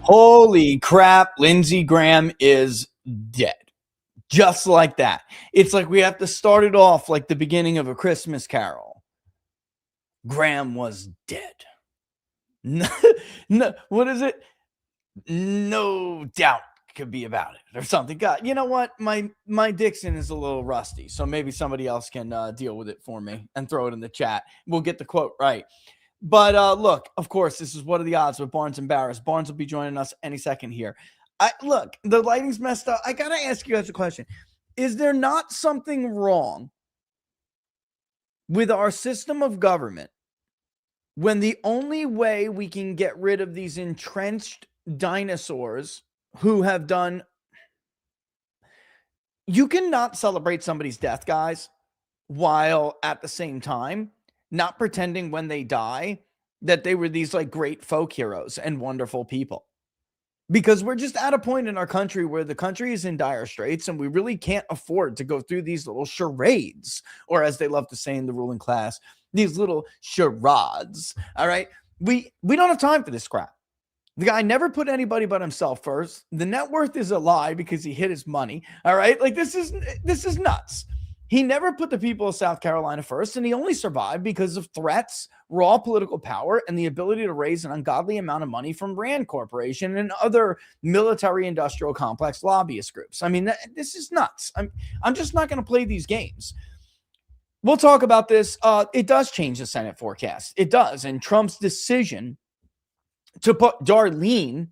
Holy crap, Lindsey Graham is dead. Just like that. It's like we have to start it off like the beginning of A Christmas Carol. Graham was dead. No, no, what is it? No doubt could be about it or something. God, you know what? My Dixon is a little rusty, so maybe somebody else can deal with it for me and throw it in the chat. We'll get the quote right. But look, of course, this is What Are the Odds with Barnes and Baris. Barnes will be joining us any second here. Look, the lighting's messed up. I gotta ask you guys a question. Is there not something wrong with our system of government when the only way we can get rid of these entrenched dinosaurs who have done... You cannot celebrate somebody's death, guys, while at the same time not pretending when they die that they were these like great folk heroes and wonderful people. Because we're just at a point in our country where the country is in dire straits and we really can't afford to go through these little charades, or as they love to say in the ruling class, these little charades. All right. We don't have time for this crap. The guy never put anybody but himself first. The net worth is a lie because he hid his money. All right. Like this is nuts. He never put the people of South Carolina first, and he only survived because of threats, raw political power, and the ability to raise an ungodly amount of money from Rand Corporation and other military-industrial complex lobbyist groups. I mean, this is nuts. I'm just not going to play these games. We'll talk about this. It does change the Senate forecast. It does. And Trump's decision to put Darlene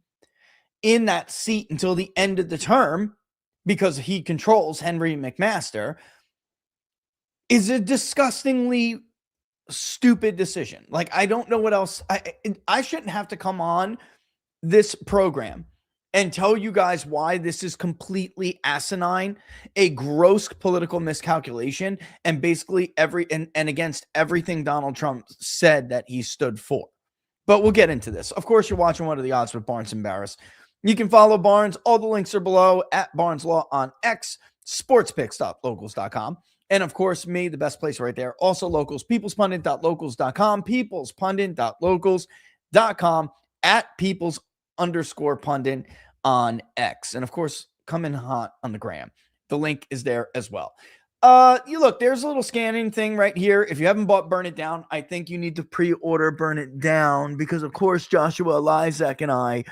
in that seat until the end of the term because he controls Henry McMaster is a disgustingly stupid decision. Like, I don't know what else. I shouldn't have to come on this program and tell you guys why this is completely asinine, a gross political miscalculation, and basically and against everything Donald Trump said that he stood for. But we'll get into this. Of course, you're watching What Are the Odds with Barnes and Baris. You can follow Barnes. All the links are below at Barnes Law on X, sportspicks.locals.com. And of course, me, the best place right there. Also locals, peoplespundit.locals.com, peoplespundit.locals.com, at peoples_pundit on X. And of course, come in hot on the gram. The link is there as well. You look, there's a little scanning thing right here. If you haven't bought Burn It Down, I think you need to pre-order Burn It Down because, of course, Joshua, Lizak, and I,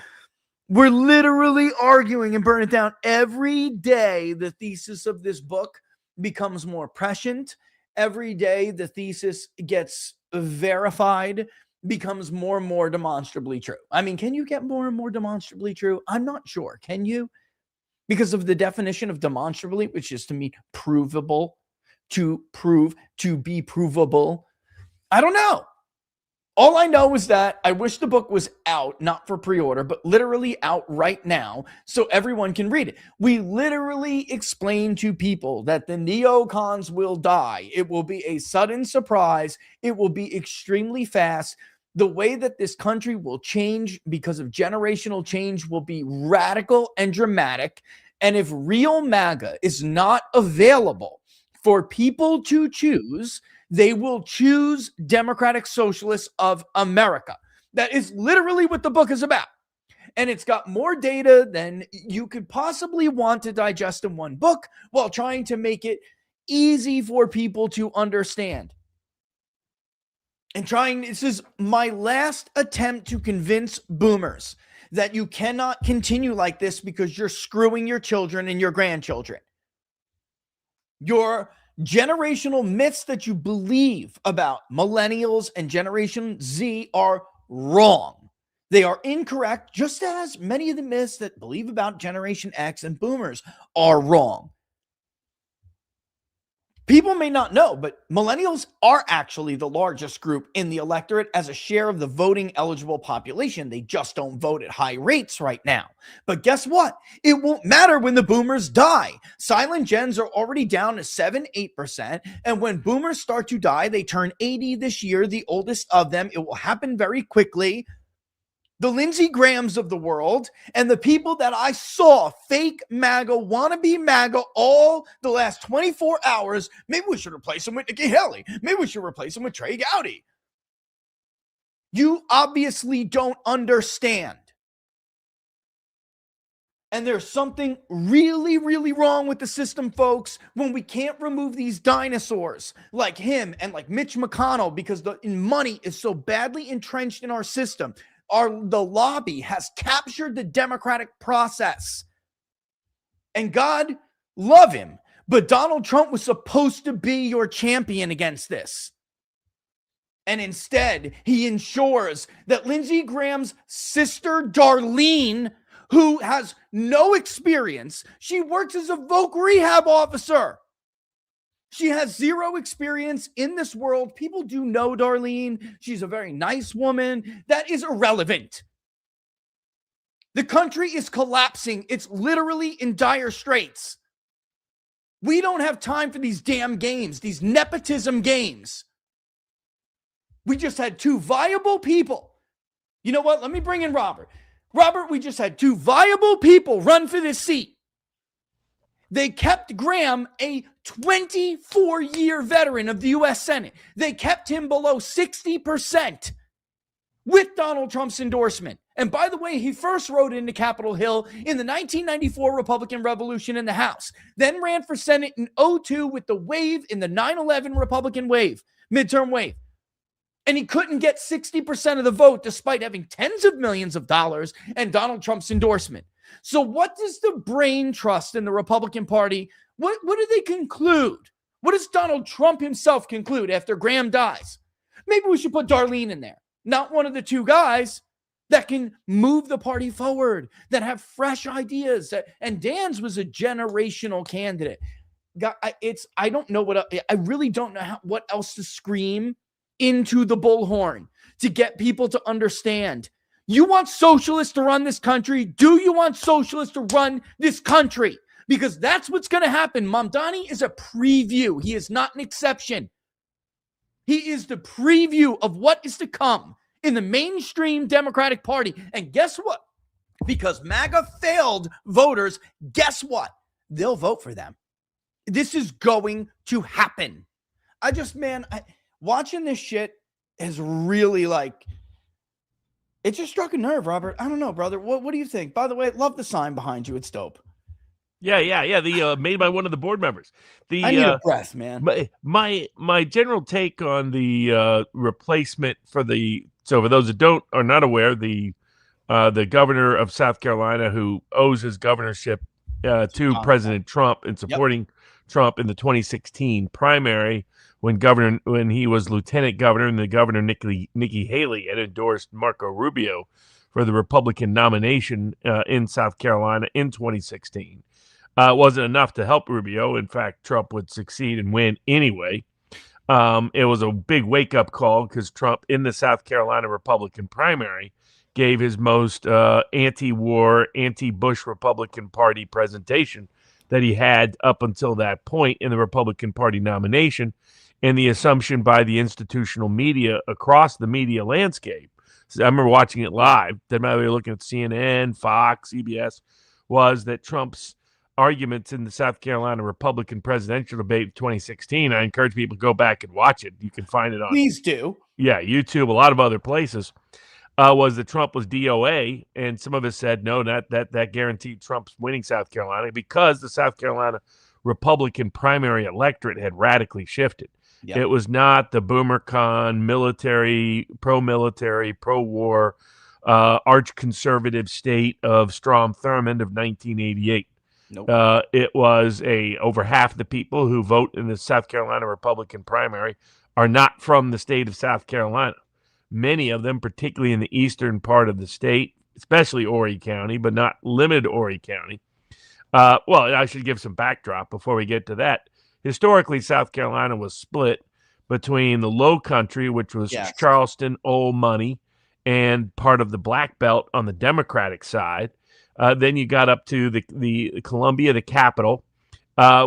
we're literally arguing and Burn It Down every day. The thesis of this book becomes more prescient. Every day the thesis gets verified, becomes more and more demonstrably true. I mean, can you get more and more demonstrably true? I'm not sure. Can you? Because of the definition of demonstrably, which is to mean provable, to prove, to be provable. I don't know. All I know is that I wish the book was out, not for pre-order, but literally out right now so everyone can read it. We literally explain to people that the neocons will die. It will be a sudden surprise. It will be extremely fast. The way that this country will change because of generational change will be radical and dramatic. And if real MAGA is not available for people to choose, they will choose Democratic Socialists of America. That is literally what the book is about. And it's got more data than you could possibly want to digest in one book while trying to make it easy for people to understand. And this is my last attempt to convince boomers that you cannot continue like this because you're screwing your children and your grandchildren. Your generational myths that you believe about millennials and Generation Z are wrong. They are incorrect, just as many of the myths that believe about Generation X and boomers are wrong. People may not know, but millennials are actually the largest group in the electorate as a share of the voting eligible population. They just don't vote at high rates right now. But guess what? It won't matter when the boomers die. Silent gens are already down to 7-8%. And when boomers start to die, they turn 80 this year, the oldest of them. It will happen very quickly. The Lindsey Grahams of the world and the people that I saw fake MAGA, wannabe MAGA all the last 24 hours, maybe we should replace them with Nikki Haley. Maybe we should replace them with Trey Gowdy. You obviously don't understand And there's something really, really wrong with the system, folks, when we can't remove these dinosaurs like him and like Mitch McConnell because the money is so badly entrenched in our system. The lobby has captured the democratic process. And God love him, but Donald Trump was supposed to be your champion against this. And instead, he ensures that Lindsey Graham's sister, Darlene, who has no experience, she works as a voc rehab officer. She has zero experience in this world. People do know Darlene. She's a very nice woman. That is irrelevant. The country is collapsing. It's literally in dire straits. We don't have time for these damn games, these nepotism games. We just had two viable people. You know what? Let me bring in Robert. Robert, we just had two viable people run for this seat. They kept Graham, a 24-year veteran of the U.S. Senate. They kept him below 60% with Donald Trump's endorsement. And by the way, he first rode into Capitol Hill in the 1994 Republican Revolution in the House, then ran for Senate in 2002 with the wave in the 9/11 Republican wave, midterm wave. And he couldn't get 60% of the vote despite having tens of millions of dollars and Donald Trump's endorsement. So what does the brain trust in the Republican Party? What do they conclude? What does Donald Trump himself conclude after Graham dies? Maybe we should put Darlene in there. Not one of the two guys that can move the party forward, that have fresh ideas. And Dan's was a generational candidate. I don't know I really don't know what else to scream into the bullhorn to get people to understand. You want socialists to run this country? Do you want socialists to run this country? Because that's what's going to happen. Mamdani is a preview. He is not an exception. He is the preview of what is to come in the mainstream Democratic Party. And guess what? Because MAGA failed voters, guess what? They'll vote for them. This is going to happen. Watching this shit is really it just struck a nerve, Robert. I don't know, brother. What do you think? By the way, love the sign behind you. It's dope. Yeah. The made by one of the board members. I need a breath, man. My general take on the replacement for those that are not aware, the governor of South Carolina who owes his governorship to President Trump and supporting Trump in the 2016 primary when he was lieutenant governor and the governor Nikki Haley had endorsed Marco Rubio for the Republican nomination in South Carolina in 2016. It wasn't enough to help Rubio. In fact, Trump would succeed and win anyway. It was a big wake-up call because Trump in the South Carolina Republican primary gave his most anti-war, anti-Bush Republican Party presentation that he had up until that point in the Republican Party nomination, and the assumption by the institutional media across the media landscape. So I remember watching it live. Then I was looking at CNN, Fox, CBS, was that Trump's arguments in the South Carolina Republican presidential debate in 2016. I encourage people to go back and watch it. You can find it on. Please do. Yeah, YouTube, a lot of other places. Was that Trump was DOA, and some of us said no, that guaranteed Trump's winning South Carolina because the South Carolina Republican primary electorate had radically shifted. Yep. It was not the boomer-con, pro-military, pro-war, arch-conservative state of Strom Thurmond of 1988. Nope. It was over half the people who vote in the South Carolina Republican primary are not from the state of South Carolina. Many of them, particularly in the eastern part of the state, especially Horry County, but not limited to Horry County. Well, I should give some backdrop before we get to that. Historically, South Carolina was split between the Low Country, which was Charleston, Old Money, and part of the Black Belt on the Democratic side. Then you got up to the Columbia, the capital,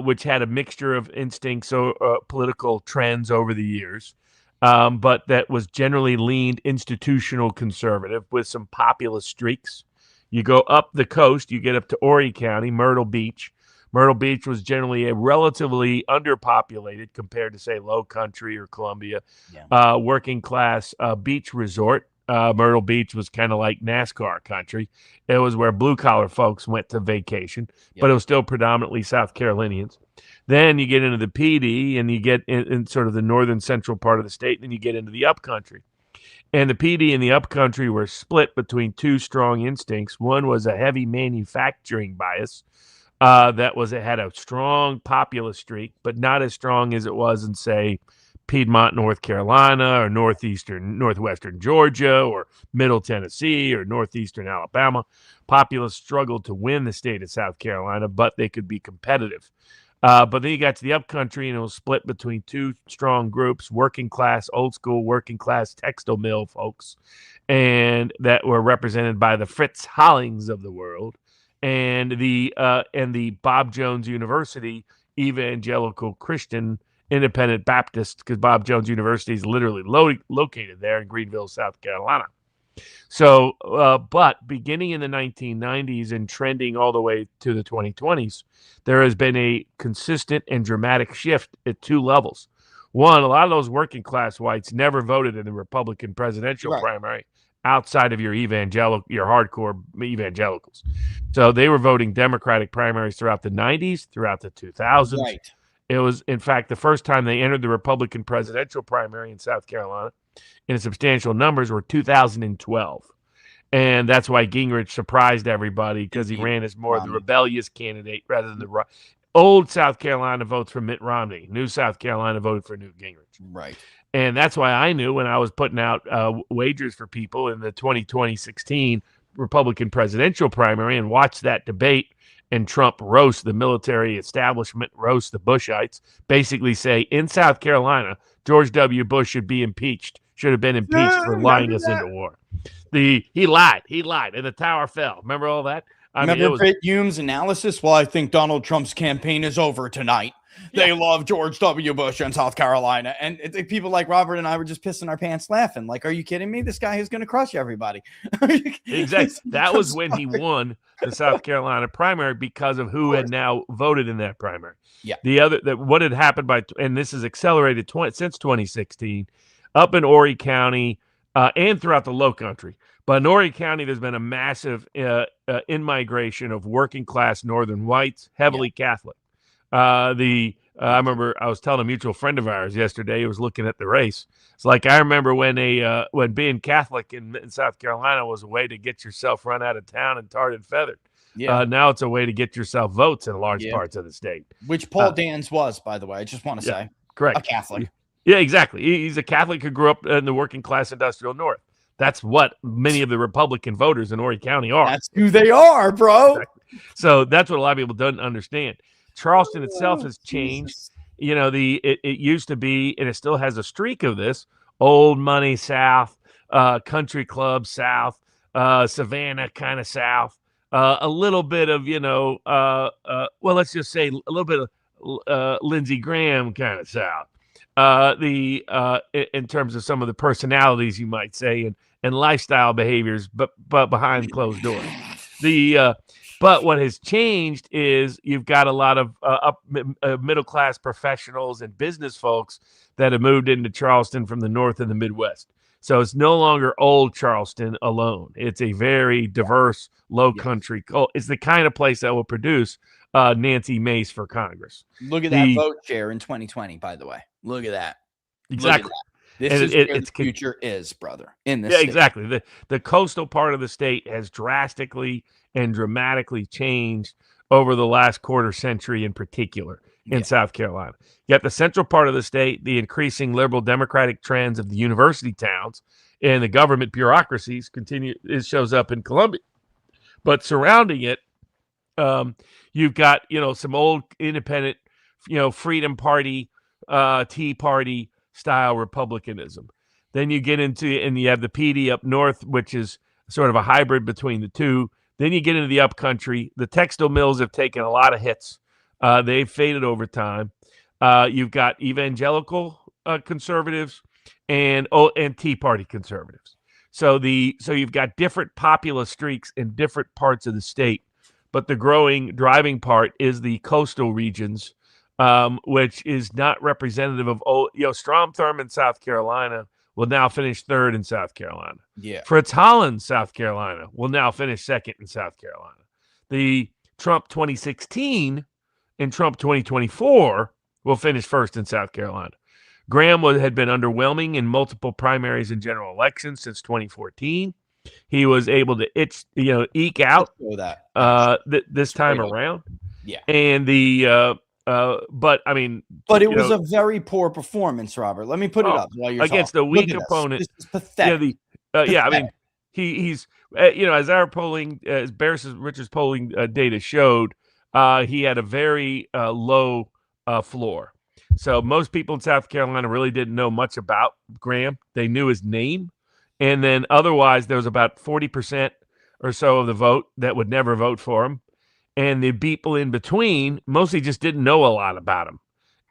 which had a mixture of instincts or political trends over the years, but that was generally leaned institutional conservative with some populist streaks. You go up the coast, you get up to Horry County, Myrtle Beach. Myrtle Beach was generally a relatively underpopulated compared to, say, Low Country or Columbia, working class beach resort. Myrtle Beach was kind of like NASCAR country. It was where blue-collar folks went to vacation, but it was still predominantly South Carolinians. Then you get into the PD, and you get in sort of the northern central part of the state, and then you get into the upcountry. And the PD and the upcountry were split between two strong instincts. One was a heavy manufacturing bias it had a strong populist streak, but not as strong as it was in, say, Piedmont, North Carolina, or northwestern Georgia, or Middle Tennessee, or northeastern Alabama. Populists struggled to win the state of South Carolina, but they could be competitive. But then you got to the upcountry, and it was split between two strong groups: working class, old school working class textile mill folks, and that were represented by the Fritz Hollings of the world, and the Bob Jones University evangelical Christian independent Baptist, because Bob Jones University is literally located there in Greenville, South Carolina. So, but beginning in the 1990s and trending all the way to the 2020s, there has been a consistent and dramatic shift at two levels. One, a lot of those working class whites never voted in the Republican presidential primary outside of your hardcore evangelicals. So they were voting Democratic primaries throughout the 90s, throughout the 2000s. Right. It was, in fact, the first time they entered the Republican presidential primary in South Carolina in substantial numbers were 2012. And that's why Gingrich surprised everybody, because he ran as more of the rebellious candidate rather than the old South Carolina votes for Mitt Romney. New South Carolina voted for Newt Gingrich. Right. And that's why I knew when I was putting out wagers for people in the 2016 Republican presidential primary and watched that debate and Trump roast the military establishment, roast the Bushites, basically say in South Carolina, George W. Bush should be impeached, should have been impeached for lying us into war. He lied, and the tower fell. Remember all that? Remember Pitt Hume's analysis? Well, I think Donald Trump's campaign is over tonight. They love George W. Bush in South Carolina. And people like Robert and I were just pissing our pants laughing. Like, are you kidding me? This guy is going to crush everybody. Exactly. That was when he won the South Carolina primary because of who had now voted in that primary. Yeah. What had happened and this is accelerated since 2016, up in Horry County and throughout the Low Country. But in Horry County, there's been a massive in-migration of working class northern whites, heavily Catholic. I remember I was telling a mutual friend of ours yesterday who was looking at the race. It's like, I remember when being Catholic in South Carolina was a way to get yourself run out of town and tarred and feathered. Yeah. Now it's a way to get yourself votes in large parts of the state. Which Paul Dans was, by the way. I just want to say. Correct. A Catholic. Yeah, exactly. He's a Catholic who grew up in the working class industrial North. That's what many of the Republican voters in Horry County are. That's who they are, bro. Exactly. So that's what a lot of people don't understand. Charleston itself has changed. Jesus. You know, it used to be, and it still has a streak of this, old money South, country club South, Savannah kind of South, a little bit of, let's just say a little bit of Lindsey Graham kind of South. In terms of some of the personalities, you might say, and lifestyle behaviors, but behind closed doors. But what has changed is you've got a lot of middle class professionals and business folks that have moved into Charleston from the North and the Midwest. So it's no longer old Charleston alone. It's a very diverse, low country. It's the kind of place that will produce Nancy Mace for Congress. Look at that vote share in 2020, by the way. Look at that. Exactly. This is where the future is, brother. In this state. Exactly. The coastal part of the state has drastically and dramatically changed over the last quarter century in particular in South Carolina. Yet the central part of the state, the increasing liberal democratic trends of the university towns and the government bureaucracies continue. It shows up in Columbia. But surrounding it, you've got, some old independent, Freedom Party, Tea Party style republicanism. Then you get into, and you have the PD up north, which is sort of a hybrid between the two. Then you get into the upcountry. The textile mills have taken a lot of hits. They've faded over time. You've got evangelical conservatives and Tea Party conservatives. So you've got different populist streaks in different parts of the state. But the driving part is the coastal regions, which is not representative of Strom Thurmond, South Carolina, will now finish third in South Carolina. Yeah. Fritz Holland, South Carolina, will now finish second in South Carolina. The Trump 2016 and Trump 2024 will finish first in South Carolina. Graham had been underwhelming in multiple primaries and general elections since 2014. He was able to eke out this time around. Yeah. And but it was a very poor performance, Robert. Let me put it up while you're against a weak opponent. This is pathetic. He's as our polling, as Baris Richard's polling data showed, he had a very low floor. So most people in South Carolina really didn't know much about Graham. They knew his name. And then otherwise, there was about 40% or so of the vote that would never vote for him. And the people in between mostly just didn't know a lot about him.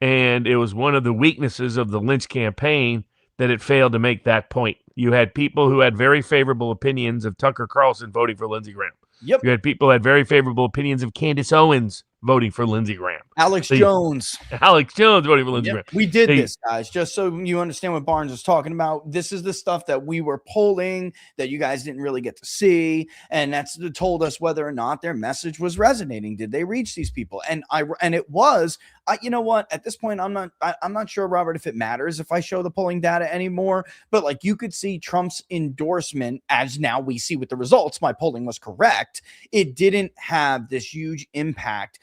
And it was one of the weaknesses of the Lynch campaign that it failed to make that point. You had people who had very favorable opinions of Tucker Carlson voting for Lindsey Graham. Yep. You had people who had very favorable opinions of Candace Owens voting for Lindsey Graham. Alex Jones voting for Lindsey Graham. We did this, guys, just so you understand what Barnes was talking about. This is the stuff that we were polling that you guys didn't really get to see, and that's told us whether or not their message was resonating. Did they reach these people? And it was. You know what? At this point, I'm not sure, Robert, if it matters if I show the polling data anymore. But like, you could see Trump's endorsement, as now we see with the results. My polling was correct. It didn't have this huge impact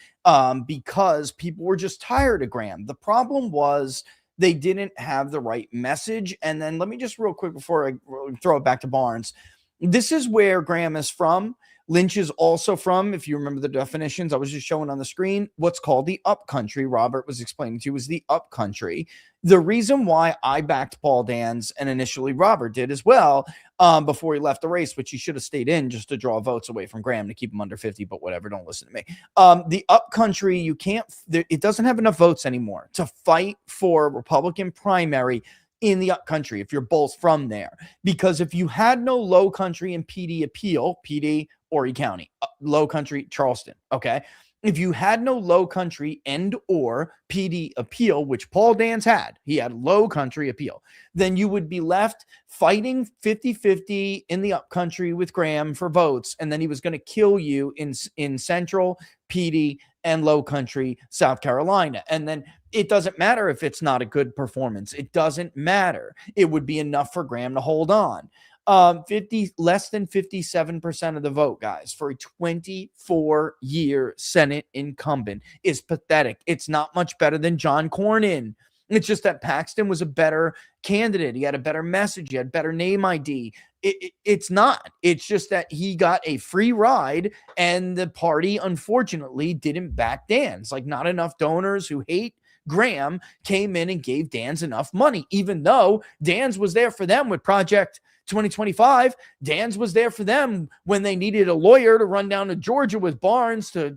because people were just tired of Graham. The problem was they didn't have the right message. And then let me just real quick before I throw it back to Barnes. This is where Graham is from. Lynch is also from, if you remember the definitions I was just showing on the screen, what's called the upcountry. Robert was explaining to you was the upcountry. The reason why I backed Paul Dans, and initially Robert did as well, before he left the race, which he should have stayed in just to draw votes away from Graham to keep him under 50, but whatever, don't listen to me. The upcountry, it doesn't have enough votes anymore to fight for a Republican primary in the upcountry if you're both from there. Because if you had no low country and PD appeal, PD, Horry County, low country, Charleston, okay? If you had no low country and or PD appeal, which Paul Dans had, he had low country appeal, then you would be left fighting 50-50 in the upcountry with Graham for votes, and then he was going to kill you in central, PD, and low country, South Carolina. And then it doesn't matter if it's not a good performance. It doesn't matter. It would be enough for Graham to hold on. Less than 57% of the vote, guys, for a 24-year Senate incumbent is pathetic. It's not much better than John Cornyn. It's just that Paxton was a better candidate. He had a better message. He had better name ID. It's not. It's just that he got a free ride, and the party, unfortunately, didn't back Dans. Like, not enough donors who hate Graham came in and gave Dans enough money, even though Dans was there for them with Project 2025. Dans was there for them when they needed a lawyer to run down to Georgia with Barnes to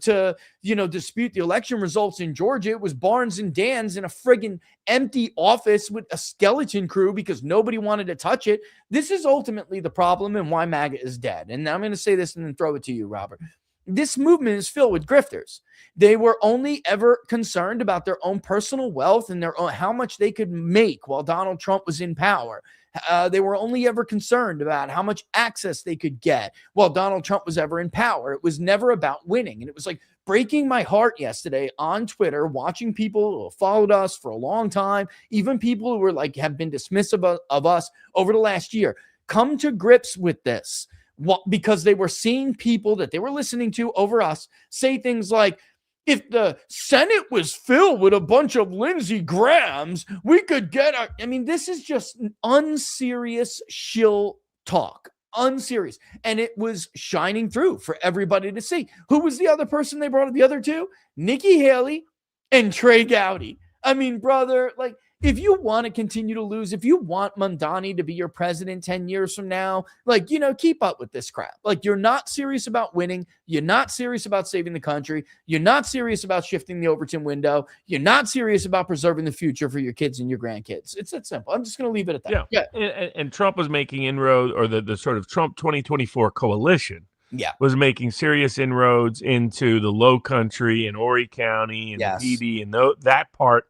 dispute the election results in Georgia. It was Barnes and Dans in a friggin' empty office with a skeleton crew because nobody wanted to touch it. This is ultimately the problem and why MAGA is dead. And I'm going to say this and then throw it to you, Robert. This movement is filled with grifters. They were only ever concerned about their own personal wealth and their own, how much they could make while Donald Trump was in power. They were only ever concerned about how much access they could get while Donald Trump was ever in power. It was never about winning. And it was like breaking my heart yesterday on Twitter, watching people who have followed us for a long time, even people who were like, have been dismissive of us over the last year, come to grips with this. Because they were seeing people that they were listening to over us say things like, if the Senate was filled with a bunch of Lindsey Grahams, we could get this is just unserious shill talk. Unserious. And it was shining through for everybody to see. Who was the other person they brought up? The other two? Nikki Haley and Trey Gowdy. I mean, brother, like, if you want to continue to lose, if you want Mamdani to be your president 10 years from now, keep up with this crap. Like, you're not serious about winning. You're not serious about saving the country. You're not serious about shifting the Overton window. You're not serious about preserving the future for your kids and your grandkids. It's that simple. I'm just going to leave it at that. Yeah. And Trump was making inroads, or the sort of Trump 2024 coalition was making serious inroads into the Low Country and Horry County and the PD and that part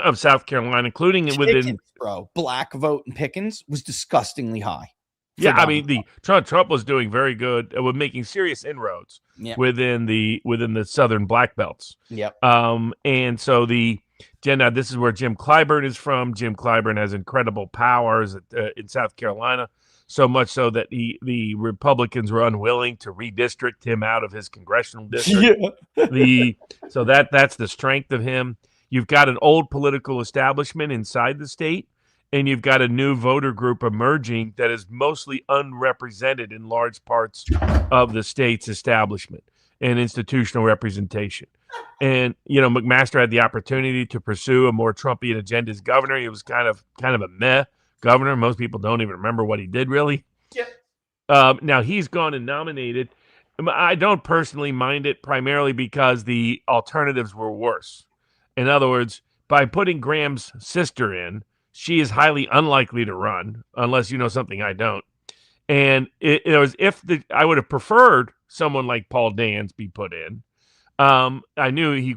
of South Carolina, including within Pickens, bro. Black vote in Pickens was disgustingly high. Yeah, I mean the Trump was doing very good with making serious inroads within the southern black belts. Yep. And so this is where Jim Clyburn is from. Jim Clyburn has incredible powers in South Carolina, so much so that the Republicans were unwilling to redistrict him out of his congressional district. So that's the strength of him. You've got an old political establishment inside the state, and you've got a new voter group emerging that is mostly unrepresented in large parts of the state's establishment and institutional representation. And, McMaster had the opportunity to pursue a more Trumpian agenda as governor. He was kind of a meh governor. Most people don't even remember what he did, really. Yeah. Now, he's gone and nominated. I don't personally mind it, primarily because the alternatives were worse. In other words, by putting Graham's sister in, she is highly unlikely to run unless you know something I don't. And I would have preferred someone like Paul Dans be put in. I knew he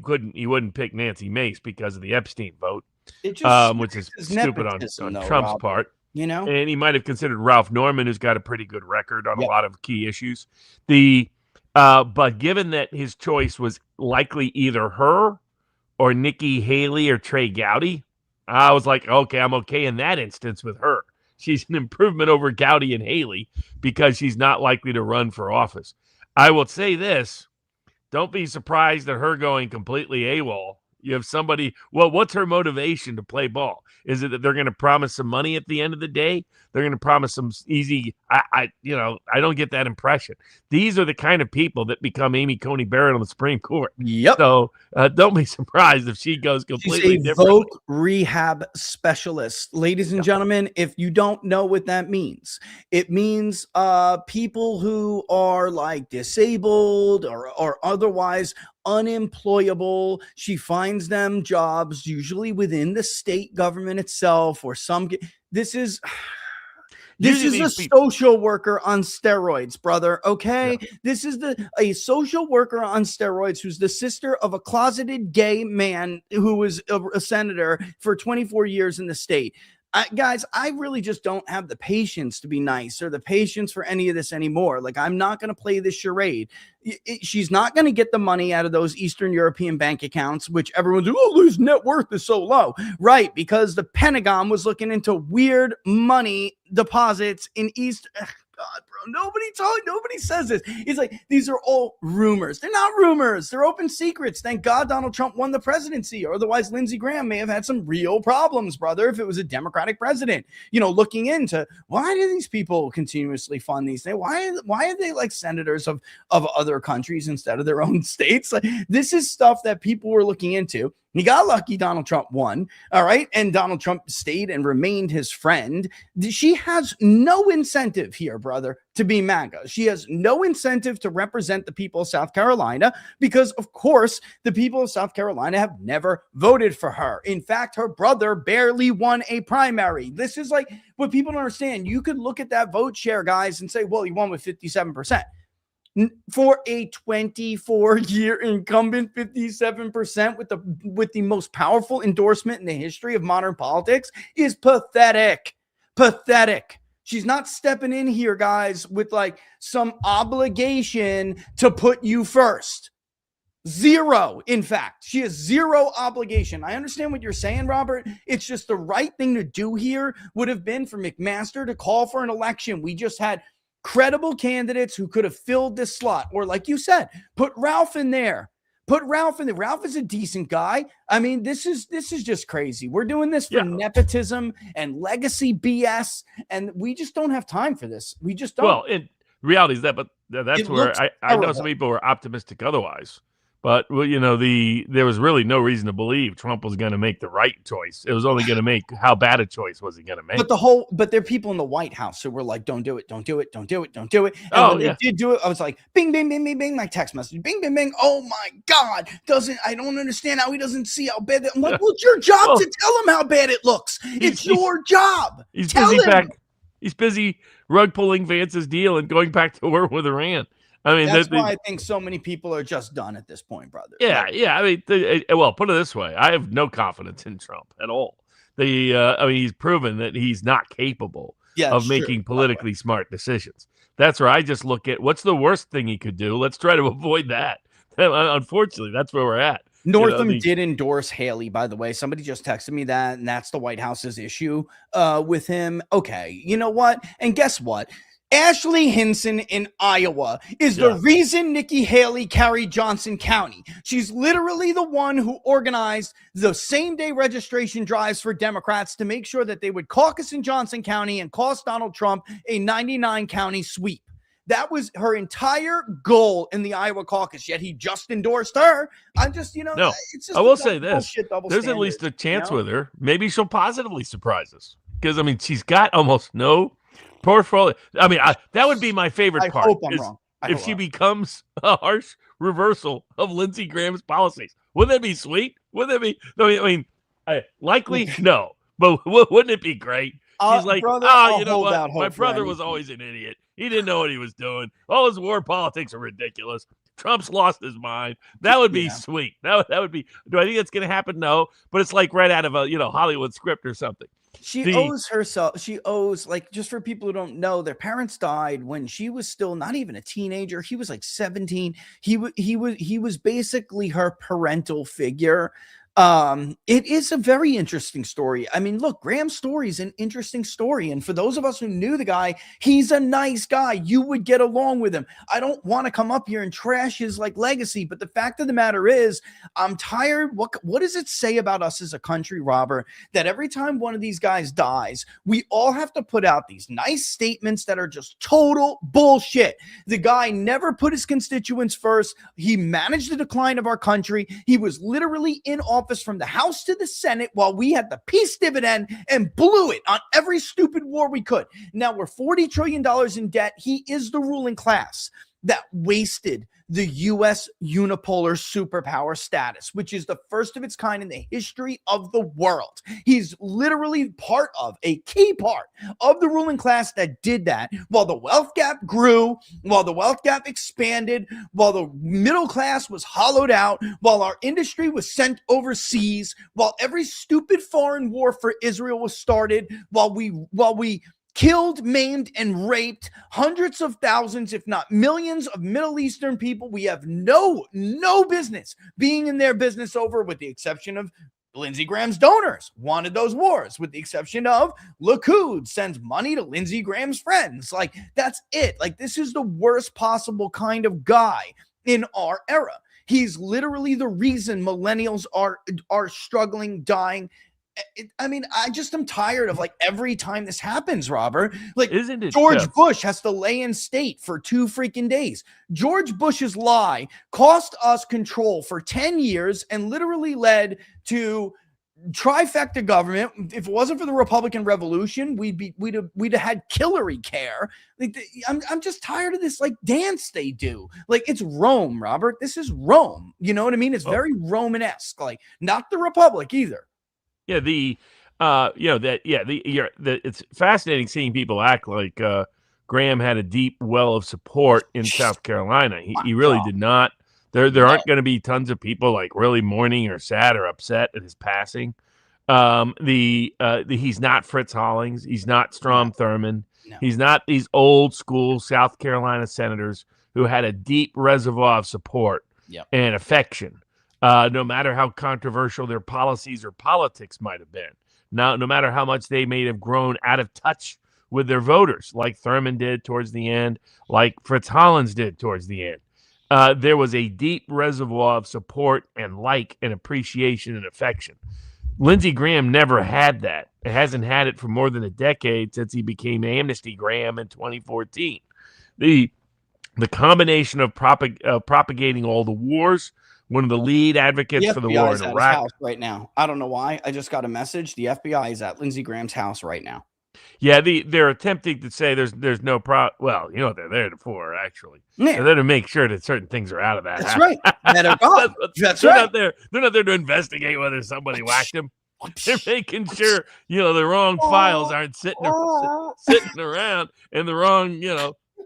wouldn't pick Nancy Mace because of the Epstein vote, which is stupid on Trump's part. And he might have considered Ralph Norman, who's got a pretty good record on a lot of key issues. But given that his choice was likely either her or Nikki Haley or Trey Gowdy, I was like, okay, I'm okay in that instance with her. She's an improvement over Gowdy and Haley because she's not likely to run for office. I will say this. Don't be surprised at her going completely AWOL. You have somebody, what's her motivation to play ball? Is it that they're going to promise some money at the end of the day? They're going to promise some easy, I don't get that impression. These are the kind of people that become Amy Coney Barrett on the Supreme Court. Yep. So don't be surprised if she goes completely different. Vote rehab specialist. Ladies and gentlemen, if you don't know what that means, it means people who are like disabled or otherwise unemployable. She finds them jobs, usually within the state government itself or some. This is a social worker on steroids, brother. Okay. Yeah. This is a social worker on steroids who's the sister of a closeted gay man who was a senator for 24 years in the state. Guys, I really just don't have the patience to be nice or the patience for any of this anymore. Like, I'm not going to play this charade. She's not going to get the money out of those Eastern European bank accounts, which everyone's, his net worth is so low. Right, because the Pentagon was looking into weird money deposits in God, bro, nobody says this. It's like, these are all rumors. They're not rumors. They're open secrets. Thank God Donald Trump won the presidency. Or otherwise, Lindsey Graham may have had some real problems, brother, if it was a Democratic president. Looking into why do these people continuously fund these things? Why are they like senators of other countries instead of their own states? Like, this is stuff that people were looking into. He got lucky. Donald Trump won. All right. And Donald Trump stayed and remained his friend. She has no incentive here, brother, to be MAGA. She has no incentive to represent the people of South Carolina because, of course, the people of South Carolina have never voted for her. In fact, her brother barely won a primary. This is like what people don't understand. You could look at that vote share, guys, and say, well, he won with 57%. For a 24-year incumbent, 57% with the most powerful endorsement in the history of modern politics is pathetic. Pathetic. She's not stepping in here, guys, with like some obligation to put you first. Zero. In fact, she has zero obligation. I understand what you're saying, Robert. It's just the right thing to do here would have been for McMaster to call for an election. We just had credible candidates who could have filled this slot. Or like you said, put Ralph in there. Ralph is a decent guy. I mean, this is just crazy. We're doing this for nepotism and legacy BS, and we just don't have time for this. We just don't. Well, in reality is that, but that's where I know some people were optimistic otherwise. But, well, there was really no reason to believe Trump was going to make the right choice. It was only going to make how bad a choice was he going to make. But there are people in the White House who were like, don't do it, don't do it, don't do it, don't do it. And when they did do it, I was like, bing, bing, bing, bing, bing, my text message, bing, bing, bing. Oh my God. I don't understand how he doesn't see how bad I'm like, well, it's your job to tell him how bad it looks. It's your job. He's busy rug pulling Vance's deal and going back to war with Iran. I mean, That's why I think so many people are just done at this point, brother. yeah, yeah. I mean, well, put it this way: I have no confidence in Trump at all. I mean, he's proven that he's not capable of making politically smart decisions. That's where I just look at what's the worst thing he could do. Let's try to avoid that. Unfortunately, that's where we're at. Northam did endorse Haley, by the way. Somebody just texted me that, and that's the White House's issue with him. Okay, you know what? And guess what? Ashley Hinson in Iowa is the reason Nikki Haley carried Johnson County. She's literally the one who organized the same-day registration drives for Democrats to make sure that they would caucus in Johnson County and cost Donald Trump a 99-county sweep. That was her entire goal in the Iowa caucus, yet he just endorsed her. I'm just, no, it's just I will say this. There's standard, at least a chance with her. Maybe she'll positively surprise us. Because, I mean, she's got almost no portfolio. I mean, that would be my favorite part. I hope I'm wrong. If she becomes a harsh reversal of Lindsey Graham's policies. Wouldn't that be sweet? Wouldn't that be? I mean, likely, no. But wouldn't it be great? She's like, brother, you know what? My brother was always an idiot. He didn't know what he was doing. All his war politics are ridiculous. Trump's lost his mind. That would be sweet. That would be. Do I think it's going to happen? No. But it's like right out of a Hollywood script or something. She owes herself. She owes, like, just for people who don't know, their parents died when she was still not even a teenager. He was like 17. He was basically her parental figure. It is a very interesting story. I mean, look, Graham's story is an interesting story. And for those of us who knew the guy, he's a nice guy. You would get along with him. I don't want to come up here and trash his legacy, but the fact of the matter is, I'm tired. What does it say about us as a country, Robert, that every time one of these guys dies, we all have to put out these nice statements that are just total bullshit? The guy never put his constituents first. He managed the decline of our country. He was literally in office from the House to the Senate while we had the peace dividend and blew it on every stupid war we could. Now we're $40 trillion in debt. He is the ruling class that wasted the U.S. unipolar superpower status, which is the first of its kind in the history of the world. He's literally a key part of the ruling class that did that while the wealth gap grew, while the wealth gap expanded, while the middle class was hollowed out, while our industry was sent overseas, while every stupid foreign war for Israel was started, while we killed, maimed, and raped hundreds of thousands, if not millions, of Middle Eastern people. We have no business being in their business over, with the exception of Lindsey Graham's donors wanted those wars, with the exception of Likud sends money to Lindsey Graham's friends. That's it. This is the worst possible kind of guy in our era. He's literally the reason millennials are struggling, dying. I mean, I just am tired of every time this happens, Robert. Isn't it George Bush has to lay in state for 2 freaking days. George Bush's lie cost us control for 10 years and literally led to trifecta government. If it wasn't for the Republican Revolution, we'd have had Hillary care. I'm just tired of this dance they do. It's Rome, Robert. This is Rome. You know what I mean? It's very Romanesque. Not the Republic either. Yeah, it's fascinating seeing people act like Graham had a deep well of support in South Carolina. He really did not. There aren't going to be tons of people really mourning or sad or upset at his passing. He's not Fritz Hollings. He's not Strom Thurmond. No. He's not these old school South Carolina senators who had a deep reservoir of support and affection. No matter how controversial their policies or politics might have been. Now, no matter how much they may have grown out of touch with their voters, like Thurmond did towards the end, like Fritz Hollins did towards the end. There was a deep reservoir of support and and appreciation and affection. Lindsey Graham never had that. It hasn't had it for more than a decade since he became Amnesty Graham in 2014. The combination of propagating all the wars, one of the lead advocates for the war in Iraq. His house right now. I don't know why. I just got a message. The FBI is at Lindsey Graham's house right now. Yeah, they're attempting to say there's no Well, they're there for actually. Yeah. They're there to make sure that certain things are out of that. That's right. That's right. They're not there to investigate whether somebody whacked him. They're making sure the wrong files aren't sitting around and the wrong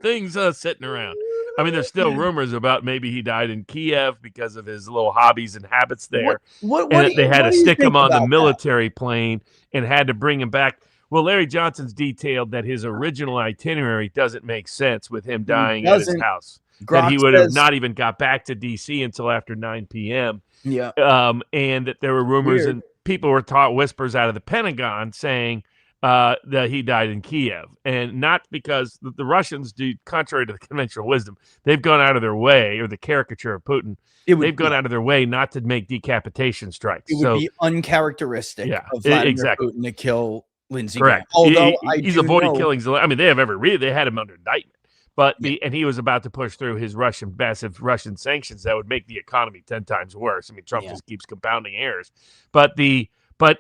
things sitting around. I mean, there's still rumors about maybe he died in Kiev because of his little hobbies and habits there, What and do that they had what to do you stick think him on the about that? military plane and had to bring him back. Well, Larry Johnson's detailed that his original itinerary doesn't make sense with him dying at his Doesn't. house. That Grok he would have says, not even got back to D.C. until after 9 p.m. yeah, And that there were rumors weird. and people were taught whispers out of the Pentagon saying that he died in Kiev, and not because the Russians do, contrary to the conventional wisdom, they've gone out of their way, or the caricature of Putin, they've gone out of their way not to make decapitation strikes. It would be uncharacteristic of Vladimir exactly. Putin to kill Lindsey Graham. Correct. Although He's avoiding killings. I mean, they had him under indictment, but and he was about to push through his massive Russian sanctions that would make the economy 10 times worse. I mean, Trump just keeps compounding errors, but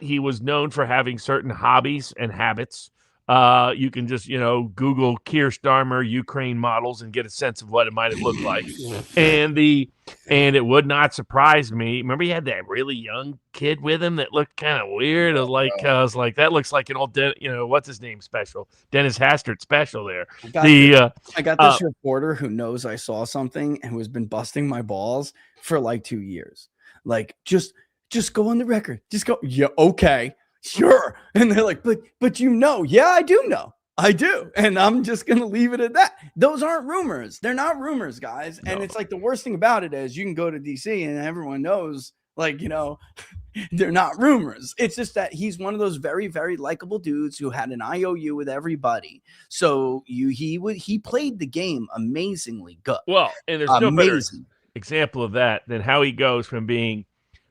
he was known for having certain hobbies and habits. You can just, Google Keir Starmer Ukraine models and get a sense of what it might have looked like. And it would not surprise me. Remember, he had that really young kid with him that looked kind of weird. I was like, that looks like an old, what's his name special? Dennis Hastert special there. I got this reporter who knows I saw something and who has been busting my balls for like 2 years. Like, just go on the record. Just go. Yeah, okay, sure. And they're like, but yeah, I do know. I do. And I'm just going to leave it at that. Those aren't rumors. They're not rumors, guys. No. And it's like the worst thing about it is you can go to DC and everyone knows, like, they're not rumors. It's just that he's one of those very, very likable dudes who had an IOU with everybody. So he played the game amazingly good. Well, and there's no better example of that than how he goes from being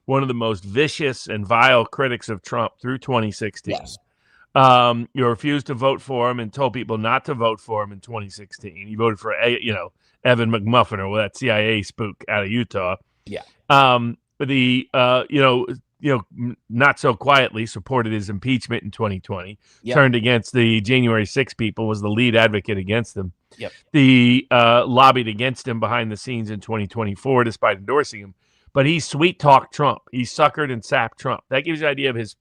one of the most vicious and vile critics of Trump through 2016. Yes. You refused to vote for him and told people not to vote for him in 2016. You voted for, Evan McMuffin, or that CIA spook out of Utah. Yeah. Not so quietly supported his impeachment in 2020. Yep. Turned against the January 6 people, was the lead advocate against them. Yep. Lobbied against him behind the scenes in 2024, despite endorsing him. But he sweet-talked Trump. He suckered and sapped Trump. That gives you an idea of his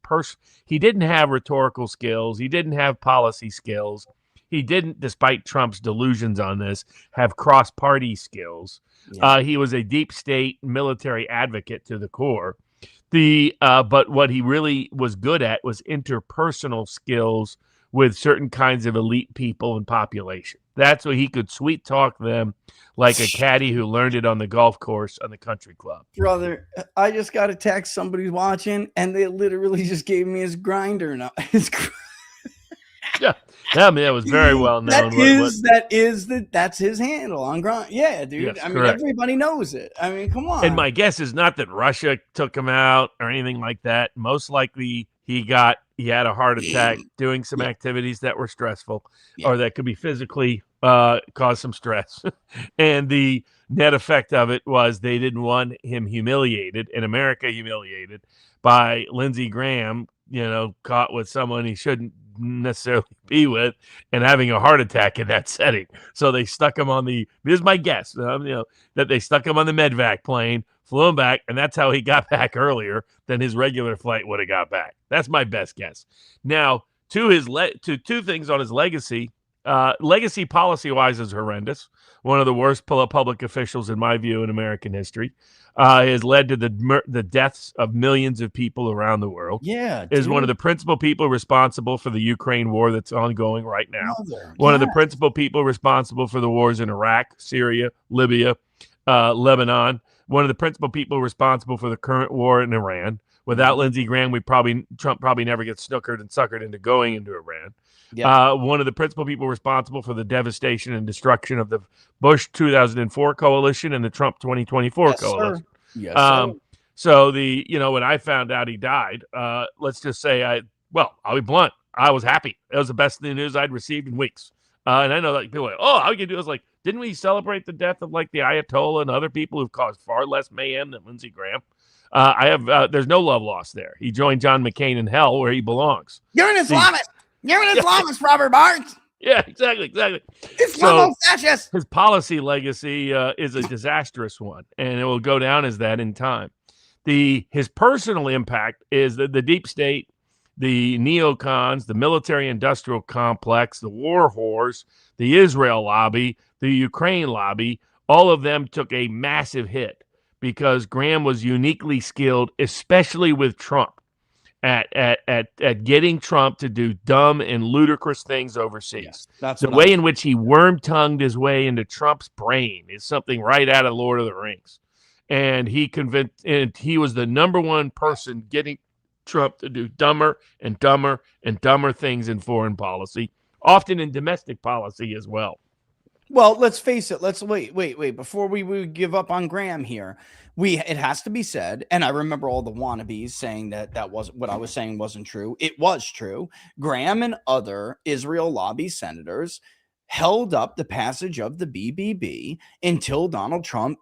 He didn't have rhetorical skills. He didn't have policy skills. He didn't, despite Trump's delusions on this, have cross-party skills. Yeah. He was a deep state military advocate to the core. But what he really was good at was interpersonal skills with certain kinds of elite people and population. That's what he could sweet talk them like a caddy who learned it on the golf course on the country club. Brother, I just got a text. Somebody's watching, and they literally just gave me his grinder. Yeah, I mean, that was very well known. That's his handle on grind. Yeah, dude. Yes, I mean, everybody knows it. I mean, come on. And my guess is not that Russia took him out or anything like that. Most likely, he had a heart attack doing some activities that were stressful or that could be physically cause some stress. And the net effect of it was they didn't want him humiliated, and America humiliated by Lindsey Graham, caught with someone he shouldn't necessarily be with and having a heart attack in that setting. So they stuck him on this is my guess, that they stuck him on the medvac plane, flew him back, and that's how he got back earlier than his regular flight would have got back. That's my best guess. Now, to two things on his legacy. Legacy policy-wise is horrendous. One of the worst public officials, in my view, in American history. Has led to the deaths of millions of people around the world. Yeah, is one of the principal people responsible for the Ukraine war that's ongoing right now. One of the principal people responsible for the wars in Iraq, Syria, Libya, Lebanon. One of the principal people responsible for the current war in Iran. Without Lindsey Graham, Trump probably never gets snookered and suckered into going into Iran. Yep. One of the principal people responsible for the devastation and destruction of the Bush 2004 coalition and the Trump 2024 coalition. Yes, sir. So when I found out he died, let's just say I'll be blunt. I was happy. It was the best news I'd received in weeks. And I know that people are like, oh, how can you do it? I was like, didn't we celebrate the death of like the Ayatollah and other people who've caused far less mayhem than Lindsey Graham? There's no love lost there. He joined John McCain in hell where he belongs. You're an Islamist. You're an Islamist, Robert Barnes. Yeah, exactly. Islamo-fascist. His policy legacy is a disastrous one, and it will go down as that in time. His personal impact is the deep state, the neocons, the military-industrial complex, the war whores, the Israel lobby, the Ukraine lobby, all of them took a massive hit because Graham was uniquely skilled, especially with Trump, at getting Trump to do dumb and ludicrous things overseas. Yes, that's the way in which he worm-tongued his way into Trump's brain is something right out of Lord of the Rings. And he was the number one person getting Trump to do dumber and dumber and dumber things in foreign policy, often in domestic policy as well. Well, let's face it. Let's wait. Before we give up on Graham here, it has to be said, and I remember all the wannabes saying that was what I was saying wasn't true. It was true. Graham and other Israel lobby senators held up the passage of the BBB until Donald Trump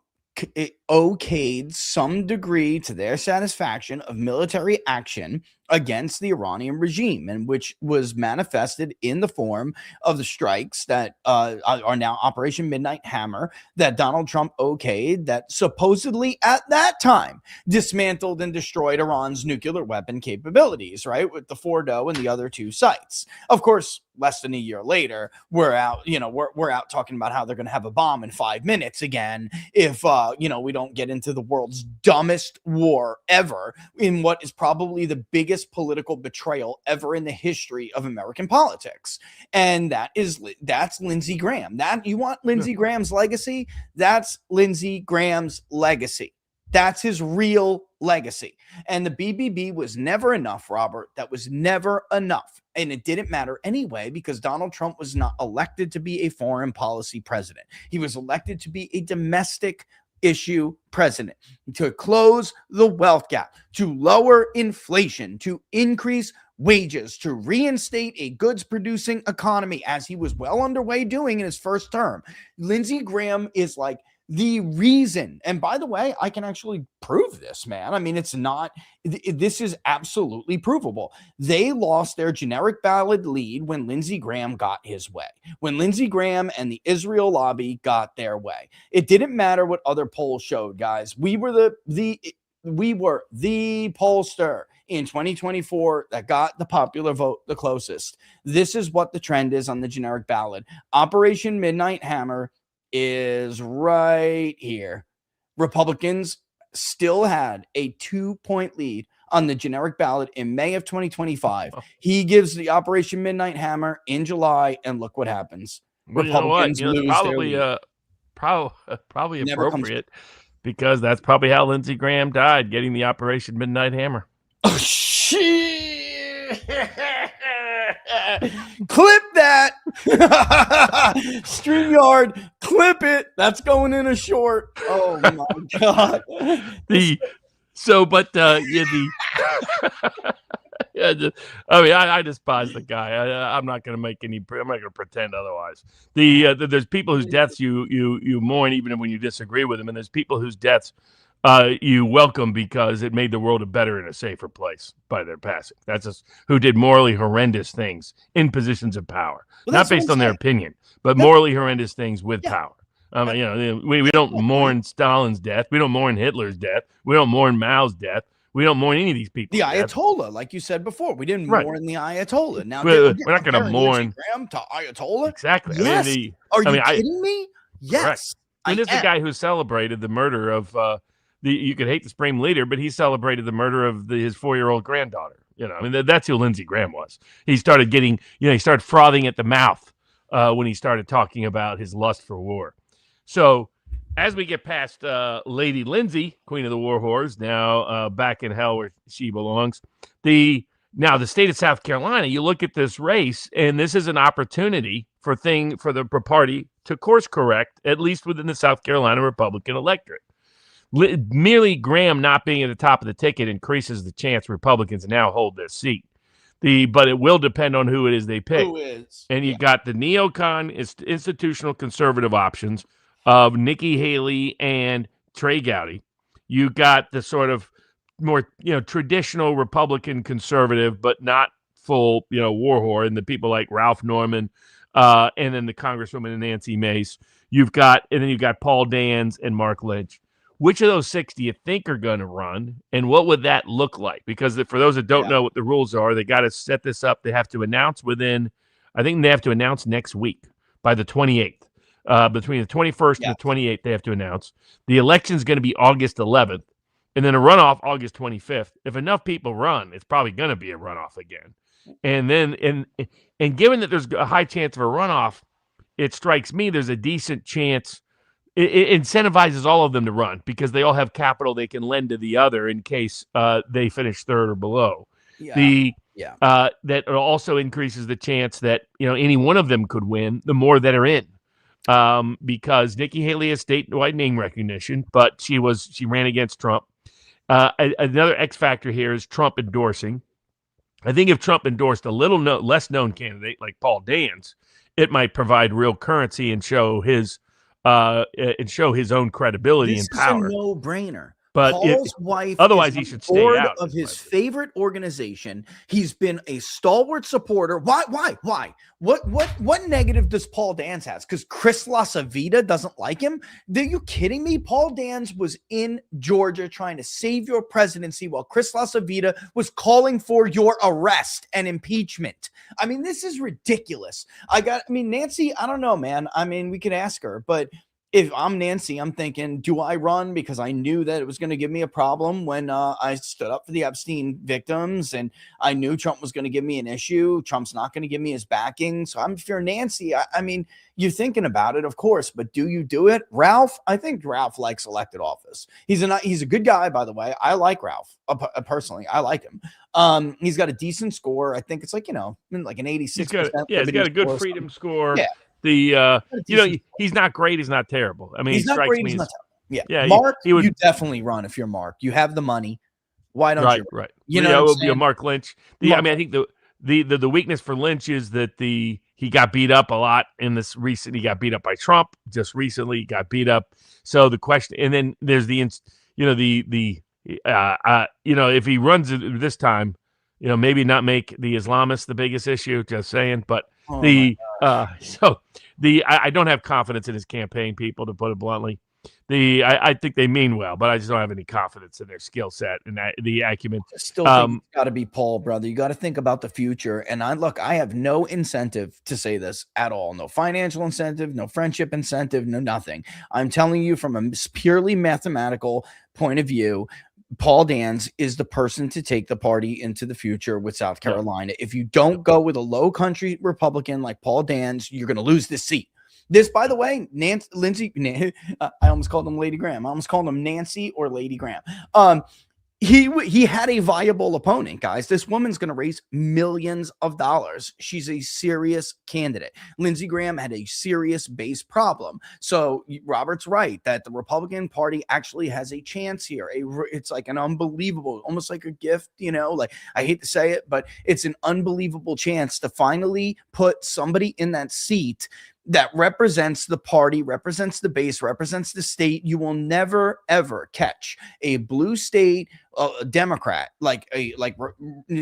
okayed some degree to their satisfaction of military action against the Iranian regime, and which was manifested in the form of the strikes that are now Operation Midnight Hammer that Donald Trump okayed, that supposedly at that time dismantled and destroyed Iran's nuclear weapon capabilities, right, with the Fordo and the other two sites. Of course, less than a year later, we're out talking about how they're going to have a bomb in 5 minutes again if we don't get into the world's dumbest war ever, in what is probably the biggest political betrayal ever in the history of American politics. And that's Lindsey Graham. That you want Lindsey Graham's legacy? That's Lindsey Graham's legacy. That's his real legacy. And the BBB was never enough, Robert. That was never enough. And it didn't matter anyway, because Donald Trump was not elected to be a foreign policy president. He was elected to be a domestic issue president, to close the wealth gap, to lower inflation, to increase wages, to reinstate a goods producing economy, as he was well underway doing in his first term. Lindsey Graham is like the reason. And by the way, I can actually prove this, man. I mean, this is absolutely provable. They lost their generic ballot lead when Lindsey Graham got his way, when Lindsey Graham and the Israel lobby got their way. It didn't matter what other polls showed, guys. We were the pollster in 2024 that got the popular vote the closest. This is what the trend is on the generic ballot. Operation Midnight Hammer is right here. Republicans still had a 2-point lead on the generic ballot in May of 2025. He gives the Operation Midnight Hammer in July, and look what happens. Well, Republicans lose probably their lead. probably appropriate, because that's probably how Lindsey Graham died, getting the Operation Midnight Hammer. Oh, shit. Clip that. StreamYard, clip it. That's going in a short. Oh my God. I despise the guy. I'm not going to make any. I'm not going to pretend otherwise. There's people whose deaths you mourn even when you disagree with them, and there's people whose deaths you welcome because it made the world a better and a safer place by their passing. That's just who did morally horrendous things in positions of power, not based on their opinion, but morally horrendous things with power. We don't mourn Stalin's death. We don't mourn Hitler's death. We don't mourn Mao's death. We don't mourn any of these people. The Ayatollah, like you said before, we didn't mourn the Ayatollah. Now we're not going to mourn Graham to Ayatollah. Exactly. Yes. Are you kidding me? Yes. This is the guy who celebrated the murder of you could hate the Supreme Leader, but he celebrated the murder of his 4-year-old granddaughter. That's who Lindsey Graham was. He started getting, he started frothing at the mouth when he started talking about his lust for war. So as we get past Lady Lindsey, Queen of the War Whores, now back in hell where she belongs, the state of South Carolina, you look at this race, and this is an opportunity for the party to course correct, at least within the South Carolina Republican electorate. Merely Graham not being at the top of the ticket increases the chance Republicans now hold this seat. But it will depend on who it is they pick. Who is? And you've got the neocon institutional conservative options of Nikki Haley and Trey Gowdy. You got the sort of more traditional Republican conservative, but not full war whore, and the people like Ralph Norman, and then the Congresswoman Nancy Mace. You've got Paul Dans and Mark Lynch. Which of those 6 do you think are going to run, and what would that look like? Because for those that don't know what the rules are, they got to set this up. They have to announce next week by the 28th. between the 21st Yeah. and the 28th. They have to announce the election is going to be August 11th, and then a runoff August 25th. If enough people run, it's probably going to be a runoff again. And then, and given that there's a high chance of a runoff, it strikes me there's a decent chance. It incentivizes all of them to run because they all have capital they can lend to the other in case they finish third or below. That also increases the chance that any one of them could win. The more that are in, because Nikki Haley has statewide name recognition, but she ran against Trump. Another X factor here is Trump endorsing. I think if Trump endorsed a less known candidate like Paul Dance, it might provide real currency and show his own credibility and power. This is a no-brainer. But Paul's wife otherwise, is he should on stay board out of his favorite organization. He's been a stalwart supporter. Why? What negative does Paul Dance has? Because Chris LaCivita doesn't like him? Are you kidding me? Paul Dance was in Georgia trying to save your presidency while Chris LaCivita was calling for your arrest and impeachment. I mean, this is ridiculous. Nancy, I don't know, man. I mean, we could ask her, but if I'm Nancy, I'm thinking, do I run? Because I knew that it was going to give me a problem when I stood up for the Epstein victims, and I knew Trump was going to give me an issue. Trump's not going to give me his backing. So if you're Nancy, I mean, you're thinking about it, of course, but do you do it? Ralph, I think Ralph likes elected office. He's a good guy, by the way. I like Ralph personally. I like him. He's got a decent score. I think it's like, like an 86%. He's got a good freedom score. Yeah. He's not great. He's not terrible. I mean, he's he not strikes great. me He's as, not yeah, Mark, he would you definitely run if you're Mark. You have the money. Why don't you? Right. It would be a Mark Lynch. I think the weakness for Lynch is that he got beat up a lot in this recent. He got beat up by Trump just recently. He got beat up. So the question, and then there's if he runs it this time, maybe not make the Islamists the biggest issue. Just saying, but I don't have confidence in his campaign people, to put it bluntly. I think they mean well, but I just don't have any confidence in their skill set and the acumen. I still think it's got to be Paul, brother. You got to think about the future. And I have no incentive to say this at all. No financial incentive, no friendship incentive, no nothing. I'm telling you from a purely mathematical point of view, Paul Dance is the person to take the party into the future with South Carolina. If you don't go with a low country Republican like Paul Dance, you're going to lose this seat. This, by the way, Lindsey, I almost called him Lady Graham. I almost called him Nancy or Lady Graham. He had a viable opponent, guys. This woman's going to raise millions of dollars. She's a serious candidate. Lindsey Graham had a serious base problem. So Robert's right that the Republican Party actually has a chance here. It's like an unbelievable, almost like a gift, like I hate to say it, but it's an unbelievable chance to finally put somebody in that seat that represents the party, represents the base, represents the state. You will never, ever catch a blue state Democrat like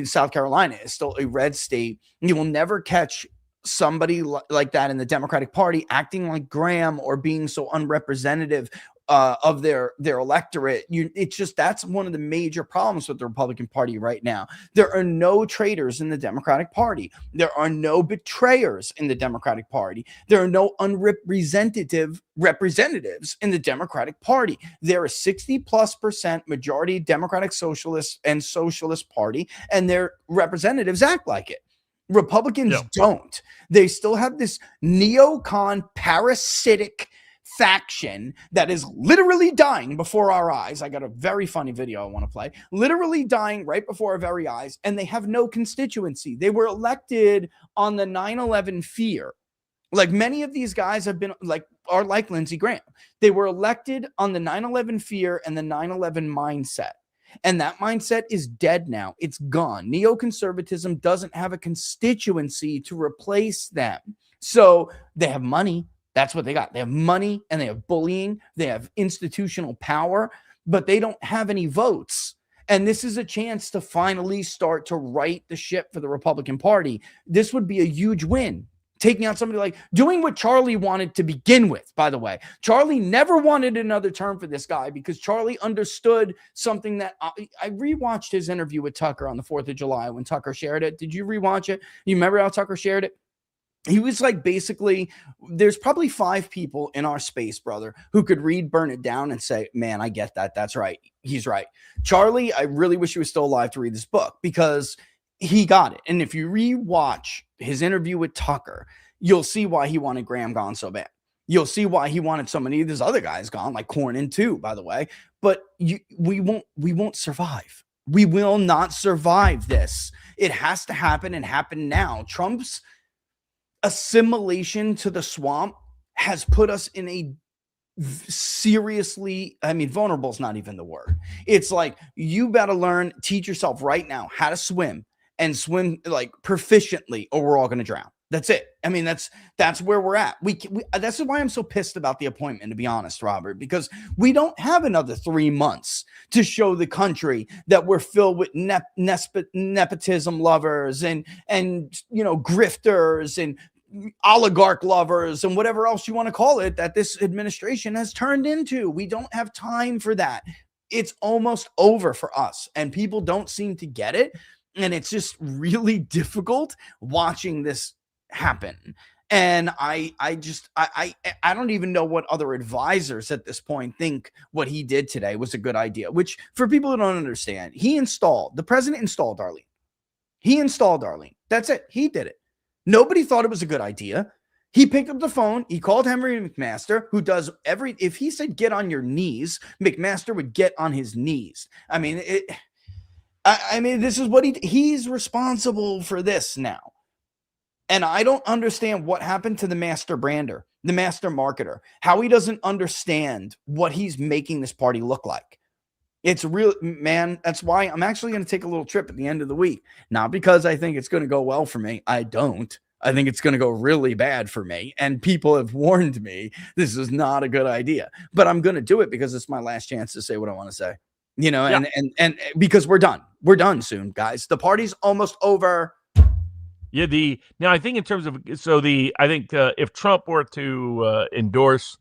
South Carolina is still a red state. You will never catch somebody like that in the Democratic Party acting like Graham or being so unrepresentative of their electorate. It's just, that's one of the major problems with the Republican Party right now. There are no traitors in the Democratic Party. There are no betrayers in the Democratic Party. There are no unrepresentative representatives in the Democratic Party. There are 60+% majority Democratic Socialists and Socialist Party, and their representatives act like it. Republicans don't. They still have this neocon parasitic faction that is literally dying before our eyes. I got a very funny video I want to play. Literally dying right before our very eyes, and they have no constituency. They were elected on the 9/11 fear. Like many of these guys are like Lindsey Graham. They were elected on the 9/11 fear and the 9/11 mindset. And that mindset is dead now. It's gone. Neoconservatism doesn't have a constituency to replace them. So they have money. That's what they got. They have money and they have bullying. They have institutional power, but they don't have any votes. And this is a chance to finally start to right the ship for the Republican Party. This would be a huge win. Taking out somebody like doing what Charlie wanted to begin with, by the way. Charlie never wanted another term for this guy because Charlie understood something that I rewatched his interview with Tucker on the 4th of July when Tucker shared it. Did you rewatch it? You remember how Tucker shared it? He was like, basically, there's probably 5 people in our space, brother, who could read Burn It Down and say, man, I get that. That's right. He's right. Charlie, I really wish he was still alive to read this book, because he got it. And if you rewatch his interview with Tucker, you'll see why he wanted Graham gone so bad. You'll see why he wanted so many of these other guys gone, like Cornyn too, by the way. But we won't survive. We will not survive this. It has to happen, and happen now. Trump's assimilation to the swamp has put us in a seriously, I mean, vulnerable is not even the word. It's like, you better learn, teach yourself right now how to swim, and swim like proficiently, or we're all going to drown. That's it. I mean, that's where we're at. We that's why I'm so pissed about the appointment, to be honest, Robert, because we don't have another 3 months to show the country that we're filled with nepotism lovers and grifters and oligarch lovers and whatever else you want to call it that this administration has turned into. We don't have time for that. It's almost over for us, and people don't seem to get it. And it's just really difficult watching this happen. And I don't even know what other advisors at this point think what he did today was a good idea, which, for people who don't understand, the president installed Darlene. He installed Darlene. That's it. He did it. Nobody thought it was a good idea. He picked up the phone. He called Henry McMaster, who does if he said get on your knees, McMaster would get on his knees. I mean, this is what he's responsible for this now. And I don't understand what happened to the master brander, the master marketer, how he doesn't understand what he's making this party look like. It's real, man. That's why I'm actually going to take a little trip at the end of the week. Not because I think it's going to go well for me. I don't. I think it's going to go really bad for me. And people have warned me this is not a good idea. But I'm going to do it because it's my last chance to say what I want to say. Yeah. And because we're done. We're done soon, guys. The party's almost over. Yeah, now I think in terms of if Trump were to endorse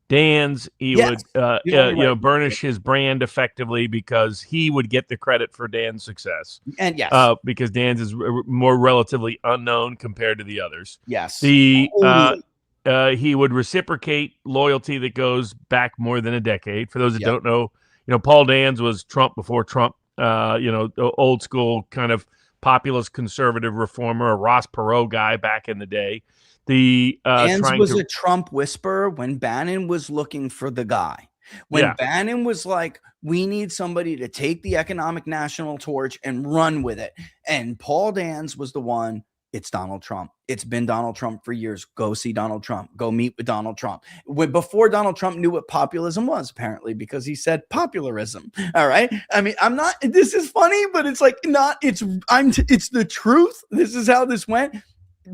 Dan's, he would burnish his brand effectively, because he would get the credit for Dan's success. And because Dan's is more relatively unknown compared to the others. Yes. He would reciprocate loyalty that goes back more than a decade. For those that don't know, Paul Dan's was Trump before Trump. The old school kind of populist conservative reformer, a Ross Perot guy back in the day. Dan's was a Trump whisperer when Bannon was looking for the guy. When Bannon was like, we need somebody to take the economic national torch and run with it. And Paul Dan's was the one. It's Donald Trump. It's been Donald Trump for years. Go see Donald Trump. Go meet with Donald Trump. Before Donald Trump knew what populism was, apparently, because he said popularism. All right. I mean, this is funny, but it's like it's the truth. This is how this went.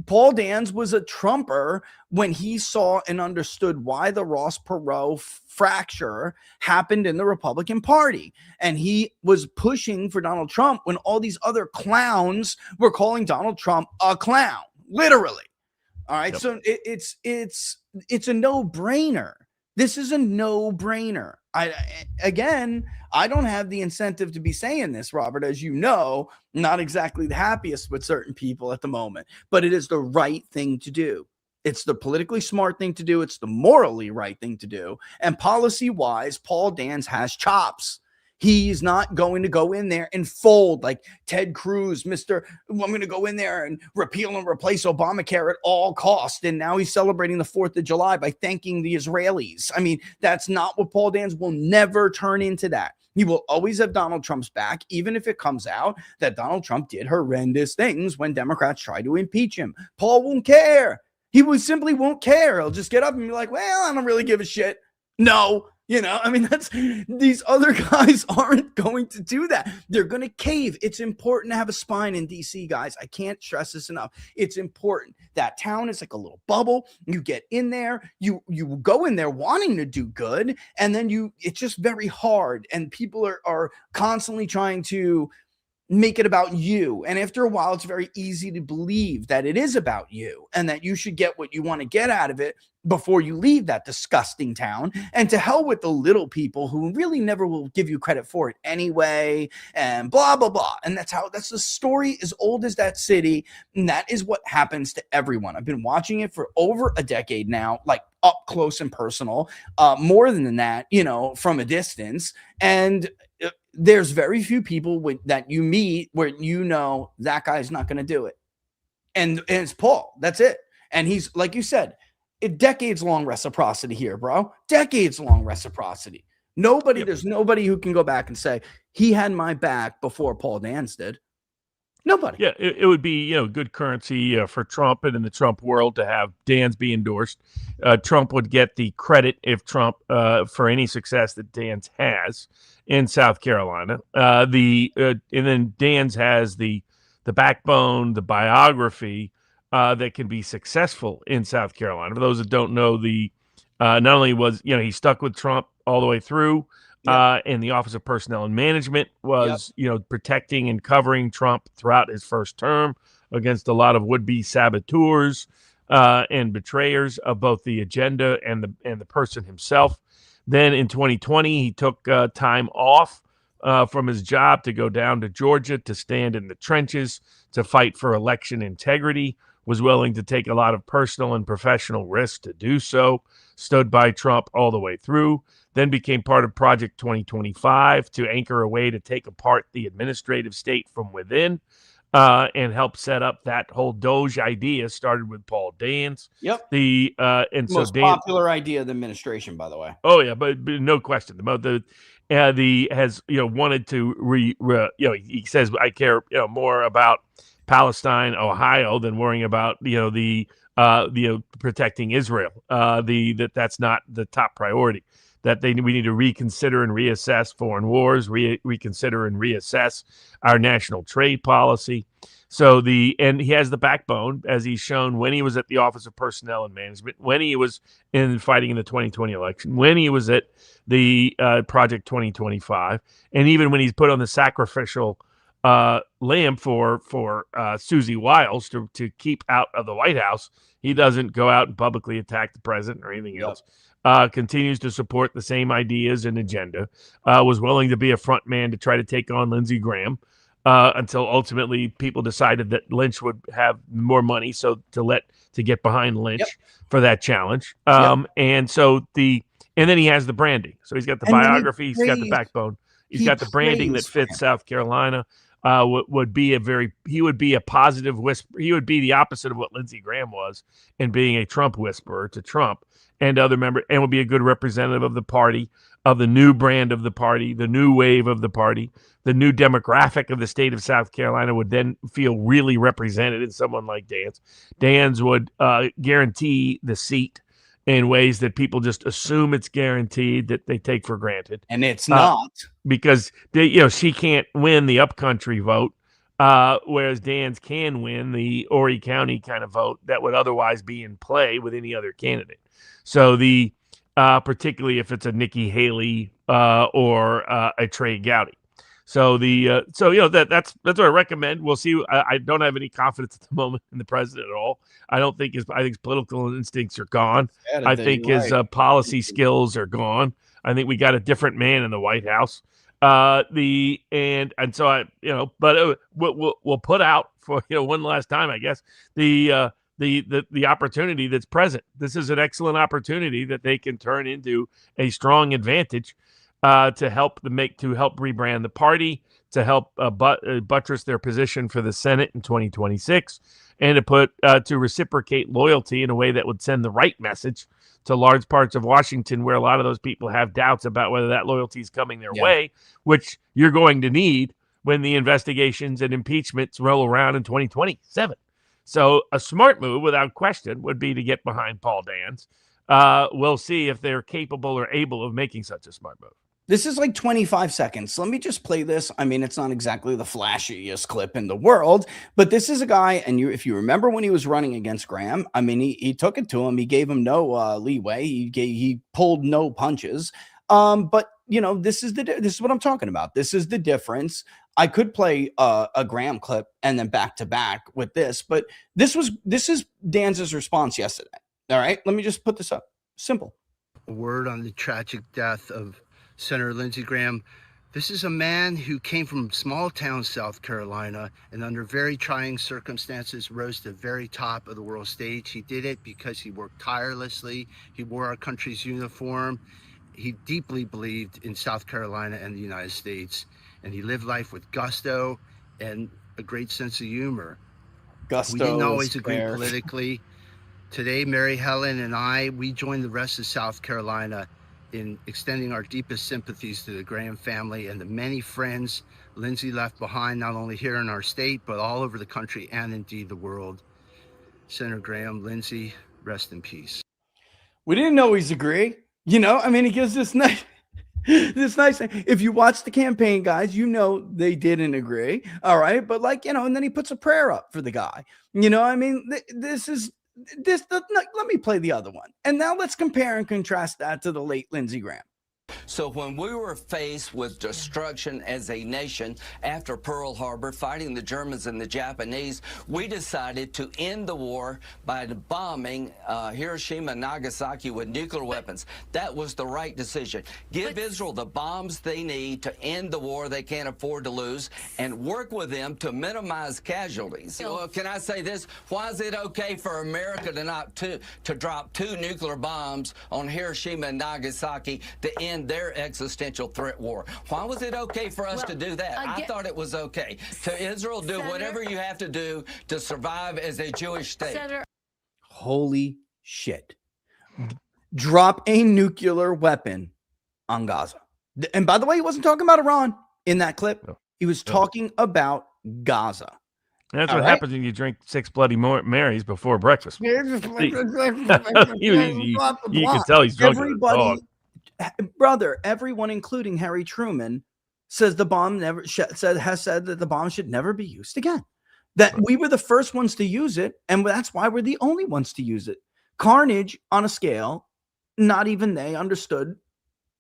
Paul Dan's was a Trumper when he saw and understood why the Ross Perot fracture happened in the Republican Party. And he was pushing for Donald Trump when all these other clowns were calling Donald Trump a clown, literally. All right. Yep. So it's a no-brainer. This is a no-brainer. I don't have the incentive to be saying this, Robert, as you know, not exactly the happiest with certain people at the moment, but it is the right thing to do. It's the politically smart thing to do. It's the morally right thing to do. And policy-wise, Paul Dan's has chops. He's not going to go in there and fold like Ted Cruz, I'm going to go in there and repeal and replace Obamacare at all costs. And now he's celebrating the 4th of July by thanking the Israelis. I mean, that's not what Paul Dan's will never turn into that. He will always have Donald Trump's back, even if it comes out that Donald Trump did horrendous things when Democrats try to impeach him. Paul won't care. Simply won't care. He'll just get up and be like, well, I don't really give a shit. No. These other guys aren't going to do that. They're going to cave. It's important to have a spine in DC, guys. I can't stress this enough. It's important. That town is like a little bubble. You get in there, you go in there wanting to do good, and then it's just very hard. And people are constantly trying to make it about you. And after a while, it's very easy to believe that it is about you and that you should get what you want to get out of it before you leave that disgusting town. And to hell with the little people who really never will give you credit for it anyway, and blah, blah, blah. And that's the story as old as that city. And that is what happens to everyone. I've been watching it for over a decade now, like up close and personal, more than that, from a distance. And there's very few people that you meet where that guy's not going to do it. And it's Paul. That's it. And he's, like you said, decades-long reciprocity here, bro. Decades-long reciprocity. There's nobody who can go back and say, he had my back before Paul Dance did. Nobody. Yeah, it would be, good currency for Trump and in the Trump world to have Dan's be endorsed. Trump would get the credit if Trump for any success that Dan's has in South Carolina. And then Dan's has the backbone, the biography that can be successful in South Carolina. For those that don't know, not only was he stuck with Trump all the way through. In the Office of Personnel and Management was, protecting and covering Trump throughout his first term against a lot of would-be saboteurs and betrayers of both the agenda and the person himself. Then in 2020, he took time off from his job to go down to Georgia to stand in the trenches to fight for election integrity, was willing to take a lot of personal and professional risks to do so, stood by Trump all the way through, then became part of Project 2025 to anchor a way to take apart the administrative state from within and help set up that whole Doge idea. Started with Paul Dance. Yep. The most popular idea of the administration, by the way. Oh yeah, but no question. The has wanted to he says I care more about Palestine, Ohio than worrying about protecting Israel. That's not the top priority. That we need to reconsider and reassess foreign wars, reconsider and reassess our national trade policy. And he has the backbone, as he's shown when he was at the Office of Personnel and Management, when he was fighting in the 2020 election, when he was at the Project 2025, and even when he's put on the sacrificial lamb for Susie Wiles to keep out of the White House. He doesn't go out and publicly attack the president or anything else. Continues to support the same ideas and agenda. Was willing to be a front man to try to take on Lindsey Graham until ultimately people decided that Lynch would have more money, so to get behind Lynch for that challenge. And then he has the branding. So he's got the biography, he's got the backbone, he's got the branding that fits South Carolina. He would be a positive whisper. He would be the opposite of what Lindsey Graham was in being a Trump whisperer to Trump and other members, and would be a good representative of the party, of the new brand of the party, the new wave of the party, the new demographic of the state of South Carolina would then feel really represented in someone like Dance. Dance would guarantee the seat in ways that people just assume it's guaranteed, that they take for granted. And it's not. Because she can't win the upcountry vote, whereas Dan's can win the Horry County kind of vote that would otherwise be in play with any other candidate. So particularly if it's a Nikki Haley or a Trey Gowdy. So that's what I recommend. We'll see. I don't have any confidence at the moment in the president at all. I think his political instincts are gone. I think his policy skills are gone. I think we got a different man in the White House. We'll put out for one last time, I guess, the opportunity that's present. This is an excellent opportunity that they can turn into a strong advantage to help rebrand the party, to help buttress their position for the Senate in 2026, and to reciprocate loyalty in a way that would send the right message to large parts of Washington, where a lot of those people have doubts about whether that loyalty is coming their way, which you're going to need when the investigations and impeachments roll around in 2027. So a smart move, without question, would be to get behind Paul Dance. We'll see if they're capable or able of making such a smart move. This is like 25 seconds. Let me just play this. I mean, it's not exactly the flashiest clip in the world, but this is a guy, and if you remember when he was running against Graham, I mean, he took it to him. He gave him no leeway. He pulled no punches. But this is what I'm talking about. This is the difference. I could play a Graham clip and then back to back with this, but this is Dan's response yesterday. All right, let me just put this up. Simple. A word on the tragic death of Senator Lindsey Graham. This is a man who came from small town South Carolina and under very trying circumstances rose to the very top of the world stage. He did it because he worked tirelessly. He wore our country's uniform. He deeply believed in South Carolina and the United States, and he lived life with gusto and a great sense of humor. Gusto. We didn't always agree politically. Today, Mary Helen and I, we join the rest of South Carolina in extending our deepest sympathies to the Graham family and the many friends Lindsey left behind, not only here in our state, but all over the country and indeed the world. Senator Graham, Lindsey, rest in peace. We didn't always agree. You know, I mean, he gives this nice, thing. If you watch the campaign, guys, you know they didn't agree. All right. But like, you know, and then he puts a prayer up for the guy. You know, I mean, let me play the other one. And now let's compare and contrast that to the late Lindsey Graham. So when we were faced with destruction as a nation after Pearl Harbor, fighting the Germans and the Japanese, we decided to end the war by bombing Hiroshima and Nagasaki with nuclear weapons. That was the right decision. Give Israel the bombs they need to end the war they can't afford to lose and work with them to minimize casualties. Well, can I say this? Why is it okay for America to drop 2 nuclear bombs on Hiroshima and Nagasaki to end their existential threat war? Why was it okay for us to do that? I thought it was okay. To Israel, do whatever you have to do to survive as a Jewish state. Holy shit. Drop a nuclear weapon on Gaza. And by the way, he wasn't talking about Iran in that clip. No. He was talking about Gaza. That's what happens when you drink 6 Bloody Marys before breakfast. You can tell he's drunk. Everybody, brother, everyone, including Harry Truman, says the bomb has said that the bomb should never be used again. That we were the first ones to use it, and that's why we're the only ones to use it. Carnage on a scale not even they understood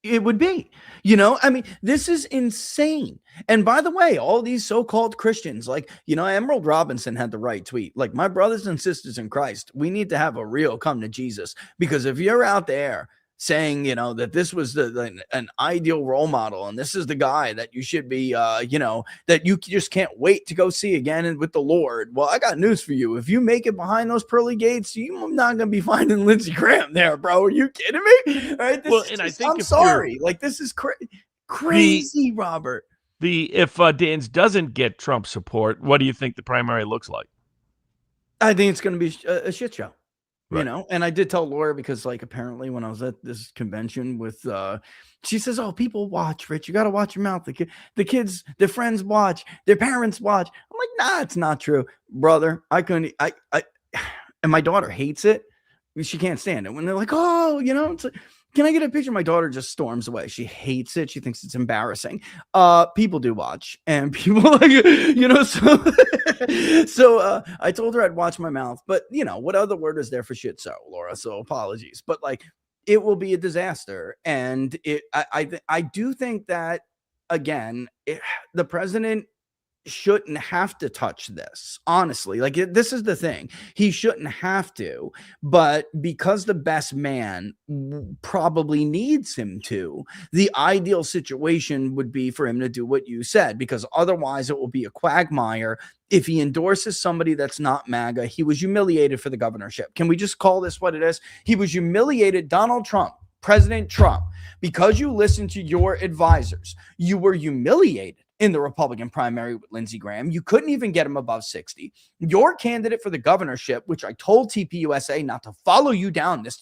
it would be. You know, I mean, this is insane. And by the way, all these so-called Christians, like, you know, Emerald Robinson had the right tweet. Like, my brothers and sisters in Christ, we need to have a real come to Jesus, because if you're out there saying, you know, that this was an ideal role model and this is the guy that you should be, you know, that you just can't wait to go see again and with the Lord. Well, I got news for you. If you make it behind those pearly gates, you're not going to be finding Lindsey Graham there, bro. Are you kidding me? All right, I'm sorry. Like, this is crazy, Robert. If Dan's doesn't get Trump support, what do you think the primary looks like? I think it's going to be a shit show. Right. You know, and I did tell Laura, because like apparently when I was at this convention with she says, oh, people watch, Rich, you got to watch your mouth. The kids, their friends watch, their parents watch. I'm like, nah, it's not true, brother. I couldn't. I and my daughter hates it. She can't stand it when they're like, oh, you know, it's like, can I get a picture? My daughter just storms away. She hates it. She thinks it's embarrassing. People do watch, and people like, you know, so I told her I'd watch my mouth, but you know, what other word is there for shit? So Laura, so apologies, but like, it will be a disaster. And I do think that, again, the president shouldn't have to touch this, honestly. Like, this is the thing, he shouldn't have to, but because the best man probably needs him to, the ideal situation would be for him to do what you said, because otherwise it will be a quagmire. If he endorses somebody that's not MAGA, he was humiliated for the governorship. Can we just call this what it is? He was humiliated. Donald Trump, President Trump, because you listened to your advisors, you were humiliated in the Republican primary with Lindsey Graham. You couldn't even get him above 60. Your candidate for the governorship, which I told TPUSA not to follow you down this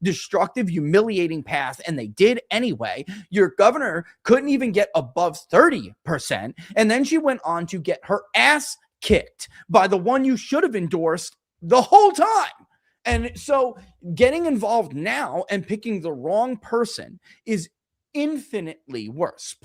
destructive, humiliating path, and they did anyway. Your governor couldn't even get above 30%. And then she went on to get her ass kicked by the one you should have endorsed the whole time. And so getting involved now and picking the wrong person is infinitely worse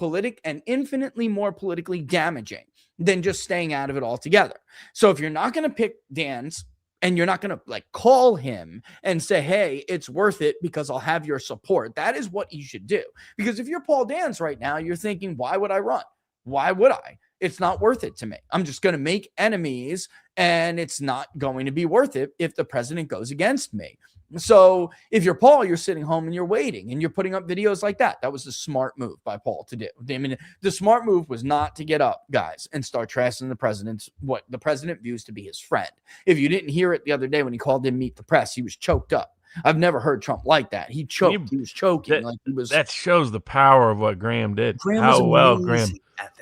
and infinitely more politically damaging than just staying out of it altogether. So if you're not going to pick Dan's, and you're not going to like call him and say, hey, it's worth it because I'll have your support, that is what you should do. Because if you're Paul Dan's right now, you're thinking, why would I run? Why would I? It's not worth it to me. I'm just going to make enemies, and it's not going to be worth it if the president goes against me. So if you're Paul, you're sitting home and you're waiting and you're putting up videos like that. That was the smart move by Paul to do. I mean, the smart move was not to get up, guys, and start trashing the president's, what the president views to be his friend. If you didn't hear it the other day when he called in Meet the Press, he was choked up. I've never heard Trump like that. He choked. He was choking. That shows the power of what Graham did. Graham Graham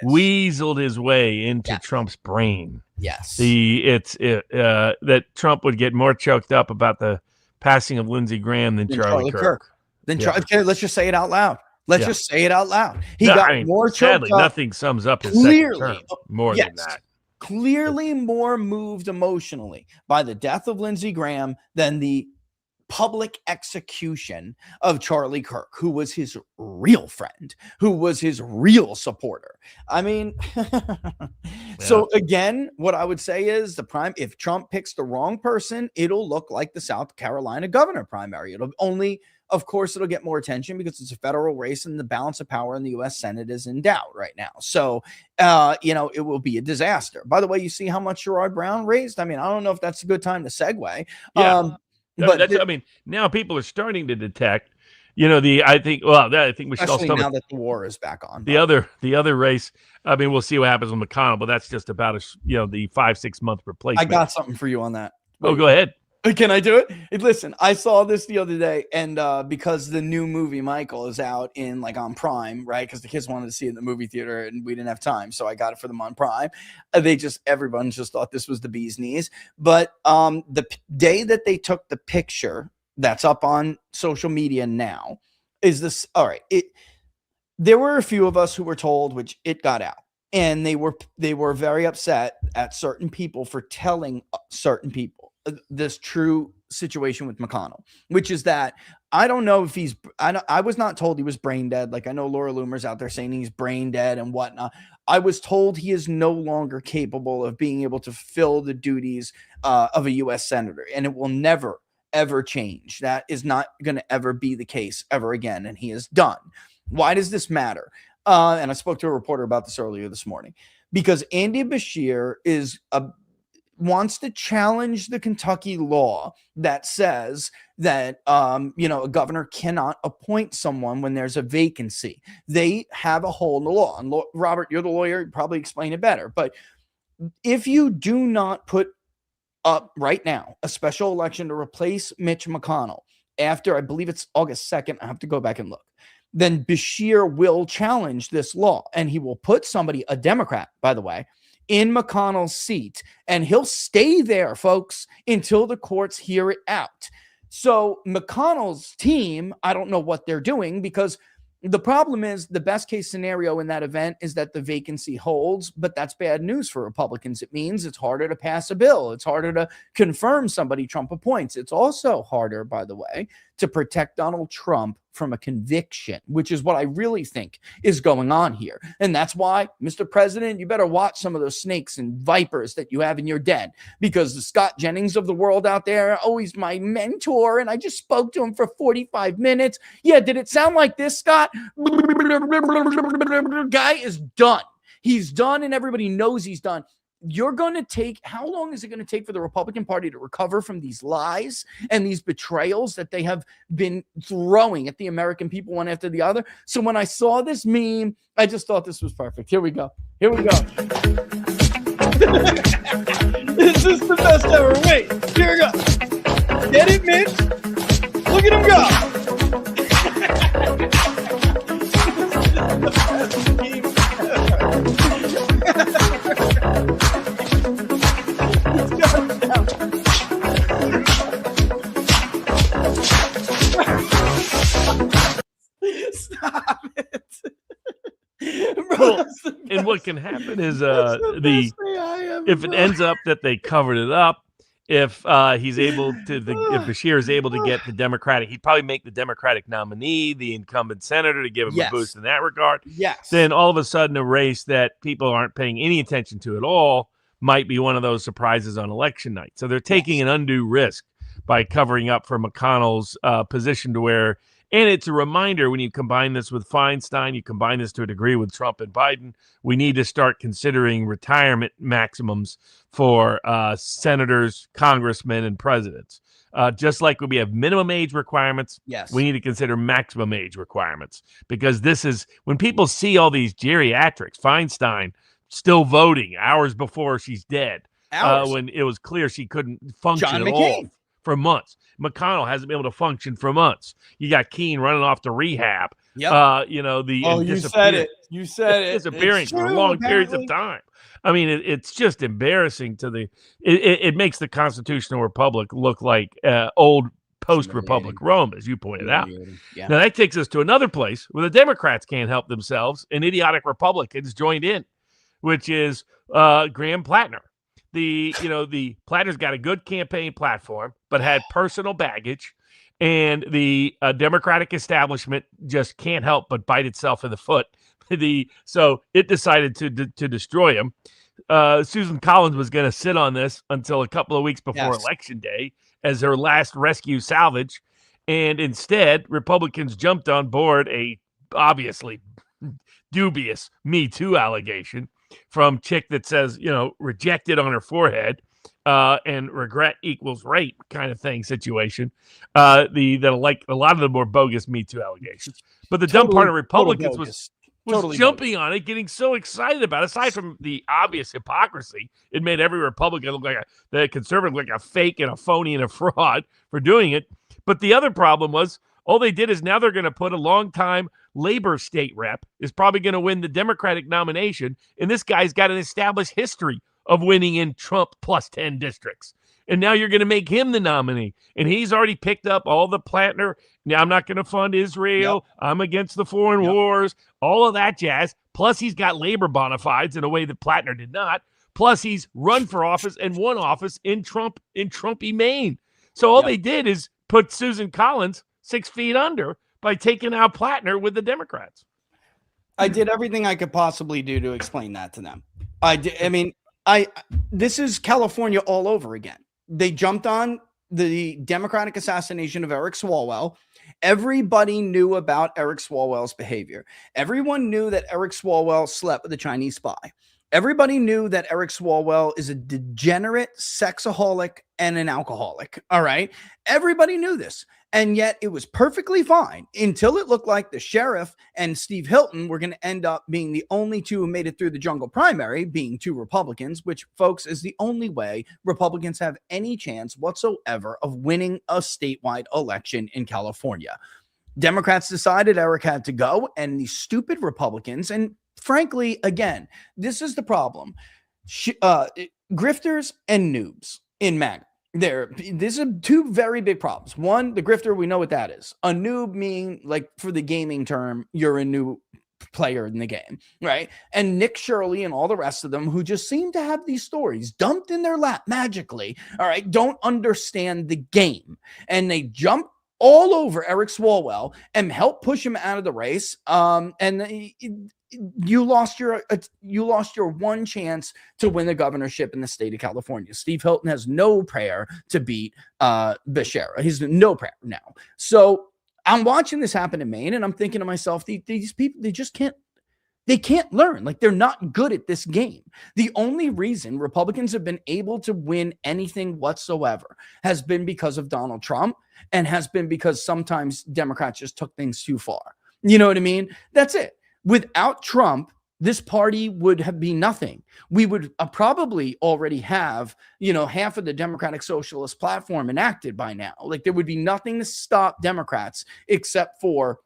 weaseled his way into Trump's brain. Yes. That Trump would get more choked up about the passing of Lindsey Graham than Charlie Kirk. Okay, let's just say it out loud. Let's just say it out loud. He got more choked sadly, up. Nothing sums up his second term more than that. Clearly more moved emotionally by the death of Lindsey Graham than the public execution of Charlie Kirk, who was his real friend, who was his real supporter. I mean, So again, what I would say is if Trump picks the wrong person, it'll look like the South Carolina governor primary. Of course, it'll get more attention because it's a federal race and the balance of power in the U.S. Senate is in doubt right now. So, it will be a disaster. By the way, you see how much Sherrod Brown raised? I mean, I don't know if that's a good time to segue. Yeah. Now people are starting to detect, I think we should also now that the war is back on. The other race. I mean, we'll see what happens with McConnell, but that's just about the 5-6 month replacement. I got something for you on that. Oh, go ahead. Can I do it? Listen, I saw this the other day, and because the new movie Michael is out on Prime, right? Because the kids wanted to see it in the movie theater, and we didn't have time, so I got it for them on Prime. Everyone just thought this was the bee's knees. But the day that they took the picture that's up on social media now is this. All right, there were a few of us who were told, which it got out. And they were very upset at certain people for telling certain people this true situation with McConnell, which is that I don't know if I was not told he was brain dead. Like I know Laura Loomer's out there saying he's brain dead and whatnot. I was told he is no longer capable of being able to fill the duties of a U.S. senator, and it will never, ever change. That is not going to ever be the case ever again, and he is done. Why does this matter? And I spoke to a reporter about this earlier this morning because Andy Beshear wants to challenge the Kentucky law that says that, a governor cannot appoint someone when there's a vacancy. They have a hole in the law. And Robert, you're the lawyer, you probably explain it better. But if you do not put up right now a special election to replace Mitch McConnell after, I believe it's August 2nd, I have to go back and look, then Beshear will challenge this law, and he will put somebody, a Democrat, by the way, in McConnell's seat, and he'll stay there, folks, until the courts hear it out. So McConnell's team, I don't know what they're doing, because the problem is the best case scenario in that event is that the vacancy holds, but that's bad news for Republicans. It means it's harder to pass a bill. It's harder to confirm somebody Trump appoints. It's also harder, by the way, to protect Donald Trump from a conviction, which is what I really think is going on here. And that's why, Mr. President, you better watch some of those snakes and vipers that you have in your den, because the Scott Jennings of the world out there, he's my mentor, and I just spoke to him for 45 minutes. Yeah, did it sound like this, Scott? Guy is done. He's done, and everybody knows he's done. How long is it going to take for the Republican Party to recover from these lies and these betrayals that they have been throwing at the American people one after the other? So when I saw this meme, I just thought this was perfect. Here we go. This is the best ever. Wait, here we go. Get it, Mitch? Look at him go. The best meme Stop it. Bro, and what can happen is if it ends up that they covered it up, if Beshear is able to get the Democratic, he'd probably make the Democratic nominee, the incumbent senator, to give him a boost in that regard. Yes. Then all of a sudden a race that people aren't paying any attention to at all might be one of those surprises on election night. So they're taking an undue risk by covering up for McConnell's position to where And it's a reminder when you combine this with Feinstein, you combine this to a degree with Trump and Biden, we need to start considering retirement maximums for senators, congressmen, and presidents. Just like we have minimum age requirements, Yes. we need to consider maximum age requirements, because this is when people see all these geriatrics, Feinstein still voting hours before she's dead, when it was clear she couldn't function John at all McCain. for months. McConnell hasn't been able to function for months. You got Keene running off to rehab. Yep. You said it. You said it. Disappearing for long periods of time. I mean, it's just embarrassing to it makes the constitutional republic look like old post-republic Rome, as you pointed out. Yeah. Now that takes us to another place where the Democrats can't help themselves and idiotic Republicans joined in, which is Graham Plattner. The Plattner's got a good campaign platform, but had personal baggage, and the Democratic establishment just can't help but bite itself in the foot. So it decided to destroy him. Susan Collins was going to sit on this until a couple of weeks before Election Day as her last rescue salvage, and instead Republicans jumped on board a obviously dubious Me Too allegation from chick that says, rejected on her forehead, and regret equals rape kind of thing situation. Like a lot of the more bogus Me Too allegations. But the dumb part of Republicans was jumping on it, getting so excited about it. Aside from the obvious hypocrisy, it made every Republican look like the conservative look like a fake and a phony and a fraud for doing it. But the other problem was, all they did is now they're going to put a longtime labor state rep is probably going to win the Democratic nomination. And this guy's got an established history of winning in Trump plus 10 districts. And now you're going to make him the nominee. And he's already picked up all the Plattner. Now, I'm not going to fund Israel. Yep. I'm against the foreign wars, all of that jazz. Plus, he's got labor bona fides in a way that Plattner did not. Plus, he's run for office and won office in Trumpy, Maine. So all they did is put Susan Collins 6 feet under by taking out Plattner with the Democrats. I did everything I could possibly do to explain that to them. This is California all over again. They jumped on the Democratic assassination of Eric Swalwell. Everybody knew about Eric Swalwell's behavior. Everyone knew that Eric Swalwell slept with a Chinese spy. Everybody knew that Eric Swalwell is a degenerate sexaholic and an alcoholic. All right. Everybody knew this. And yet it was perfectly fine until it looked like the sheriff and Steve Hilton were going to end up being the only two who made it through the jungle primary, being two Republicans, which, folks, is the only way Republicans have any chance whatsoever of winning a statewide election in California. Democrats decided Eric had to go, and these stupid Republicans, and frankly, again, this is the problem. Grifters and noobs in MAGA. These are two very big problems. One, the grifter, we know what that is. A noob meaning, like, for the gaming term, you're a new player in the game, right? And Nick Shirley and all the rest of them who just seem to have these stories dumped in their lap magically, all right, don't understand the game. And they jump all over Eric Swalwell and help push him out of the race. You lost your one chance to win the governorship in the state of California. Steve Hilton has no prayer to beat Becerra. He's no prayer now. So I'm watching this happen in Maine, and I'm thinking to myself, these people, they can't learn. Like, they're not good at this game. The only reason Republicans have been able to win anything whatsoever has been because of Donald Trump, and has been because sometimes Democrats just took things too far. You know what I mean? That's it. Without Trump, this party would be nothing. We would probably already have, half of the Democratic Socialist platform enacted by now. Like, there would be nothing to stop Democrats except for,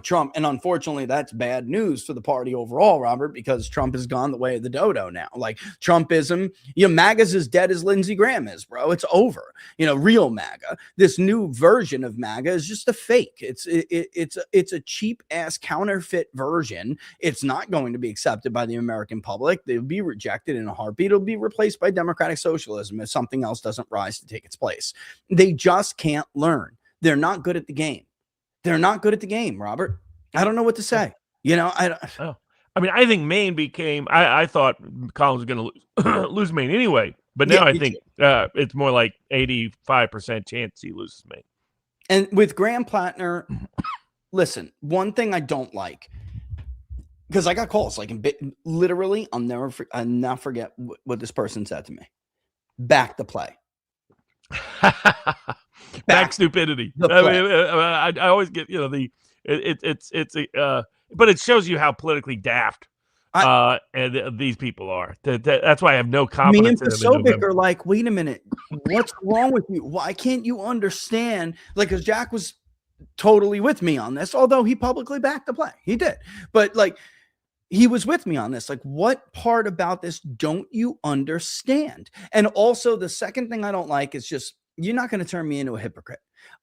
Trump. And unfortunately, that's bad news for the party overall, Robert, because Trump has gone the way of the dodo now. Like, Trumpism, MAGA's as dead as Lindsey Graham is, bro. It's over. Real MAGA. This new version of MAGA is just a fake. It's a cheap ass counterfeit version. It's not going to be accepted by the American public. They'll be rejected in a heartbeat. It'll be replaced by democratic socialism if something else doesn't rise to take its place. They just can't learn. They're not good at the game. They're not good at the game, Robert. I don't know what to say. I think Maine became. I thought Collins was going to lose Maine anyway, but now I think it's more like 85% chance he loses Maine. And with Graham Plattner, listen, one thing I don't like, because I got calls, like literally, I'll not forget what this person said to me. Back the play. Back stupidity. I always get, but it shows you how politically daft these people are. That's why I have no confidence in them. Me and Posobiec are like, wait a minute, what's wrong with you? Why can't you understand? Like, because Jack was totally with me on this, although he publicly backed the play. He did. But like, he was with me on this. Like, what part about this don't you understand? And also, the second thing I don't like is just, you're not going to turn me into a hypocrite.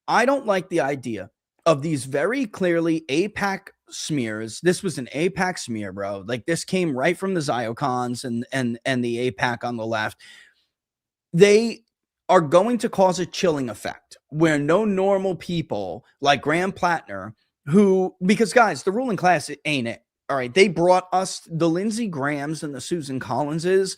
I don't like the idea of these very clearly AIPAC smears. This was an AIPAC smear, bro. Like, this came right from the Ziocons and the AIPAC on the left. They are going to cause a chilling effect where no normal people like Graham Plattner, because guys, the ruling class ain't it. All right, they brought us, the Lindsey Grahams and the Susan Collinses,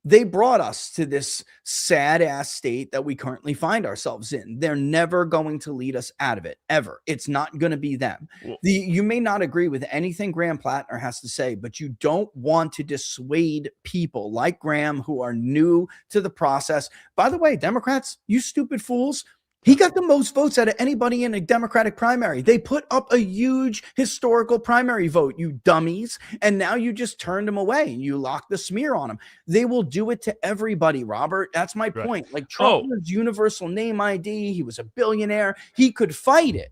they brought us to this sad ass state that we currently find ourselves in. They're never going to lead us out of it, ever. It's not going to be them. You may not agree with anything Graham Plattner has to say, but you don't want to dissuade people like Graham who are new to the process. By the way, Democrats, you stupid fools, he got the most votes out of anybody in a Democratic primary. They put up a huge historical primary vote, you dummies. And now you just turned him away and you locked the smear on him. They will do it to everybody, Robert. That's my point. Like, Trump was universal name ID. He was a billionaire. He could fight it.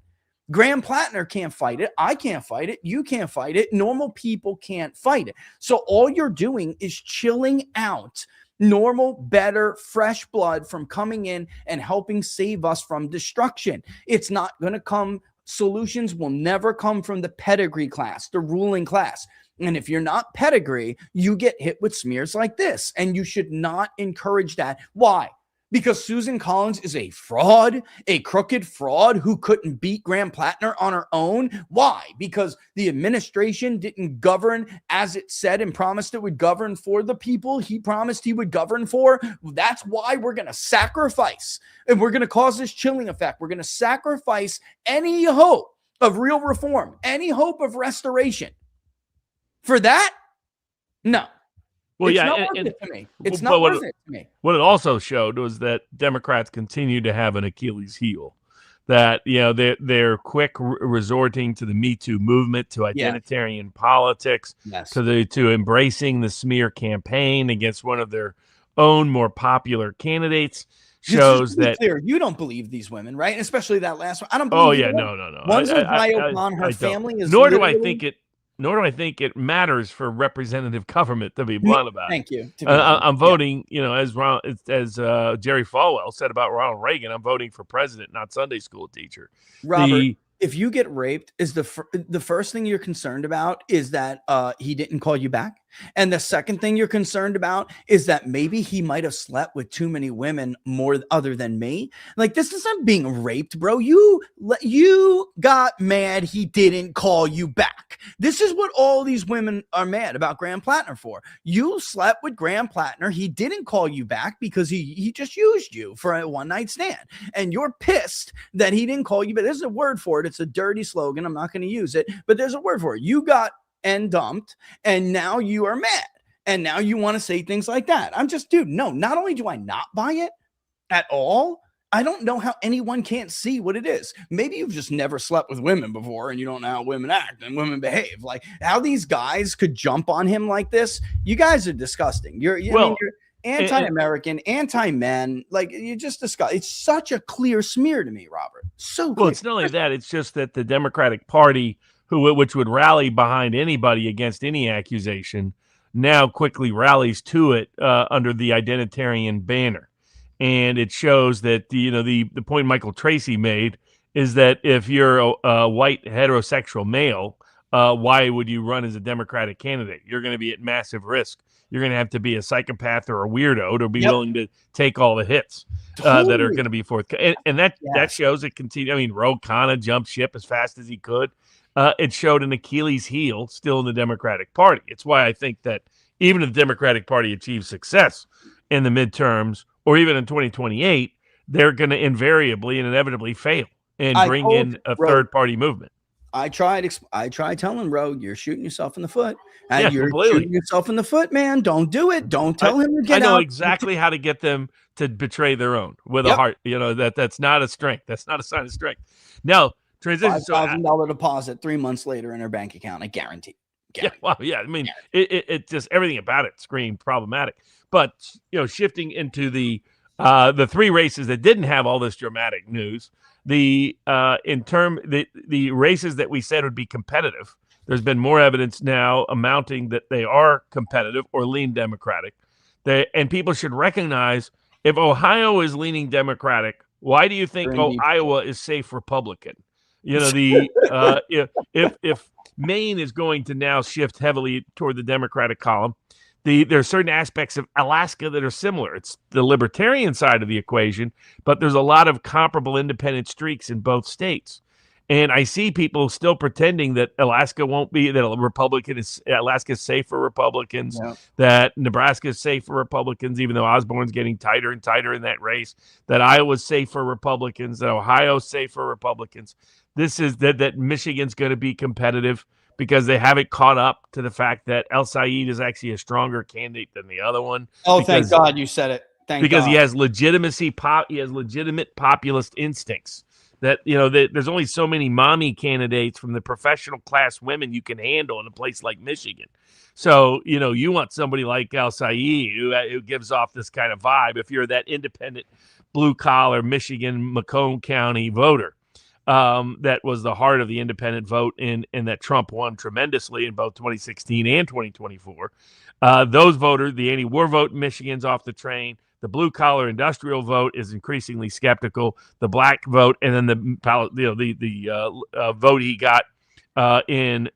Graham Plattner can't fight it. I can't fight it. You can't fight it. Normal people can't fight it. So all you're doing is chilling out normal, better, fresh blood from coming in and helping save us from destruction. It's not going to come. Solutions will never come from the pedigree class, the ruling class. And if you're not pedigree, you get hit with smears like this. And you should not encourage that. Why? Because Susan Collins is a fraud, a crooked fraud who couldn't beat Graham Plattner on her own. Why? Because the administration didn't govern as it said and promised it would govern for the people he promised he would govern for. That's why we're going to sacrifice, and we're going to cause this chilling effect. We're going to sacrifice any hope of real reform, any hope of restoration. For that? No. Well, it's not worth it to me. It's not worth it to me. What it also showed was that Democrats continue to have an Achilles heel. That, they're quick resorting to the Me Too movement, to identitarian politics, to embracing the smear campaign against one of their own more popular candidates. Shows that clear. You don't believe these women, right? Especially that last one. I don't believe. No. One's with Ziocon. Her family is. Nor do I think it matters for representative government, to be blunt about it. Thank you. I'm voting, as Jerry Falwell said about Ronald Reagan, I'm voting for president, not Sunday school teacher. Robert, if you get raped, is the first thing you're concerned about is that he didn't call you back? And the second thing you're concerned about is that maybe he might have slept with too many women more other than me. Like, this isn't being raped, bro. You got mad he didn't call you back. This is what all these women are mad about Graham Plattner for. You slept with Graham Plattner. He didn't call you back because he just used you for a one-night stand. And you're pissed that he didn't call you back. There's a word for it. It's a dirty slogan. I'm not going to use it, but there's a word for it. You got and dumped, and now you are mad, and now you want to say things like that. I'm just, dude, no, not only do I not buy it at all, I don't know how anyone can't see what it is. Maybe you've just never slept with women before and you don't know how women act and women behave. Like, how these guys could jump on him like this. You guys are disgusting. You're anti-American, anti-men. Like, you just disgusting. It's such a clear smear to me, Robert. So clear. Well, it's not only that, it's just that the Democratic Party, which would rally behind anybody against any accusation, now quickly rallies to it under the identitarian banner. And it shows that the point Michael Tracy made is that if you're a white heterosexual male, why would you run as a Democratic candidate? You're going to be at massive risk. You're going to have to be a psychopath or a weirdo to be willing to take all the hits that are going to be forthcoming. And that shows it continue. I mean, Ro Khanna jumped ship as fast as he could. It showed an Achilles heel still in the Democratic Party. It's why I think that even if the Democratic Party achieves success in the midterms or even in 2028, they're going to invariably and inevitably fail and bring in a third-party movement. I tried telling Roe, you're shooting yourself in the foot. And Yeah, you're completely. shooting yourself in the foot, man. Don't do it. Don't tell him to get out. I know exactly how to get them to betray their own with a heart. You know, that's not a strength. That's not a sign of strength. Now, transition. $5,000 deposit 3 months later in her bank account. I guarantee. Yeah, well, yeah. I mean, it just everything about it screamed problematic. But shifting into the 3 races that didn't have all this dramatic news, the races that we said would be competitive, there's been more evidence now amounting that they are competitive or lean Democratic. And people should recognize, if Ohio is leaning Democratic, why do you think Iowa is safe Republican? If Maine is going to now shift heavily toward the Democratic column, there are certain aspects of Alaska that are similar. It's the libertarian side of the equation, but there's a lot of comparable independent streaks in both states. And I see people still pretending that Alaska is safe for Republicans, that Nebraska is safe for Republicans, even though Osborne's getting tighter and tighter in that race, that Iowa's safe for Republicans, that Ohio's safe for Republicans. This is that Michigan's going to be competitive because they haven't caught up to the fact that El Said is actually a stronger candidate than the other one. Thank God you said it. Because he has legitimacy, he has legitimate populist instincts. That there's only so many mommy candidates from the professional class women you can handle in a place like Michigan. So you want somebody like El Said who gives off this kind of vibe. If you're that independent, blue collar Michigan Macomb County voter, that was the heart of the independent vote, and that Trump won tremendously in both 2016 and 2024. Those voters, the anti-war vote in Michigan's off the train. The blue-collar industrial vote is increasingly skeptical. The black vote, and then the vote he got in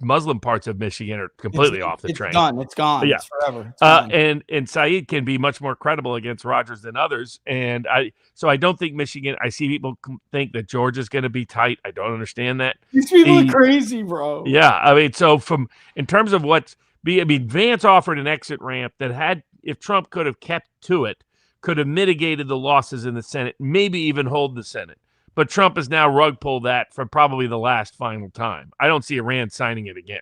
Muslim parts of Michigan are completely off the train. It's gone. Yeah. It's forever. It's gone. And Said can be much more credible against Rogers than others. And I don't think Michigan. I see people think that Georgia's going to be tight. I don't understand that. These people are crazy, bro. Yeah, I mean, so in terms of Vance offered an exit ramp that had, if Trump could have kept to it, could have mitigated the losses in the Senate, maybe even hold the Senate. But Trump has now rug pulled that for probably the last final time. I don't see Iran signing it again.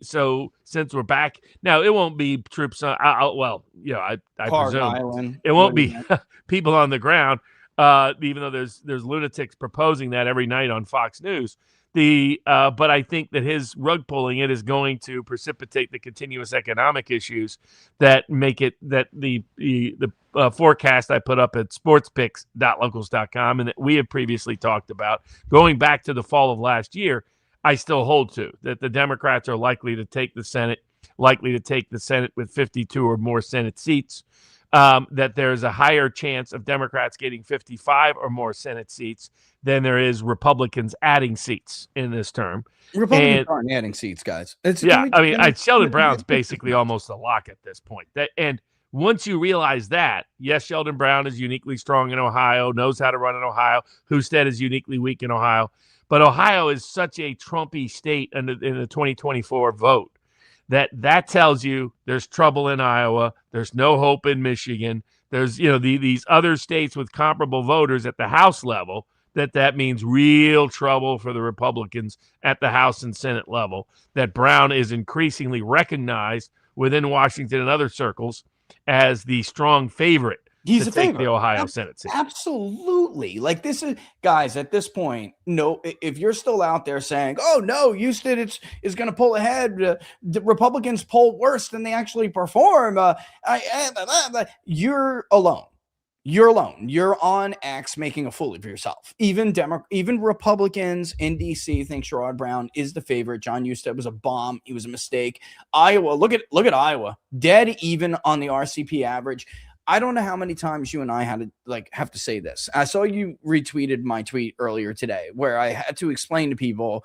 So since we're back now, it won't be troops on. I presume Island. It won't be people on the ground. Even though there's lunatics proposing that every night on Fox News. But I think that his rug pulling it is going to precipitate the continuous economic issues that make it that the forecast I put up at sportspicks.locals.com and that we have previously talked about going back to the fall of last year, I still hold to that the Democrats are likely to take the Senate with 52 or more Senate seats. That there's a higher chance of Democrats getting 55 or more Senate seats than there is Republicans adding seats in this term. Republicans aren't adding seats, guys. Sheldon Brown's basically almost a lock at this point. And once you realize that, yes, Sheldon Brown is uniquely strong in Ohio, knows how to run in Ohio. Husted is uniquely weak in Ohio. But Ohio is such a Trumpy state in the 2024 vote. That tells you there's trouble in Iowa. There's no hope in Michigan. There's these other states with comparable voters at the House level. That means real trouble for the Republicans at the House and Senate level. That Brown is increasingly recognized within Washington and other circles as the strong favorite. He's to a take favorite. The Ohio Senate seat. Absolutely. Like this is, guys, at this point, no, if you're still out there saying, oh, no, Houston is going to pull ahead, the Republicans poll worse than they actually perform, you're alone. You're alone. You're on X making a fool of yourself. Even Republicans in D.C. think Sherrod Brown is the favorite. John Husted was a bomb. He was a mistake. Iowa, look at Iowa. Dead even on the RCP average. I don't know how many times you and I had to have to say this. I saw you retweeted my tweet earlier today where I had to explain to people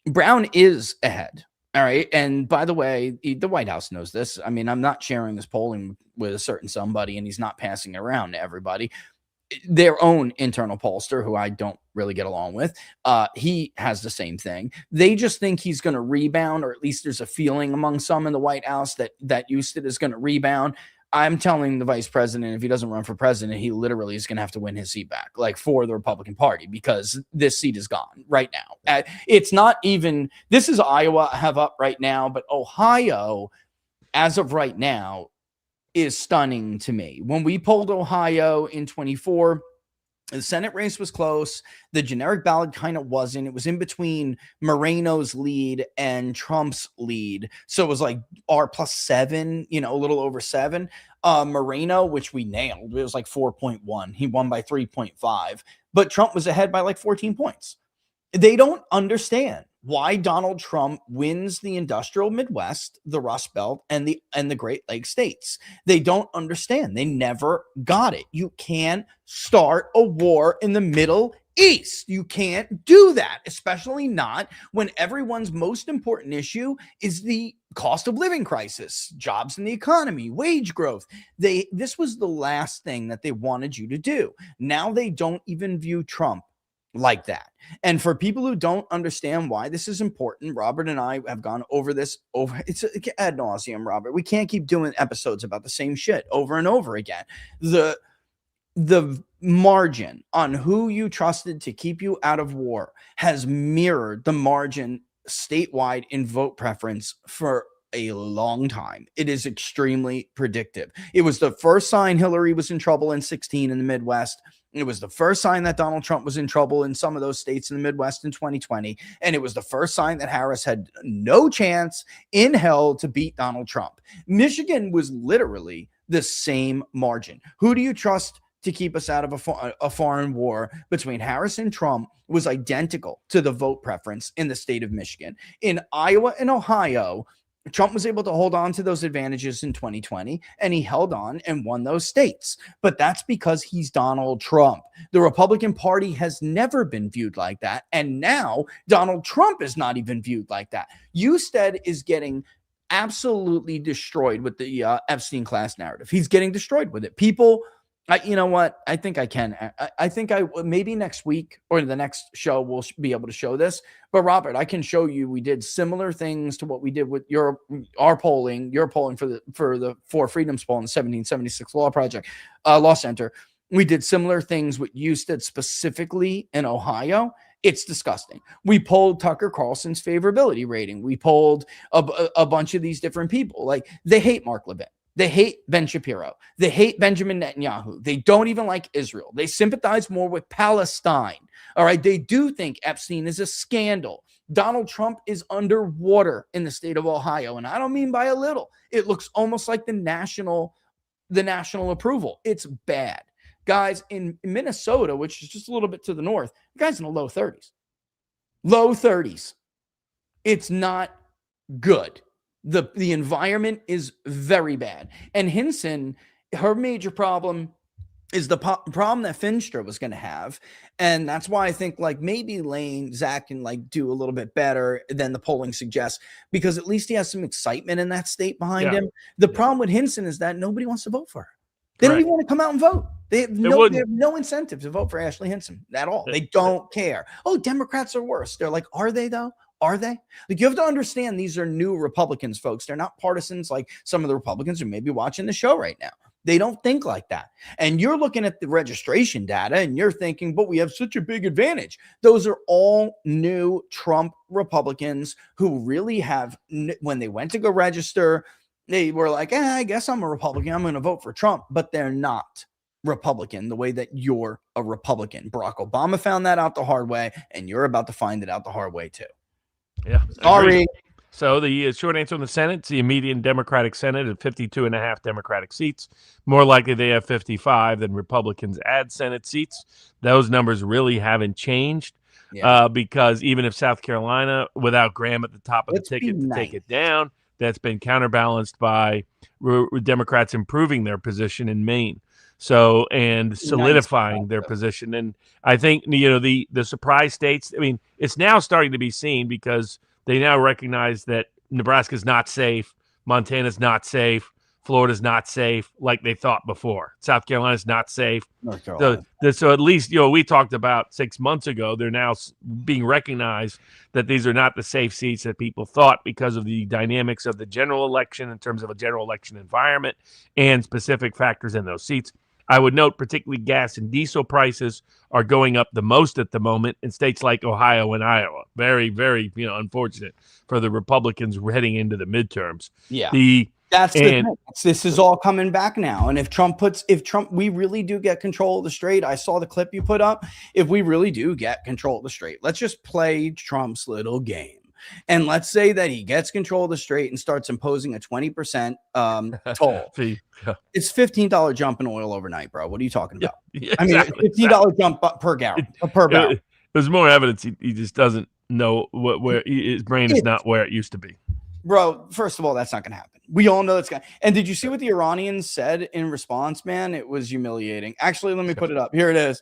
Brown is ahead. All right. And by the way, the White House knows this. I mean, I'm not sharing this polling with a certain somebody and he's not passing it around to everybody. Their own internal pollster, who I don't really get along with, he has the same thing. They just think he's going to rebound, or at least there's a feeling among some in the White House that Houston is going to rebound. I'm telling the vice president, if he doesn't run for president, he literally is going to have to win his seat back, like for the Republican Party, because this seat is gone right now. It's not even, this is Iowa I have up right now, but Ohio, as of right now, is stunning to me. When we polled Ohio in 24, the Senate race was close. The generic ballot kind of wasn't. It was in between Moreno's lead and Trump's lead. So it was like R plus 7, a little over 7. Moreno, which we nailed, it was like 4.1. He won by 3.5. But Trump was ahead by like 14 points. They don't understand why Donald Trump wins the industrial Midwest, the Rust Belt, and the Great Lakes states. They don't understand. They never got it. You can't start a war in the Middle East. You can't do that, especially not when everyone's most important issue is the cost of living crisis, jobs in the economy, wage growth. This was the last thing that they wanted you to do. Now they don't even view Trump like that. And for people who don't understand why this is important, Robert and I have gone over this it's ad nauseum, Robert. We can't keep doing episodes about the same shit over and over again. The margin on who you trusted to keep you out of war has mirrored the margin statewide in vote preference for a long time. It is extremely predictive. It was the first sign Hillary was in trouble in 16 in the Midwest. It was the first sign that Donald Trump was in trouble in some of those states in the Midwest in 2020. And it was the first sign that Harris had no chance in hell to beat Donald Trump. Michigan was literally the same margin. Who do you trust to keep us out of a foreign war between Harris and Trump was identical to the vote preference in the state of Michigan. In Iowa and Ohio, Trump was able to hold on to those advantages in 2020, and he held on and won those states. But that's because he's Donald Trump. The Republican Party has never been viewed like that. And now Donald Trump is not even viewed like that. Usted is getting absolutely destroyed with the Epstein class narrative. He's getting destroyed with it. People, you know what? I think I can. I think maybe next week or the next show we'll be able to show this. But Robert, I can show you we did similar things to what we did with your polling for the Four Freedoms poll in the 1776 Law Center. We did similar things with Usted specifically in Ohio. It's disgusting. We polled Tucker Carlson's favorability rating. We polled a bunch of these different people. Like, they hate Mark Levin. They hate Ben Shapiro. They hate Benjamin Netanyahu. They don't even like Israel. They sympathize more with Palestine. All right. They do think Epstein is a scandal. Donald Trump is underwater in the state of Ohio. And I don't mean by a little. It looks almost like the national approval. It's bad. Guys, in Minnesota, which is just a little bit to the north, the guy's in the low 30s. Low 30s. It's not good. The environment is very bad. And Hinson, her major problem is the problem that Finstra was going to have. And that's why I think maybe Zach can do a little bit better than the polling suggests, because at least he has some excitement in that state behind him. The problem with Hinson is that nobody wants to vote for her. They don't even want to come out and vote. They have no incentive to vote for Ashley Hinson at all. They don't care. Oh, Democrats are worse. They're like, are they though? Are they? You have to understand these are new Republicans, folks. They're not partisans like some of the Republicans who may be watching the show right now. They don't think like that. And you're looking at the registration data and you're thinking, but we have such a big advantage. Those are all new Trump Republicans who really have, when they went to go register, they were like, I guess I'm a Republican. I'm going to vote for Trump. But they're not Republican the way that you're a Republican. Barack Obama found that out the hard way, and you're about to find it out the hard way too. Yeah. Sorry. So the short answer on the Senate, it's the median Democratic Senate at 52.5 Democratic seats. More likely they have 55 than Republicans add Senate seats. Those numbers really haven't changed because even if South Carolina, without Graham at the top of the ticket to take it down, that's been counterbalanced by Democrats improving their position in Maine. So, and solidifying their position. And I think, the surprise states, it's now starting to be seen because they now recognize that Nebraska's not safe. Montana's not safe. Florida's not safe like they thought before. South Carolina's not safe. North Carolina. So at least, we talked about 6 months ago, they're now being recognized that these are not the safe seats that people thought because of the dynamics of the general election in terms of a general election environment and specific factors in those seats. I would note particularly gas and diesel prices are going up the most at the moment in states like Ohio and Iowa. Very, very, unfortunate for the Republicans heading into the midterms. Yeah. That's the thing. This is all coming back now. And if Trump, we really do get control of the strait. I saw the clip you put up. If we really do get control of the strait, let's just play Trump's little game. And let's say that he gets control of the strait and starts imposing a 20% toll. It's $15 jump in oil overnight, bro. What are you talking about? Yeah, exactly, $15 jump per gallon, per barrel. There's more evidence he just doesn't know where his brain is not where it used to be. Bro, first of all, that's not going to happen. We all know that's going to. And did you see what the Iranians said in response, man? It was humiliating. Actually, let me put it up. Here it is.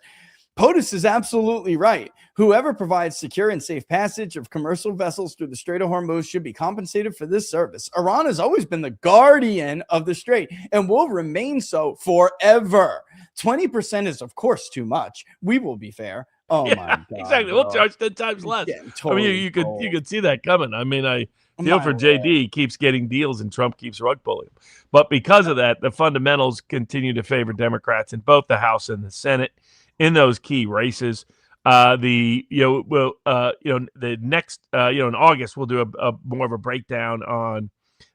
POTUS is absolutely right. Whoever provides secure and safe passage of commercial vessels through the Strait of Hormuz should be compensated for this service. Iran has always been the guardian of the strait and will remain so forever. 20% is, of course, too much. We will be fair. Oh, my God. Exactly. We'll charge 10 times less. Yeah, totally you could see that coming. I mean, I feel for JD. Keeps getting deals and Trump keeps rug pulling him. But because of that, the fundamentals continue to favor Democrats in both the House and the Senate in those key races. The next in August we'll do a more of a breakdown on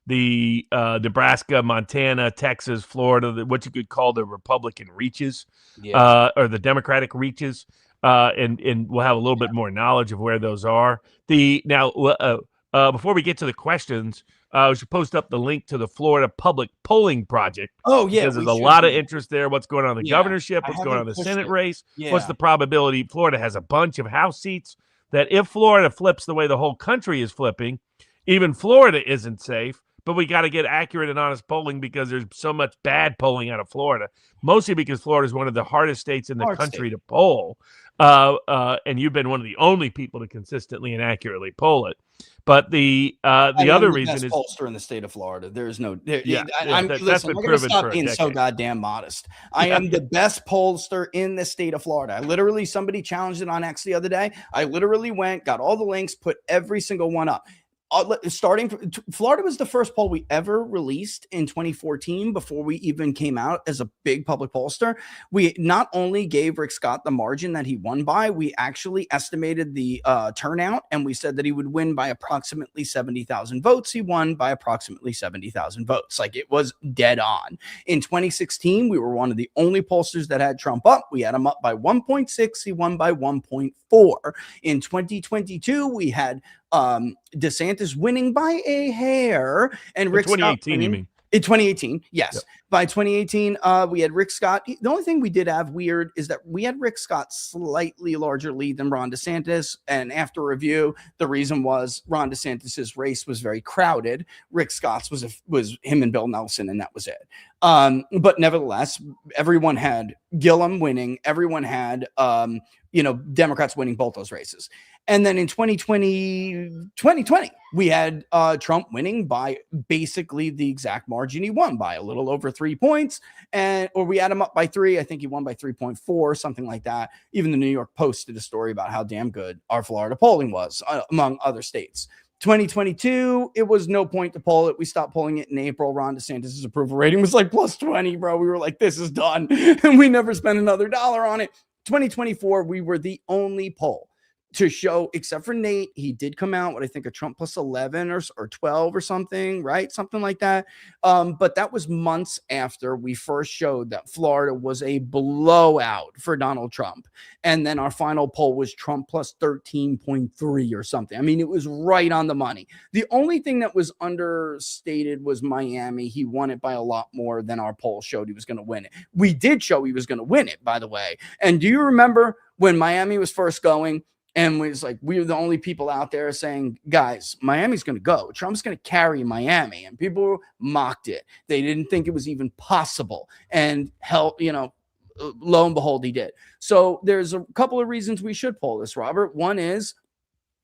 the Nebraska, Montana, Texas, Florida, what you could call the Republican reaches, or the Democratic reaches, and we'll have a little bit more knowledge of where those are. Before we get to the questions, we should post up the link to the Florida Public Polling Project. Oh, yeah. Because there's a lot of interest there. What's going on in the governorship? What's going on in the Senate race? Yeah. What's the probability? Florida has a bunch of House seats that if Florida flips the way the whole country is flipping, even Florida isn't safe. But we got to get accurate and honest polling because there's so much bad polling out of Florida, mostly because Florida is one of the hardest states in the country to poll. And you've been one of the only people to consistently and accurately poll it. But the other reason is pollster in the state of Florida. There is no. That's been I'm proven stop for being so goddamn modest. I am the best pollster in the state of Florida. I literally, somebody challenged it on X the other day. I literally went, got all the links, put every single one up. Florida was the first poll we ever released in 2014 before we even came out as a big public pollster. We not only gave Rick Scott the margin that he won by, we actually estimated the turnout, and we said that he would win by approximately 70,000 votes. He won by approximately 70,000 votes. Like, it was dead on. In 2016, we were one of the only pollsters that had Trump up. We had him up by 1.6. He won by 1.4. In 2022, we had DeSantis winning by a hair, and Rick 2018, Scott you mean? In 2018, yes. Yep. By 2018, we had Rick Scott. The only thing we did have weird is that we had Rick Scott slightly larger lead than Ron DeSantis. And after review, the reason was Ron DeSantis's race was very crowded. Rick Scott's was him and Bill Nelson, and that was it. But nevertheless, everyone had Gillum winning. Everyone had Democrats winning both those races. And then in 2020, we had Trump winning by basically the exact margin he won by, a little over 3 points. Or we had him up by 3. I think he won by 3.4, something like that. Even the New York Post did a story about how damn good our Florida polling was, among other states. 2022, it was no point to poll it. We stopped polling it in April. Ron DeSantis' approval rating was like plus 20, bro. We were like, this is done. And we never spent another dollar on it. 2024, we were the only poll to show, except for Nate, he did come out with, I think, a Trump plus 11 or 12 or something, right? Something like that. But that was months after we first showed that Florida was a blowout for Donald Trump. And then our final poll was Trump plus 13.3 or something. I mean, it was right on the money. The only thing that was understated was Miami. He won it by a lot more than our poll showed he was going to win it. We did show he was going to win it, by the way. And do you remember when Miami was first going? And was like, we were the only people out there saying, guys, Miami's going to go. Trump's going to carry Miami. And people mocked it. They didn't think it was even possible. And hell, lo and behold, he did. So there's a couple of reasons we should poll this, Robert. One is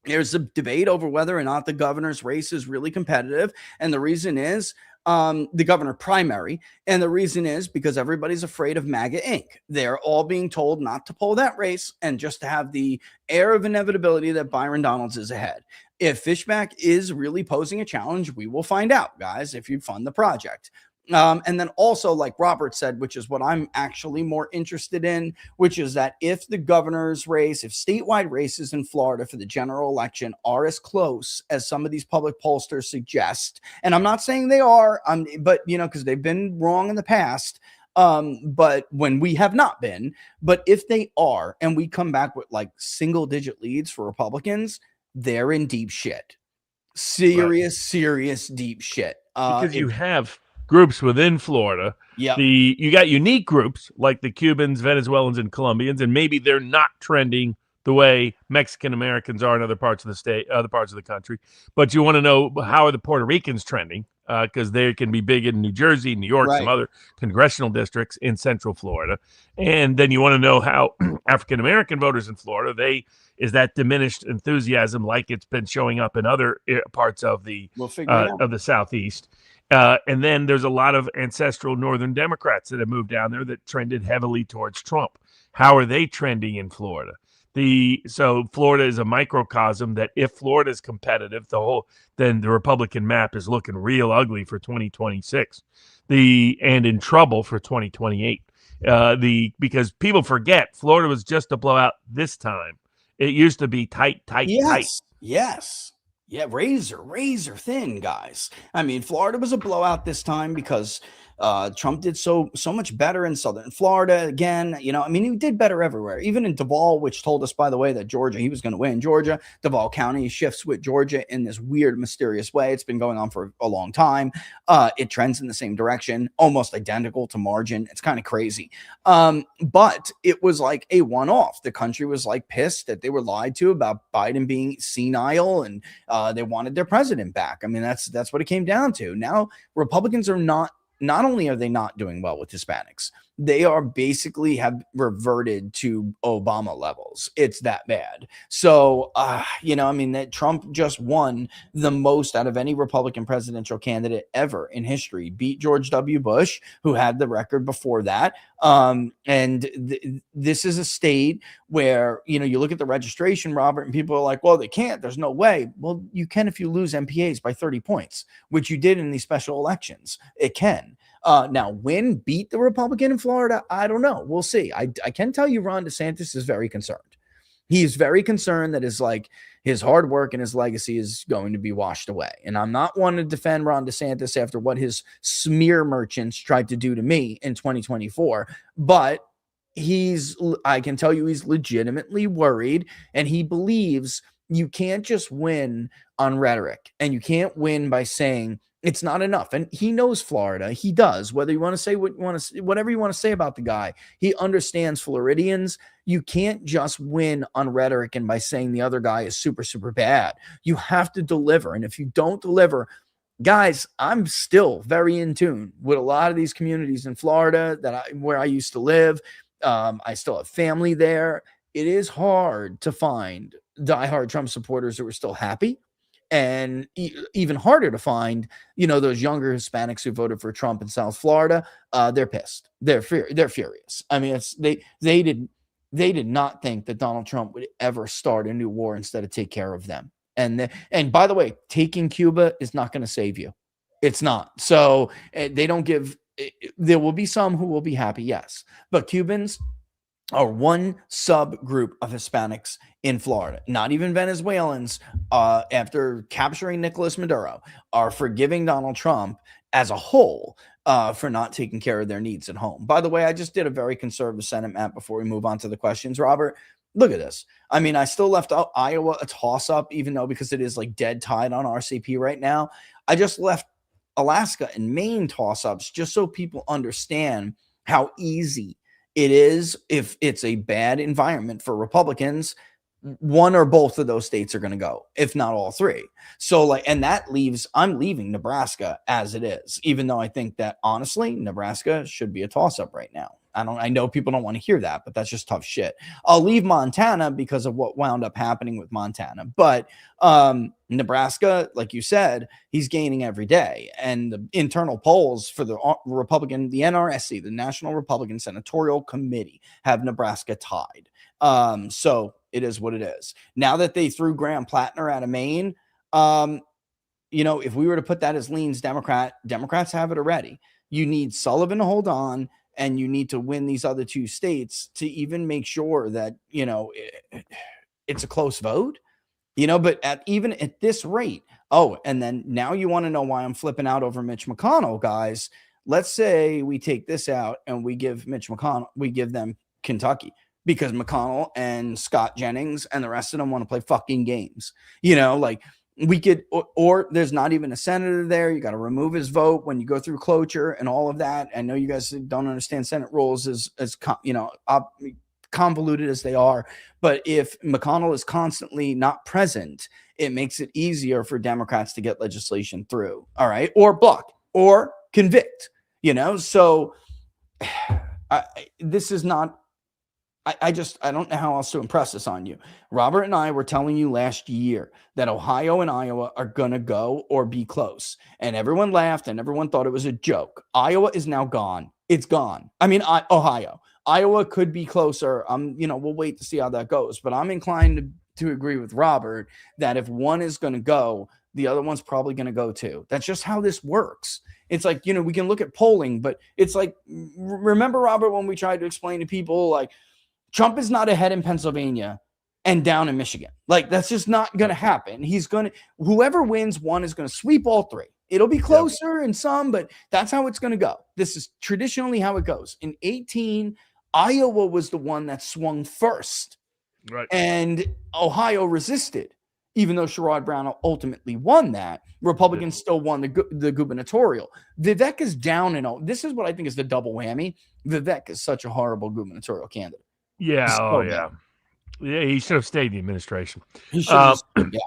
There's a debate over whether or not the governor's race is really competitive. And the reason is the governor primary. And the reason is because everybody's afraid of MAGA Inc. They're all being told not to pull that race and just to have the air of inevitability that Byron Donalds is ahead. If Fishback is really posing a challenge, we will find out, guys, if you fund the project. And then also, like Robert said, which is what I'm actually more interested in, which is that if the governor's race, if statewide races in Florida for the general election are as close as some of these public pollsters suggest, and I'm not saying they are, but, you know, because they've been wrong in the past, but when we have not been, but if they are, and we come back with like single digit leads for Republicans, they're in deep shit. Serious deep shit. Because you have groups within Florida. Yeah. You got unique groups like the Cubans, Venezuelans, and Colombians, and maybe they're not trending the way Mexican Americans are in other parts of the state, other parts of the country. But you want to know, how are the Puerto Ricans trending? Because they can be big in New Jersey, New York, some other congressional districts in Central Florida. And then you want to know how African American voters in Florida, is that diminished enthusiasm like it's been showing up in other parts of the Southeast. And then there's a lot of ancestral Northern Democrats that have moved down there that trended heavily towards Trump. How are they trending in Florida? So Florida is a microcosm that if Florida is competitive, then the Republican map is looking real ugly for 2026, and in trouble for 2028. Because people forget Florida was just a blowout this time. It used to be tight. Yes. Yeah, razor thin, guys. I mean, Florida was a blowout this time because Trump did so much better in Southern Florida. Again, you know, I mean, he did better everywhere, even in Duval, which told us, by the way, that he was going to win Georgia. Duval County shifts with Georgia in this weird, mysterious way. It's been going on for a long time. It trends in the same direction, almost identical to margin. It's kind of crazy. But it was like a one-off. The country was like pissed that they were lied to about Biden being senile, and they wanted their president back. I mean, that's what it came down to. Now, Republicans are not only are they not doing well with Hispanics, they are basically have reverted to Obama levels. It's that bad. So, you know, I mean, that Trump just won the most out of any Republican presidential candidate ever in history, beat George W. Bush, who had the record before that. This is a state where, you know, you look at the registration, Robert, and people are like, well, they can't. There's no way. Well, you can if you lose MPAs by 30 points, which you did in these special elections. It can. Now, beat the Republican in Florida? I don't know. We'll see. I can tell you Ron DeSantis is very concerned. He's very concerned that his hard work and his legacy is going to be washed away. And I'm not one to defend Ron DeSantis after what his smear merchants tried to do to me in 2024. But I can tell you he's legitimately worried, and he believes you can't just win on rhetoric, and you can't win by saying it's not enough. And he knows Florida. He does. Whether you want to say whatever you want to say about the guy, he understands Floridians. You can't just win on rhetoric and by saying the other guy is super, super bad. You have to deliver. And if you don't deliver, guys, I'm still very in tune with a lot of these communities in Florida where I used to live. I still have family there. It is hard to find diehard Trump supporters who are still happy. And even harder to find, you know, those younger Hispanics who voted for Trump in South Florida. They're pissed. They're furious. I mean, they did not think that Donald Trump would ever start a new war instead of take care of them. And by the way, taking Cuba is not going to save you. It's not. So they don't give. There will be some who will be happy, yes, but Cubans are one subgroup of Hispanics in Florida. Not even Venezuelans, after capturing Nicolas Maduro, are forgiving Donald Trump as a whole for not taking care of their needs at home. By the way, I just did a very conservative Senate map before we move on to the questions, Robert. Look at this. I mean, I still left out Iowa a toss-up, even though because it is like dead tied on RCP right now. I just left Alaska and Maine toss-ups just so people understand how easy it is if it's a bad environment for Republicans. One or both of those states are going to go, if not all three. So and that leaves, I'm leaving Nebraska as it is, even though I think that honestly, Nebraska should be a toss-up right now. I know people don't want to hear that, but that's just tough shit. I'll leave Montana because of what wound up happening with Montana. But Nebraska, like you said, he's gaining every day. And the internal polls for the Republican, the NRSC, the National Republican Senatorial Committee, have Nebraska tied. So it is what it is. Now that they threw Graham Plattner out of Maine, if we were to put that as leans Democrats have it already. You need Sullivan to hold on, and you need to win these other two states to even make sure that, it's a close vote, but even at this rate. Oh, and then now you want to know why I'm flipping out over Mitch McConnell, guys. Let's say we take this out and we give them Kentucky, because McConnell and Scott Jennings and the rest of them want to play fucking games, we could, or there's not even a senator there. You got to remove his vote when you go through cloture and all of that. I know you guys don't understand Senate rules as convoluted as they are, but if McConnell is constantly not present, it makes it easier for Democrats to get legislation through. All right. Or block or convict, so this is not, I don't know how else to impress this on you. Robert and I were telling you last year that Ohio and Iowa are going to go or be close. And everyone laughed and everyone thought it was a joke. Iowa is now gone. It's gone. I mean, Ohio. Iowa could be closer. We'll wait to see how that goes. But I'm inclined to agree with Robert that if one is going to go, the other one's probably going to go too. That's just how this works. It's like, we can look at polling, but it's like, remember, Robert, when we tried to explain to people, like, Trump is not ahead in Pennsylvania and down in Michigan. Like, that's just not going to happen. Whoever wins one is going to sweep all three. It'll be closer in some, but that's how it's going to go. This is traditionally how it goes. In 2018, Iowa was the one that swung first. Right. And Ohio resisted. Even though Sherrod Brown ultimately won that, Republicans still won the gubernatorial. Vivek is down in all. This is what I think is the double whammy. Vivek is such a horrible gubernatorial candidate. Yeah. Yeah. He should have stayed in the administration. He should have. Yeah.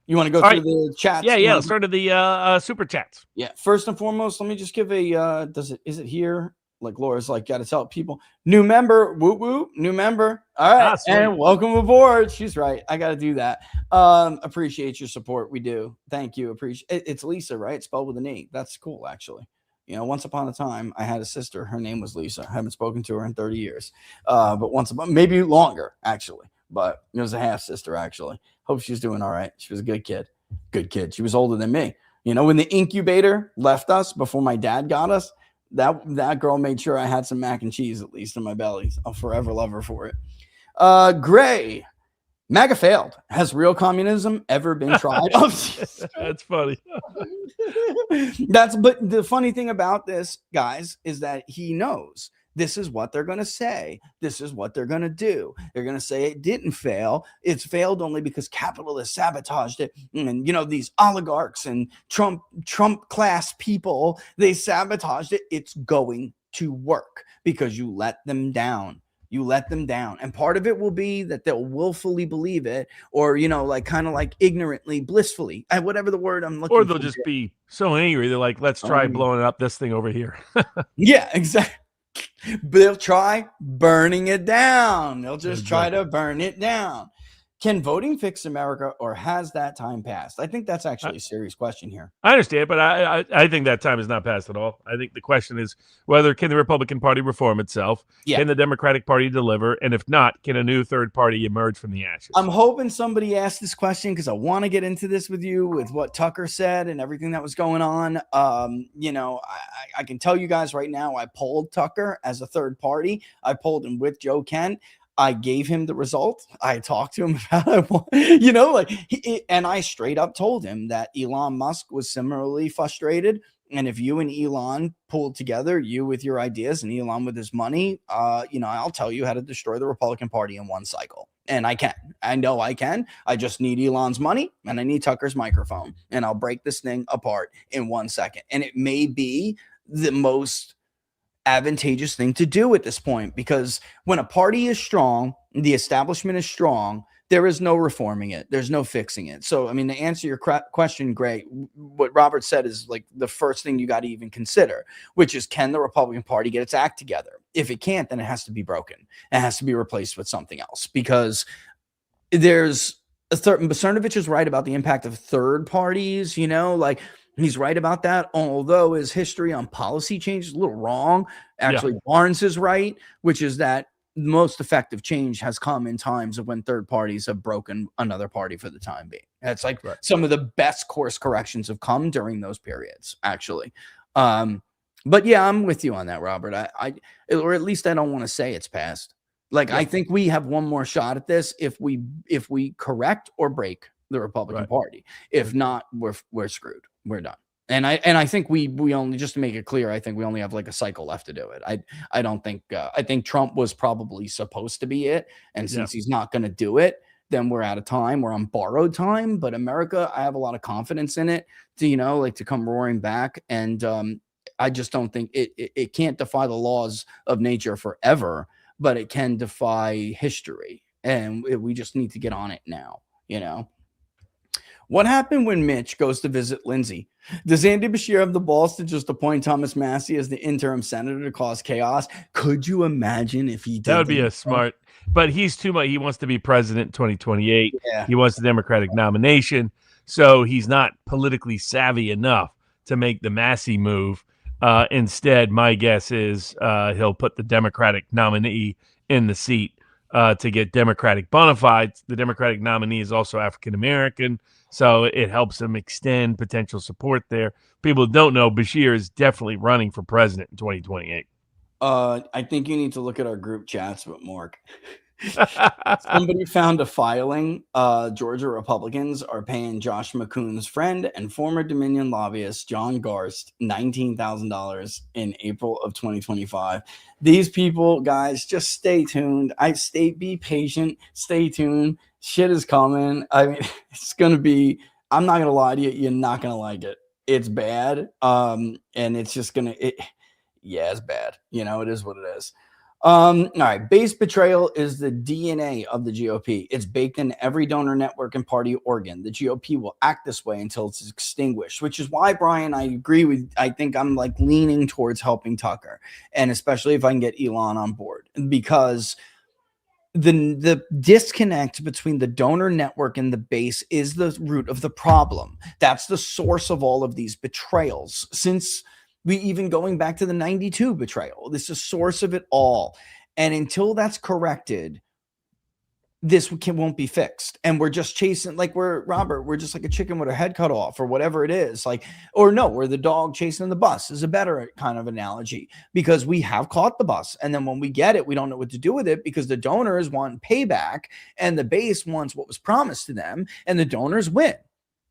You want to go through the chats? Yeah. Let's start to the super chats. Yeah. First and foremost, let me just give a. Is it here? Like Laura's like, got to tell people. New member, woo woo, new member. All right, and welcome aboard. She's right. I got to do that. Appreciate your support. We do. Thank you. Appreciate. It's Lisa, right? Spelled with an E. That's cool, actually. Once upon a time, I had a sister. Her name was Lisa. I haven't spoken to her in 30 years. But maybe longer, actually. But it was a half sister, actually. Hope she's doing all right. She was a good kid. Good kid. She was older than me. When the incubator left us before my dad got us, that girl made sure I had some mac and cheese at least in my belly. I'll forever love her for it. Gray. MAGA failed. Has real communism ever been tried? That's funny. But the funny thing about this, guys, is that he knows this is what they're going to say. This is what they're going to do. They're going to say it didn't fail. It's failed only because capitalists sabotaged it. And, these oligarchs and Trump class people, they sabotaged it. It's going to work because you let them down. You let them down. And part of it will be that they'll willfully believe it or, kind of like ignorantly, blissfully, whatever the word I'm looking for. Or they'll just be so angry. They're like, let's try blowing up this thing over here. Yeah, exactly. They'll try burning it down. They'll just try to burn it down. Can voting fix America, or has that time passed? I think that's actually a serious question here. I understand, but I think that time has not passed at all. I think the question is whether can the Republican Party reform itself? Yeah. Can the Democratic Party deliver? And if not, can a new third party emerge from the ashes? I'm hoping somebody asked this question because I want to get into this with you with what Tucker said and everything that was going on. I can tell you guys right now, I polled Tucker as a third party. I polled him with Joe Kent. I gave him the result. I talked to him about it, and I straight up told him that Elon Musk was similarly frustrated. And if you and Elon pulled together, you with your ideas and Elon with his money, I'll tell you how to destroy the Republican Party in one cycle. And I can. I know I can. I just need Elon's money and I need Tucker's microphone. And I'll break this thing apart in 1 second. And it may be the most advantageous thing to do at this point, because when a party is strong, the establishment is strong, there is no reforming it. There's no fixing it. So, I mean, to answer your question, Gray, what Robert said is like the first thing you got to even consider, which is, can the Republican Party get its act together? If it can't, then it has to be broken. It has to be replaced with something else, because there's Cernovich is right about the impact of third parties, you know, like he's right about that. Although his history on policy change is a little wrong. Actually, Barnes is right, which is that most effective change has come in times of when third parties have broken another party for the time being. That's like some of the best course corrections have come during those periods, actually. But yeah, I'm with you on that, Robert. Or at least I don't want to say it's past. Like, I think we have one more shot at this if we correct or break the Republican Party. If not, we're screwed. We're done. And I think we only, just to make it clear, I think we only have like a cycle left to do it. I don't think I think Trump was probably supposed to be it, and since he's not going to do it, then we're out of time. We're on borrowed time. But America, I have a lot of confidence in it to, you know, like to come roaring back. And I just don't think it can't defy the laws of nature forever, but it can defy history, and we just need to get on it now. You know. What happened when Mitch goes to visit Lindsey? Does Andy Bashir have the balls to just appoint Thomas Massie as the interim senator to cause chaos? Could you imagine if he did? That would be a smart, but he's too much. He wants to be president in 2028. Yeah. He wants the Democratic nomination. So he's not politically savvy enough to make the Massie move. Instead, my guess is he'll put the Democratic nominee in the seat to get Democratic bona fides. The Democratic nominee is also African-American. So it helps them extend potential support there. People don't know Bashir is definitely running for president in 2028. I think you need to look at our group chats with Mark. Somebody found a filing. Georgia Republicans are paying Josh McCoon's friend and former Dominion lobbyist John Garst $19,000 in April of 2025. These people, guys, just stay tuned. Be patient. Stay tuned. Shit is coming. I mean, it's gonna be. I'm not gonna lie to you. You're not gonna like it. It's bad. And it's just gonna. It's bad. You know, it is what it is. All right. Base betrayal is the DNA of the GOP. It's baked in every donor network and party organ. The GOP will act this way until it's extinguished, which is why, Brian, I agree with, I think I'm like leaning towards helping Tucker, and especially if I can get Elon on board, because the disconnect between the donor network and the base is the root of the problem. That's the source of all of these betrayals. Since we even going back to the 92 betrayal, this is the source of it all. And until that's corrected, this won't be fixed. And we're just chasing, like we're just like a chicken with a head cut off or whatever it is. Like, or no, we're the dog chasing the bus is a better kind of analogy, because we have caught the bus. And then when we get it, we don't know what to do with it, because the donors want payback and the base wants what was promised to them, and the donors win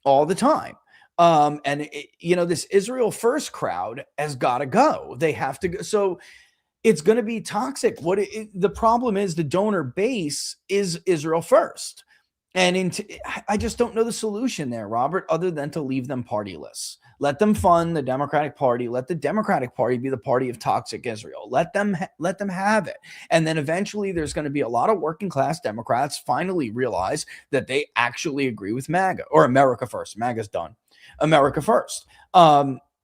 all the time. This Israel first crowd has got to go. They have to go. So it's going to be toxic. The problem is the donor base is Israel first. And I just don't know the solution there, Robert, other than to leave them partyless. Let them fund the Democratic Party. Let the Democratic Party be the party of toxic Israel. Let them have it. And then eventually there's going to be a lot of working class Democrats finally realize that they actually agree with MAGA, or America first. MAGA's done. America first.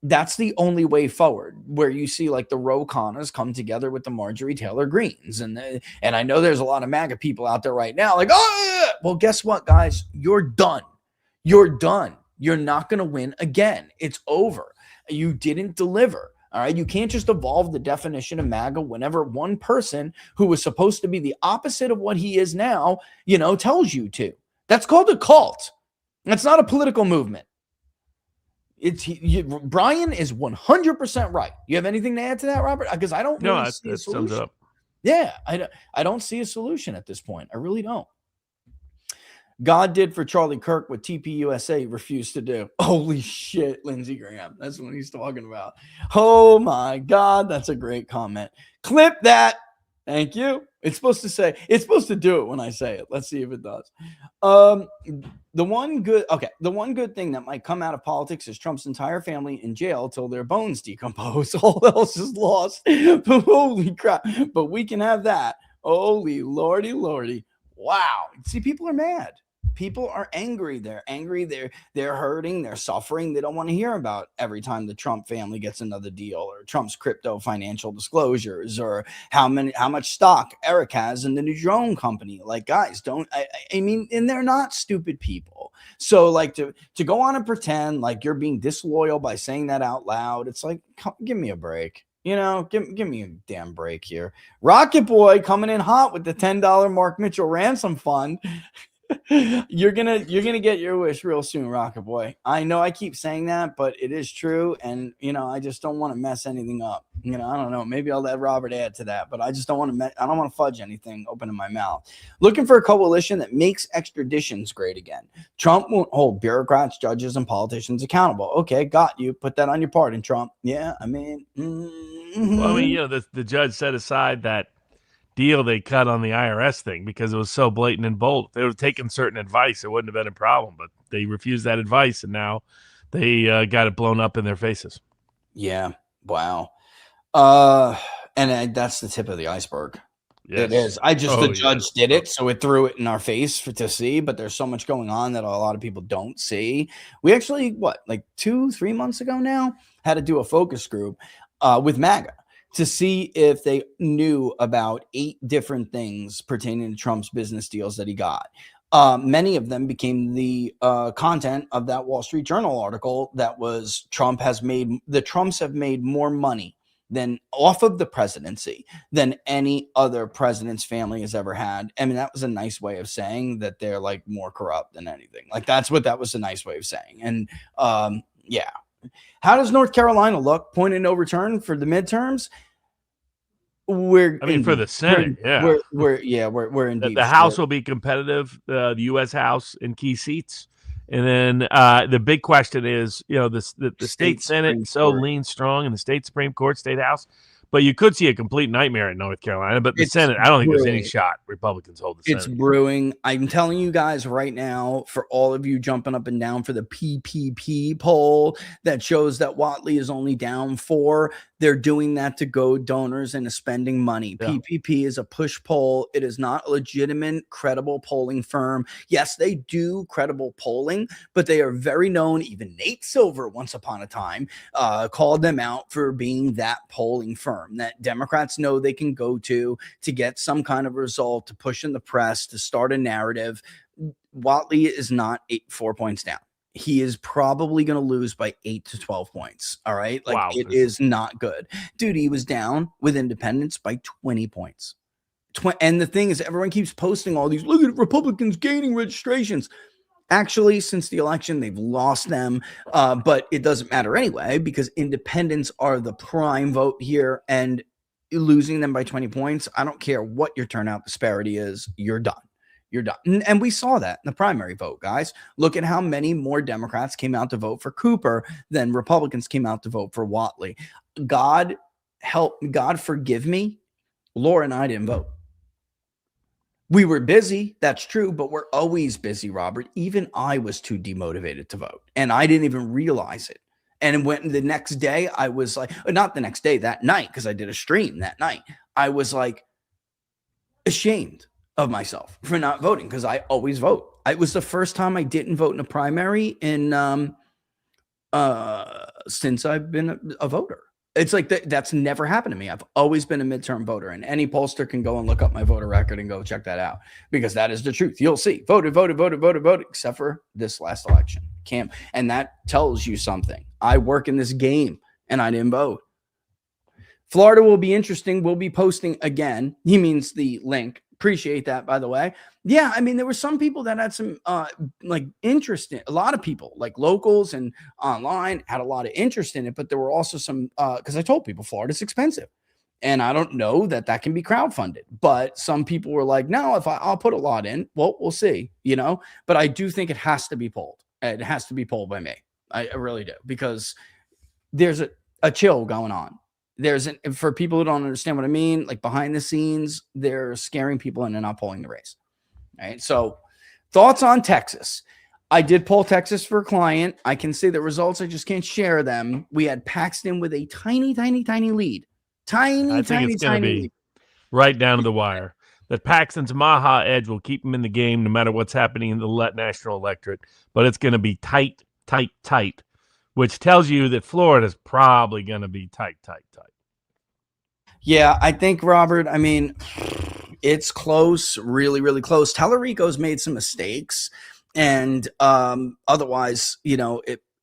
That's the only way forward, where you see like the Ro Khannas come together with the Marjorie Taylor Greens. And I know there's a lot of MAGA people out there right now like, oh, yeah. Well, guess what, guys? You're done. You're done. You're not going to win again. It's over. You didn't deliver. All right. You can't just evolve the definition of MAGA whenever one person who was supposed to be the opposite of what he is now, tells you to. That's called a cult. That's not a political movement. Brian is 100% right. You have anything to add to that, Robert? Because I don't really see a solution. Sums it up. Yeah, I don't see a solution at this point. I really don't. God did for Charlie Kirk what TPUSA refused to do. Holy shit, Lindsey Graham. That's what he's talking about. Oh my God, that's a great comment. Clip that. Thank you. It's supposed to do it when I say it. Let's see if it does. The one good thing that might come out of politics is Trump's entire family in jail till their bones decompose. All else is lost. Holy crap. But we can have that. Holy lordy. Wow. See, people are mad. People are angry. They're angry. They're hurting. They're suffering. They don't want to hear about every time the Trump family gets another deal, or Trump's crypto financial disclosures, or how much stock Eric has in the new drone company. Like, guys, I mean, and they're not stupid people. So like to go on and pretend like you're being disloyal by saying that out loud, it's like, give me a break. Give me a damn break here. Rocket Boy coming in hot with the $10 Mark Mitchell ransom fund. You're gonna get your wish real soon, Rocket Boy. I know I keep saying that, but it is true, and I just don't want to mess anything up. I don't know. Maybe I'll let Robert add to that, but I just don't want to. I don't want to fudge anything open in my mouth. Looking for a coalition that makes extraditions great again. Trump won't hold bureaucrats, judges, and politicians accountable. Okay, got you. Put that on your pardon, Trump. Yeah, I mean, well, I mean, the judge set aside that deal they cut on the IRS thing because it was so blatant and bold. If they would have taken certain advice, it wouldn't have been a problem, but they refused that advice, and now they got it blown up in their faces. Yeah. Wow. And that's the tip of the iceberg. Yes. It is. The judge did it, so it threw it in our face to see, but there's so much going on that a lot of people don't see. We actually, like 2-3 months ago now, had to do a focus group with MAGA to see if they knew about 8 different things pertaining to Trump's business deals that he got. Many of them became the content of that Wall Street Journal article that was the Trumps have made more money than off of the presidency than any other president's family has ever had. I mean, that was a nice way of saying that they're like more corrupt than anything. Like that was a nice way of saying. And yeah. How does North Carolina look? Point of no return for the midterms. For the Senate, we're in deep. The House will be competitive. The U.S. House in key seats, and then the big question is, the state Senate so lean strong, and the state Supreme Court, state House. But you could see a complete nightmare in North Carolina. But the Senate, I don't think there's any shot Republicans hold the Senate. It's brewing. I'm telling you guys right now, for all of you jumping up and down for the PPP poll that shows that Whatley is only down 4. They're doing that to goad donors into spending money. Yeah. PPP is a push poll. It is not a legitimate, credible polling firm. Yes, they do credible polling, but they are very known. Even Nate Silver, once upon a time, called them out for being that polling firm that Democrats know they can go to get some kind of result, to push in the press, to start a narrative. Whatley is not 4 points down. He is probably going to lose by 8 to 12 points. All right. It is not good. Dude, he was down with independents by 20 points. And the thing is, everyone keeps posting all these, look at Republicans gaining registrations. Actually, since the election, they've lost them. But it doesn't matter anyway, because independents are the prime vote here, and losing them by 20 points. I don't care what your turnout disparity is. You're done. You're done. And we saw that in the primary vote, guys. Look at how many more Democrats came out to vote for Cooper than Republicans came out to vote for Whatley. God forgive me. Laura and I didn't vote. We were busy. That's true, but we're always busy, Robert. Even I was too demotivated to vote, and I didn't even realize it. And when the next day, I was like, not the next day, that night, because I did a stream that night, I was like ashamed of myself for not voting, because I always vote. It was the first time I didn't vote in a primary since I've been a voter. It's like that's never happened to me. I've always been a midterm voter, and any pollster can go and look up my voter record and go check that out, because that is the truth. You'll see voted, except for this last election. And that tells you something. I work in this game and I didn't vote. Florida will be interesting. We'll be posting again. He means the link. Appreciate that, by the way. Yeah, I mean, there were some people that had some interest in, a lot of people, like locals and online, had a lot of interest in it, but there were also some, because I told people Florida's expensive, and I don't know that can be crowdfunded, but some people were like, no, I'll put a lot in. Well, we'll see, but I do think it has to be polled. It has to be polled by me. I really do, because there's a chill going on. For people who don't understand what I mean, like behind the scenes, they're scaring people into not polling the race. Right. So thoughts on Texas. I did poll Texas for a client. I can see the results. I just can't share them. We had Paxton with a tiny lead. I think it's going to be right down to the wire. that Paxton's Maha edge will keep him in the game no matter what's happening in the national electorate, but it's going to be tight, tight, tight, which tells you that Florida's probably going to be tight, tight, tight. Yeah, I think, Robert, I mean, it's close, really, really close. Tallarico's made some mistakes, and otherwise,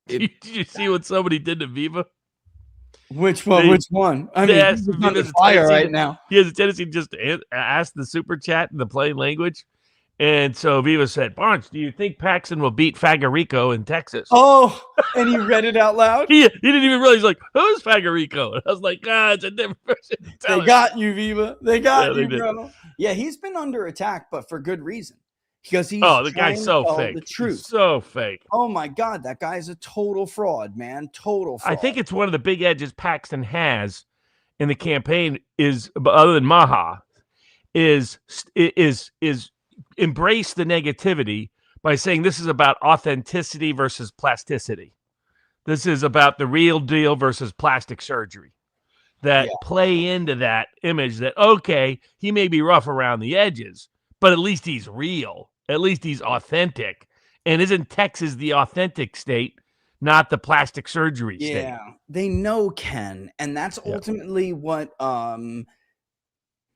Did you see what somebody did to Viva? Which one? Which one? I mean, he's under fire right now. He has a tendency to just ask the super chat in the plain language. And so Viva said, Barnes, do you think Paxton will beat Fagarico in Texas? Oh, and he read it out loud? He didn't even realize, like, who's Fagarico? And I was like, it's a different person. They got you, Viva. They got you, bro. Yeah, he's been under attack, but for good reason. Because he's the guy's so fake. The truth. He's so fake. Oh my God, that guy's a total fraud, man. Total fraud. I think it's one of the big edges Paxton has in the campaign is, other than Maha, is embrace the negativity by saying this is about authenticity versus plasticity. This is about the real deal versus plastic surgery. That play into that image that, okay, he may be rough around the edges, but at least he's real. At least he's authentic. And isn't Texas the authentic state, not the plastic surgery state? Yeah, they know Ken. And that's ultimately what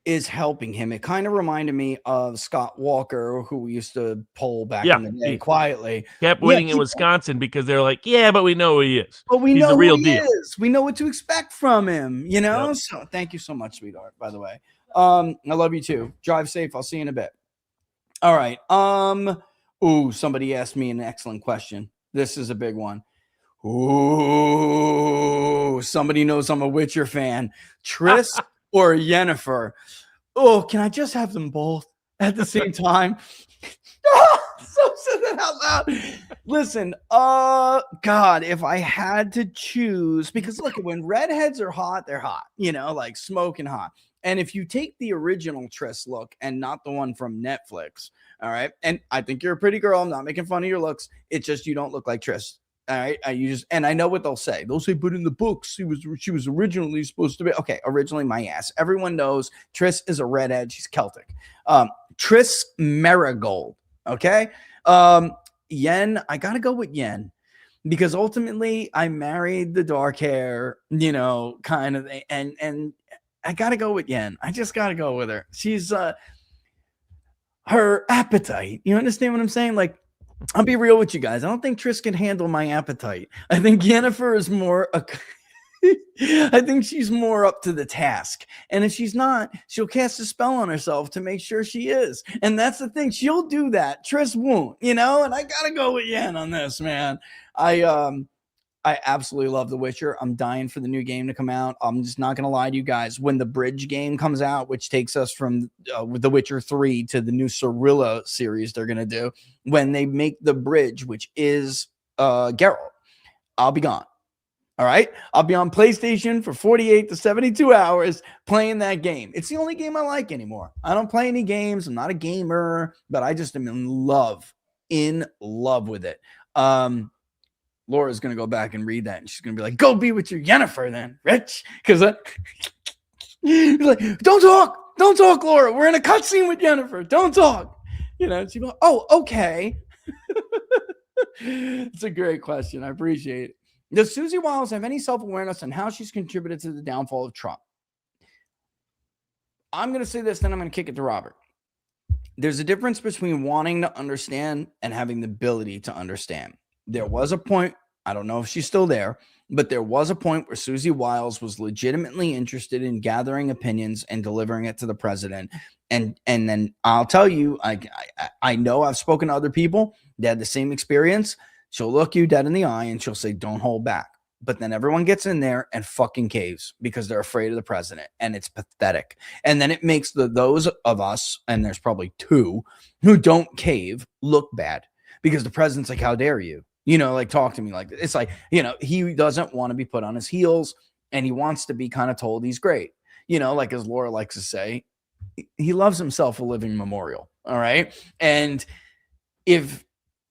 is helping him. It kind of reminded me of Scott Walker, who we used to poll back in the day quietly. Kept winning in Wisconsin because they're like, but we know who he is. But we He's know the real who he deal. is. We know what to expect from him, Yep. So thank you so much, sweetheart, by the way. I love you too. Drive safe. I'll see you in a bit. All right. Somebody asked me an excellent question. This is a big one. Somebody knows I'm a Witcher fan. Triss or Yennefer? Oh, can I just have them both at the same time? So said that out loud. Listen, God, if I had to choose, because look, when redheads are hot, they're hot, like smoking hot. And if you take the original Triss look and not the one from Netflix, all right, and I think you're a pretty girl, I'm not making fun of your looks. It's just you don't look like Triss. All right, and I know what they'll say. They'll say, but in the books, she was originally supposed to be. Okay, originally my ass. Everyone knows Triss is a redhead. She's Celtic. Triss Marigold. Okay. Yen, I gotta go with Yen because ultimately I married the dark hair, kind of, and I gotta go with Yen. I just gotta go with her. She's her appetite. You understand what I'm saying? Like, I'll be real with you guys. I don't think Triss can handle my appetite. I think Yennefer is more. I think she's more up to the task. And if she's not, she'll cast a spell on herself to make sure she is. And that's the thing. She'll do that. Triss won't, And I gotta go with Yen on this, man. I absolutely love The Witcher. I'm dying for the new game to come out. I'm just not going to lie to you guys. When the Bridge game comes out, which takes us from The Witcher 3 to the new Cirilla series they're going to do, when they make the bridge, which is Geralt, I'll be gone. All right? I'll be on PlayStation for 48 to 72 hours playing that game. It's the only game I like anymore. I don't play any games. I'm not a gamer, but I just am in love with it. Laura's going to go back and read that, and she's going to be like, go be with your Yennefer then, Rich. Because like, don't talk, Laura. We're in a cutscene with Yennefer. Don't talk. She's like, oh, okay. It's a great question. I appreciate it. Does Susie Wiles have any self-awareness on how she's contributed to the downfall of Trump? I'm going to say this, then I'm going to kick it to Robert. There's a difference between wanting to understand and having the ability to understand. There was a point, I don't know if she's still there, but there was a point where Susie Wiles was legitimately interested in gathering opinions and delivering it to the president. And then I'll tell you, I know I've spoken to other people that had the same experience. She'll look you dead in the eye and she'll say, don't hold back. But then everyone gets in there and fucking caves because they're afraid of the president. And it's pathetic. And then it makes those of us, and there's probably two, who don't cave look bad because the president's like, how dare you? Talk to me like this. It's like, he doesn't want to be put on his heels and he wants to be kind of told he's great. Like as Laura likes to say, he loves himself a living memorial. All right. And if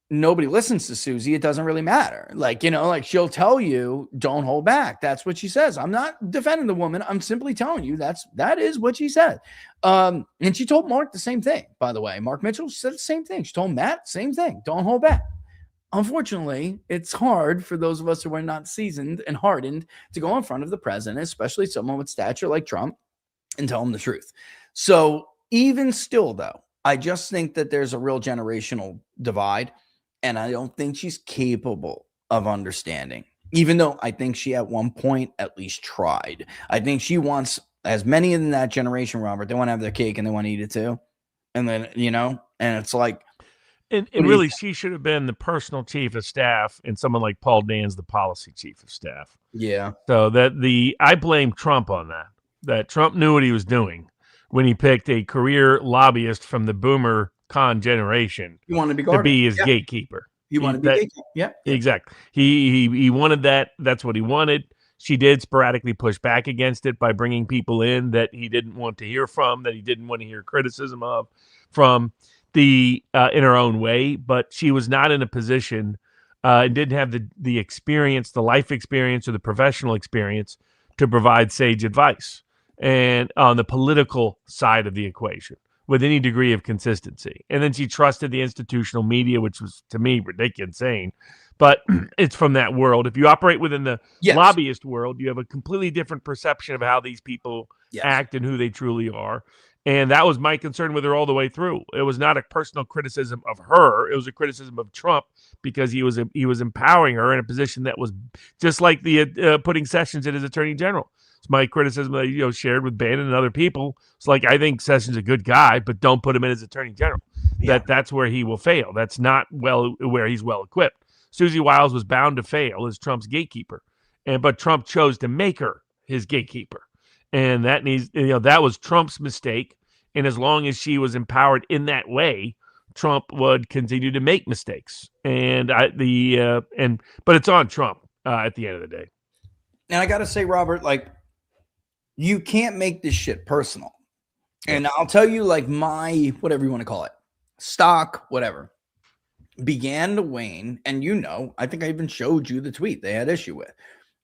nobody listens to Susie, it doesn't really matter. Like, like she'll tell you, don't hold back. That's what she says. I'm not defending the woman. I'm simply telling you that is what she said. And she told Mark the same thing, by the way. Mark Mitchell said the same thing. She told Matt, same thing. Don't hold back. Unfortunately, it's hard for those of us who are not seasoned and hardened to go in front of the president, especially someone with stature like Trump, and tell him the truth. So even still, though, I just think that there's a real generational divide, and I don't think she's capable of understanding, even though I think she at one point at least tried. I think she wants, as many in that generation, Robert, they want to have their cake and they want to eat it too. And then, and it's like, and really, she should have been the personal chief of staff, and someone like Paul Dan's the policy chief of staff. Yeah. So I blame Trump on that. That Trump knew what he was doing when he picked a career lobbyist from the boomer con generation to be his gatekeeper. He wanted to be gatekeeper. Yeah. Exactly. He wanted that. That's what he wanted. She did sporadically push back against it by bringing people in that he didn't want to hear from, that he didn't want to hear criticism of from in her own way. But she was not in a position and didn't have the experience, the life experience or the professional experience to provide sage advice and on the political side of the equation with any degree of consistency. And then she trusted the institutional media, which was, to me, ridiculous, insane. But it's from that world. If you operate within the lobbyist world, you have a completely different perception of how these people act and who they truly are. And that was my concern with her all the way through. It was not a personal criticism of her. It was a criticism of Trump because he was empowering her in a position that was just like the putting Sessions in as Attorney General. It's my criticism that I shared with Bannon and other people. It's like, I think Sessions is a good guy, but don't put him in as Attorney General. Yeah. That's where he will fail. That's not where he's well equipped. Susie Wiles was bound to fail as Trump's gatekeeper, but Trump chose to make her his gatekeeper, and that was Trump's mistake. And as long as she was empowered in that way, Trump would continue to make mistakes. But it's on Trump at the end of the day. And I got to say, Robert, like, you can't make this shit personal. And I'll tell you, like, my, whatever you want to call it, stock, whatever, began to wane. And I think I even showed you the tweet they had issue with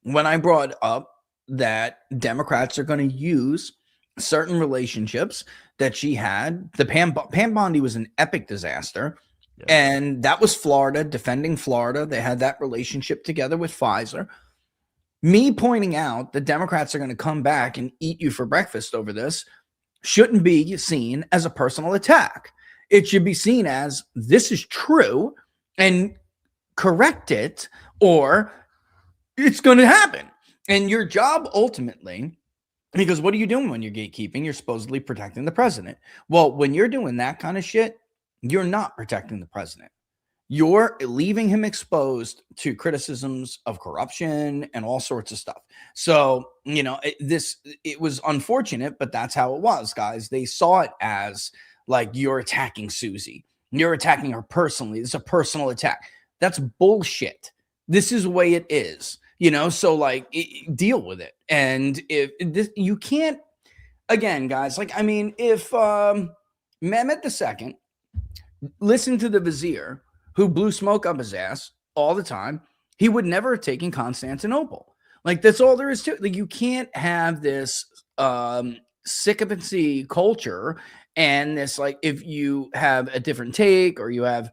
when I brought up that Democrats are going to use certain relationships that she had. The Pam Bondi was an epic disaster. Yeah. And that was Florida, defending Florida. They had that relationship together with Pfizer. Me pointing out that Democrats are going to come back and eat you for breakfast over this shouldn't be seen as a personal attack. It should be seen as, this is true, and correct it, or it's going to happen. And your job ultimately, because what are you doing when you're gatekeeping? You're supposedly protecting the president. Well, when you're doing that kind of shit, you're not protecting the president. You're leaving him exposed to criticisms of corruption and all sorts of stuff. So, it was unfortunate, but that's how it was, guys. They saw it as like, you're attacking Susie. You're attacking her personally. It's a personal attack. That's bullshit. This is the way it is, so like, deal with it. And you can't, again, guys, like, I mean, if Mehmet II listened to the vizier who blew smoke up his ass all the time, he would never have taken Constantinople. Like, that's all there is to it. Like, you can't have this sycophancy culture, and this, like, if you have a different take, or you have,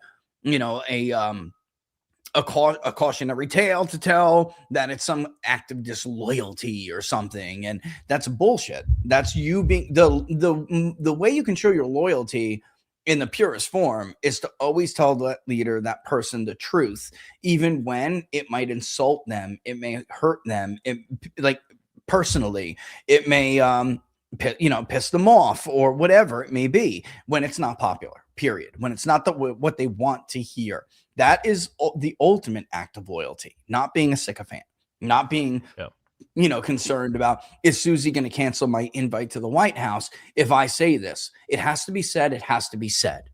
a cautionary tale to tell, that it's some act of disloyalty or something, and that's bullshit. That's you being the way you can show your loyalty in the purest form is to always tell that leader, that person, the truth, even when it might insult them, it may hurt them, personally, it may piss them off, or whatever it may be, when it's not popular, period, when it's not what they want to hear. That is the ultimate act of loyalty, not being a sycophant, not being concerned about, is Susie going to cancel my invite to the White House if I say this? It has to be said. It has to be said.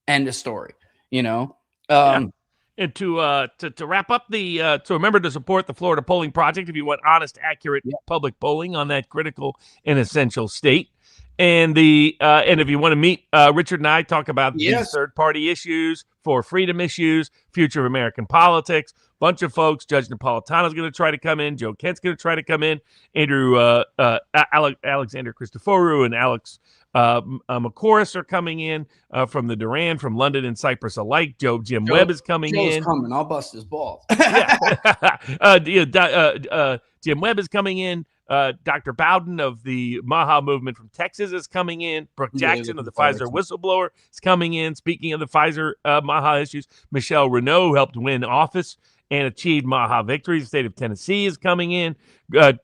End of story. And to wrap up so remember to support the Florida Polling Project if you want honest, accurate public polling on that critical and essential state. And and if you want to meet Richard and I, talk about these third-party issues, for freedom issues, future of American politics. Bunch of folks. Judge Napolitano's going to try to come in. Joe Kent's going to try to come in. Alexander Christoforou and Alex McCorris are coming in from the Duran, from London and Cyprus alike. Jim Webb is coming in. Coming. I'll bust his balls. Jim Webb is coming in. Dr. Bowden of the MAGA movement from Texas is coming in. Brooke Jackson of the Pfizer whistleblower is coming in. Speaking of the Pfizer MAGA issues, Michelle Renaud, who helped win office and achieved MAGA victories. The state of Tennessee is coming in.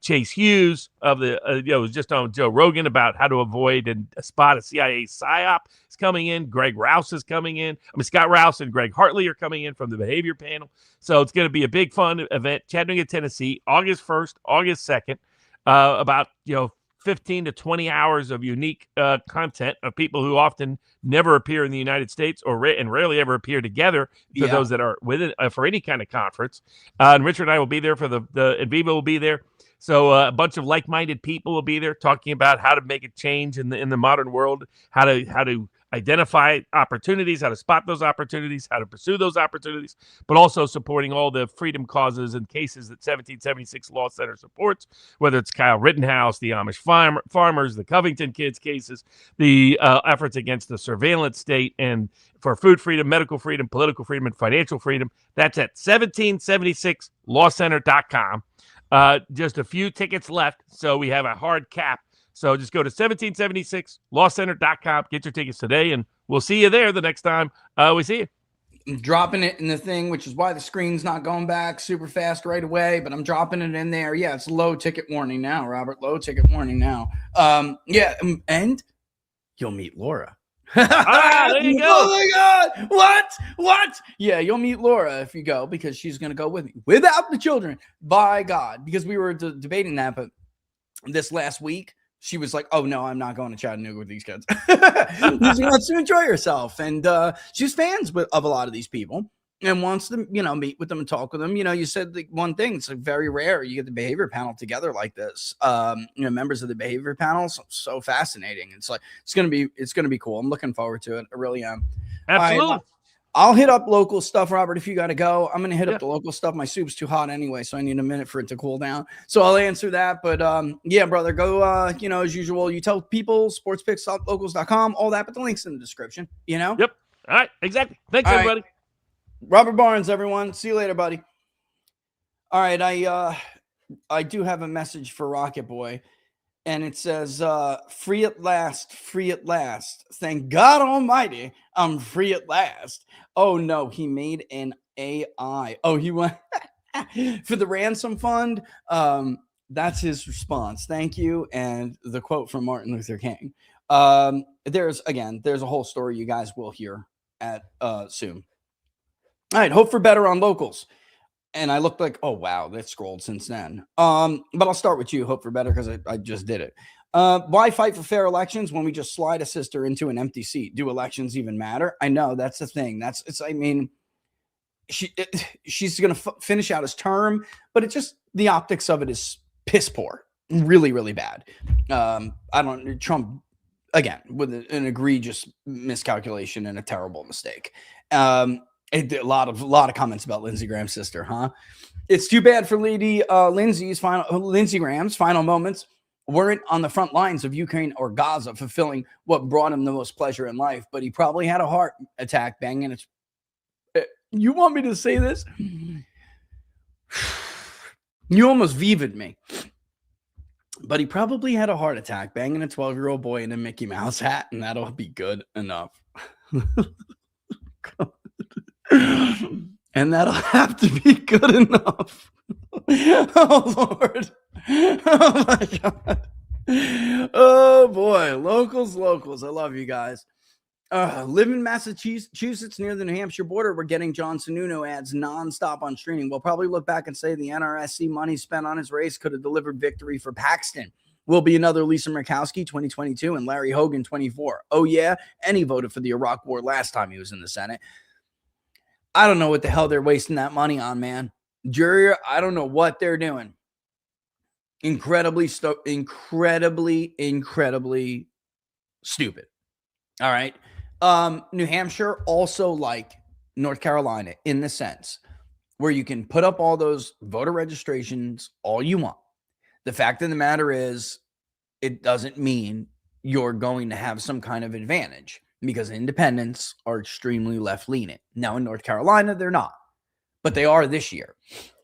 Chase Hughes of the was just on Joe Rogan about how to avoid and spot a CIA psyop is coming in. Greg Rouse is coming in. Scott Rouse and Greg Hartley are coming in from the behavior panel. So it's going to be a big fun event. Chattanooga, Tennessee, August 1st, August 2nd. About 15 to 20 hours of unique content of people who often never appear in the United States and rarely ever appear together for those that are with it for any kind of conference. And Richard and I will be there for and Viva will be there. So a bunch of like-minded people will be there talking about how to make a change in the modern world, how to identify opportunities, how to spot those opportunities, how to pursue those opportunities, but also supporting all the freedom causes and cases that 1776 Law Center supports, whether it's Kyle Rittenhouse, the Amish farmers, the Covington kids cases, the efforts against the surveillance state, and for food freedom, medical freedom, political freedom, and financial freedom. That's at 1776lawcenter.com. Just a few tickets left, so we have a hard cap. So just go to 1776lawcenter.com, get your tickets today, and we'll see you there the next time we see you. I'm dropping it in the thing, which is why the screen's not going back super fast right away, but I'm dropping it in there. Yeah, it's low ticket warning now, Robert. Low ticket warning now. And you'll meet Laura. There you go. Oh my God. What? Yeah, you'll meet Laura if you go, because she's going to go with me without the children, by God, because we were debating that. But this last week, she was like, oh, no, I'm not going to Chattanooga with these kids. She wants to enjoy herself. And she's fans of a lot of these people and wants to, meet with them and talk with them. You said the one thing, it's very rare you get the behavior panel together like this. Members of the behavior panel, so fascinating. It's like, it's going to be cool. I'm looking forward to it. I really am. Absolutely. I'll hit up local stuff, Robert, if you got to go. I'm going to hit up the local stuff. My soup's too hot anyway, so I need a minute for it to cool down. So I'll answer that. But, yeah, brother, go, as usual. You tell people, sportspicks.locals.com, all that, but the link's in the description, Yep. All right. Exactly. Thanks, everybody. Right. Robert Barnes, everyone. See you later, buddy. All right. I do have a message for Rocket Boy. And it says, free at last, free at last. Thank God Almighty, I'm free at last. Oh, no, he made an AI. Oh, he went for the ransom fund. That's his response. Thank you. And the quote from Martin Luther King. There's a whole story you guys will hear at soon. All right, hope for better on locals. And I looked like, oh, wow, that scrolled since then. But I'll start with you, hope for better, because I just did it. Why fight for fair elections when we just slide a sister into an empty seat? Do elections even matter? I know, that's the thing. She's going to finish out his term, but the optics of it is piss poor. Really, really bad. Trump, again, with an egregious miscalculation and a terrible mistake. A lot of comments about Lindsey Graham's sister, huh? It's too bad for Lindsey Graham's final moments weren't on the front lines of Ukraine or Gaza, fulfilling what brought him the most pleasure in life. But he probably had a heart attack banging its. You want me to say this? You almost vivaed me. But he probably had a heart attack banging a 12-year-old boy in a Mickey Mouse hat, and that'll be good enough. And that'll have to be good enough. Oh, Lord. Oh, my God. Oh, boy. Locals. I love you guys. Live in Massachusetts near the New Hampshire border. We're getting John Sununu ads nonstop on streaming. We'll probably look back and say the NRSC money spent on his race could have delivered victory for Paxton. Will be another Lisa Murkowski 2022 and Larry Hogan 24. Oh, yeah. And he voted for the Iraq War last time he was in the Senate. I don't know what the hell they're wasting that money on, man. Jury, I don't know what they're doing. Incredibly stupid. All right. New Hampshire also like North Carolina in the sense where you can put up all those voter registrations all you want. The fact of the matter is, it doesn't mean you're going to have some kind of advantage because independents are extremely left-leaning. Now, in North Carolina, they're not, but they are this year.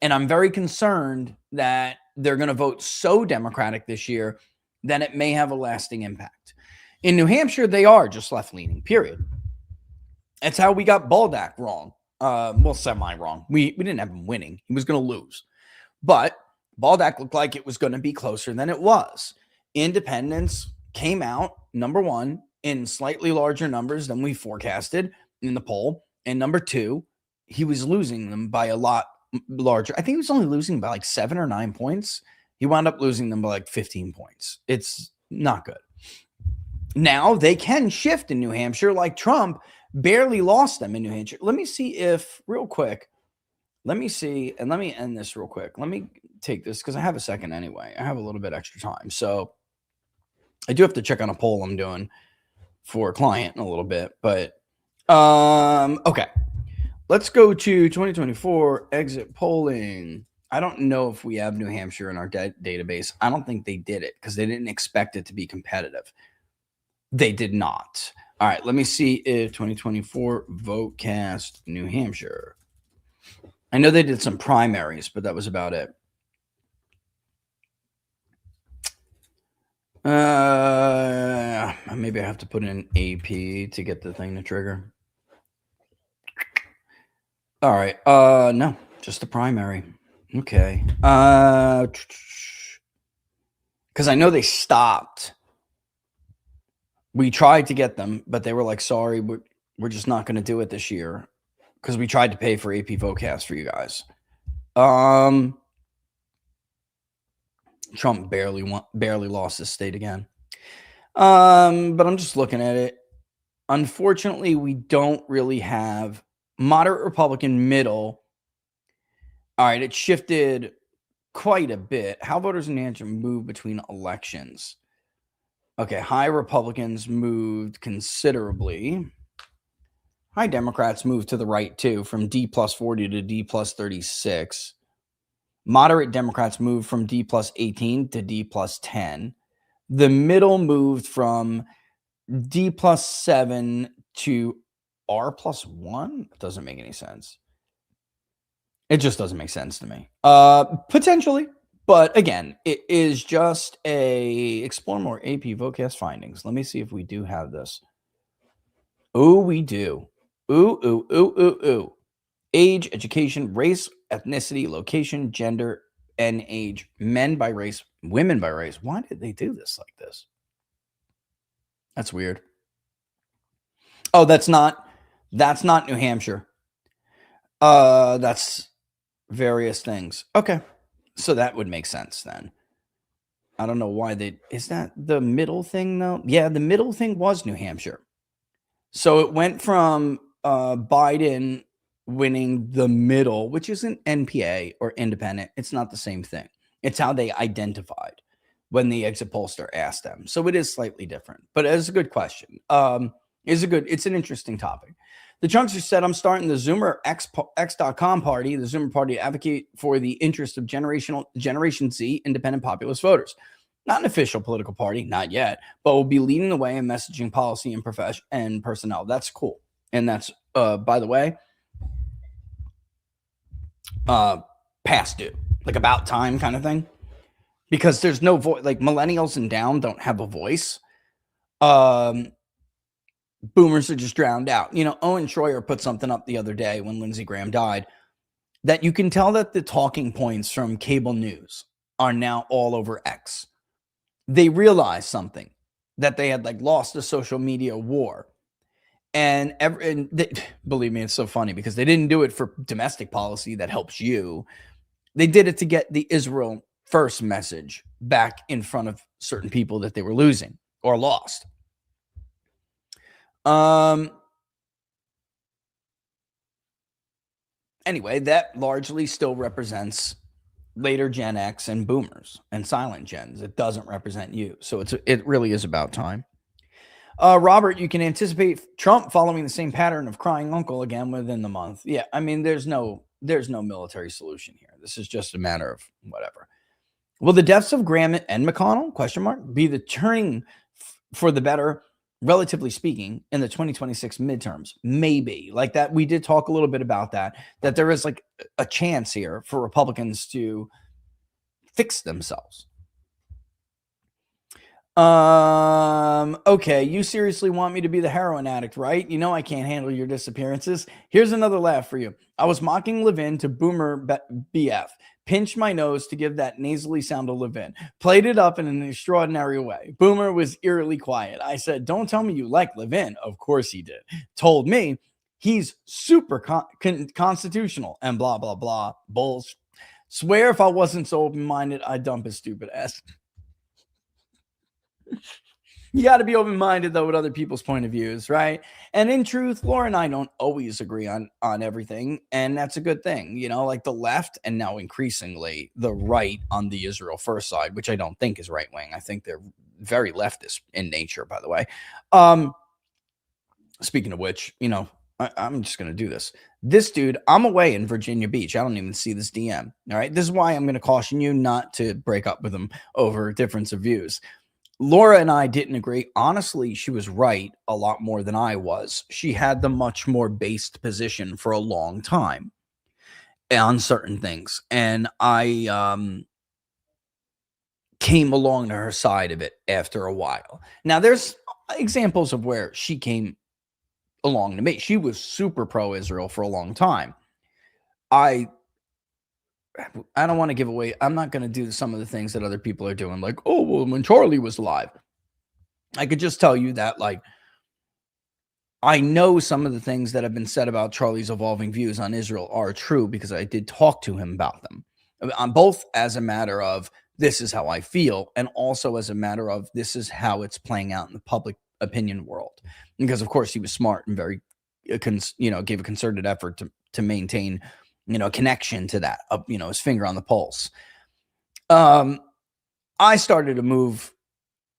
And I'm very concerned that they're going to vote so Democratic this year that it may have a lasting impact. In New Hampshire, they are just left-leaning, period. That's how we got Baldock wrong. Well, semi-wrong. We didn't have him winning. He was going to lose. But Baldock looked like it was going to be closer than it was. Independents came out, number one, in slightly larger numbers than we forecasted in the poll. And number two, he was losing them by a lot larger. I think he was only losing by like 7 or 9 points. He wound up losing them by like 15 points. It's not good. Now they can shift in New Hampshire, like Trump barely lost them in New Hampshire. Let me see if, real quick, let me see, and let me end this real quick. Let me take this because I have a second anyway. I have a little bit extra time. So I do have to check on a poll I'm doing for a client in a little bit. But, okay. Let's go to 2024 exit polling. I don't know if we have New Hampshire in our database. I don't think they did it because they didn't expect it to be competitive. They did not. All right, let me see if 2024 VoteCast New Hampshire. I know they did some primaries, but that was about it. Maybe I have to put in AP to get the thing to trigger. All right. No, just the primary. Okay. Because I know they stopped. We tried to get them, but they were like, sorry, we're just not going to do it this year because we tried to pay for AP VoteCast for you guys. Trump barely lost his state again. But I'm just looking at it. Unfortunately, we don't really have moderate Republican middle. All right, it shifted quite a bit. How voters in New Hampshire move between elections. Okay, high Republicans moved considerably. High Democrats moved to the right too, from D plus 40 to D plus 36. Moderate Democrats moved from D plus 18 to D plus 10. The middle moved from D plus 7 to R plus 1. It doesn't make any sense. It just doesn't make sense to me. Potentially. But again, it is just a explore more AP VoteCast findings. Let me see if we do have this. Oh, we do. Ooh. Age, education, race, ethnicity, location, gender, and age. Men by race, women by race. Why did they do this like this? That's weird. Oh, that's not New Hampshire. That's various things. Okay. So that would make sense then. I don't know why is that the middle thing though? Yeah, the middle thing was New Hampshire. So it went from Biden winning the middle, which isn't NPA or independent. It's not the same thing. It's how they identified when the exit pollster asked them. So it is slightly different, but it's a good question. It's an interesting topic. The Chunkster said, I'm starting the Zoomer X.com party. The Zoomer party advocate for the interest of Generation Z independent populist voters. Not an official political party, not yet, but will be leading the way in messaging, policy, and profession and personnel. That's cool. And that's, by the way, past due, like about time kind of thing. Because there's no voice, like millennials and down don't have a voice. Boomers are just drowned out. You know, Owen Schroyer put something up the other day when Lindsey Graham died that you can tell that the talking points from cable news are now all over X. They realized something, that they had like lost the social media war. And believe me, it's so funny because they didn't do it for domestic policy that helps you. They did it to get the Israel first message back in front of certain people that they were losing or lost. Anyway, that largely still represents later Gen X and boomers and silent gens. It doesn't represent you. So it really is about time. Robert, you can anticipate Trump following the same pattern of crying uncle again within the month. Yeah, I mean, there's no military solution here. This is just a matter of whatever. Will the deaths of Graham and McConnell, question mark, be the turning for the better, relatively speaking, in the 2026 midterms? Maybe. Like that, we did talk a little bit about that there is like a chance here for Republicans to fix themselves. Okay, you seriously want me to be the heroin addict, right? You know I can't handle your disappearances. Here's another laugh for you. I was mocking Levin to Boomer BF. Pinched my nose to give that nasally sound to Levin. Played it up in an extraordinary way. Boomer was eerily quiet. I said, don't tell me you like Levin. Of course he did. Told me he's super constitutional and blah, blah, blah. Bulls. Swear if I wasn't so open-minded, I'd dump his stupid ass. You got to be open-minded, though, with other people's point of views, right? And in truth, Laura and I don't always agree on everything, and that's a good thing. You know, like the left and now increasingly the right on the Israel First side, which I don't think is right-wing. I think they're very leftist in nature, by the way. Speaking of which, you know, I'm just going to do this. This dude, I'm away in Virginia Beach. I don't even see this DM, all right? This is why I'm going to caution you not to break up with him over difference of views. Laura and I didn't agree. Honestly, she was right a lot more than I was. She had the much more based position for a long time on certain things. And I came along to her side of it after a while. Now, there's examples of where she came along to me. She was super pro-Israel for a long time. I don't want to give away. I'm not going to do some of the things that other people are doing. Like, oh, well, when Charlie was alive, I could just tell you that, like, I know some of the things that have been said about Charlie's evolving views on Israel are true because I did talk to him about them. On both as a matter of this is how I feel, and also as a matter of this is how it's playing out in the public opinion world. Because of course he was smart and very, gave a concerted effort to maintain, a connection to that, his finger on the pulse. I started to move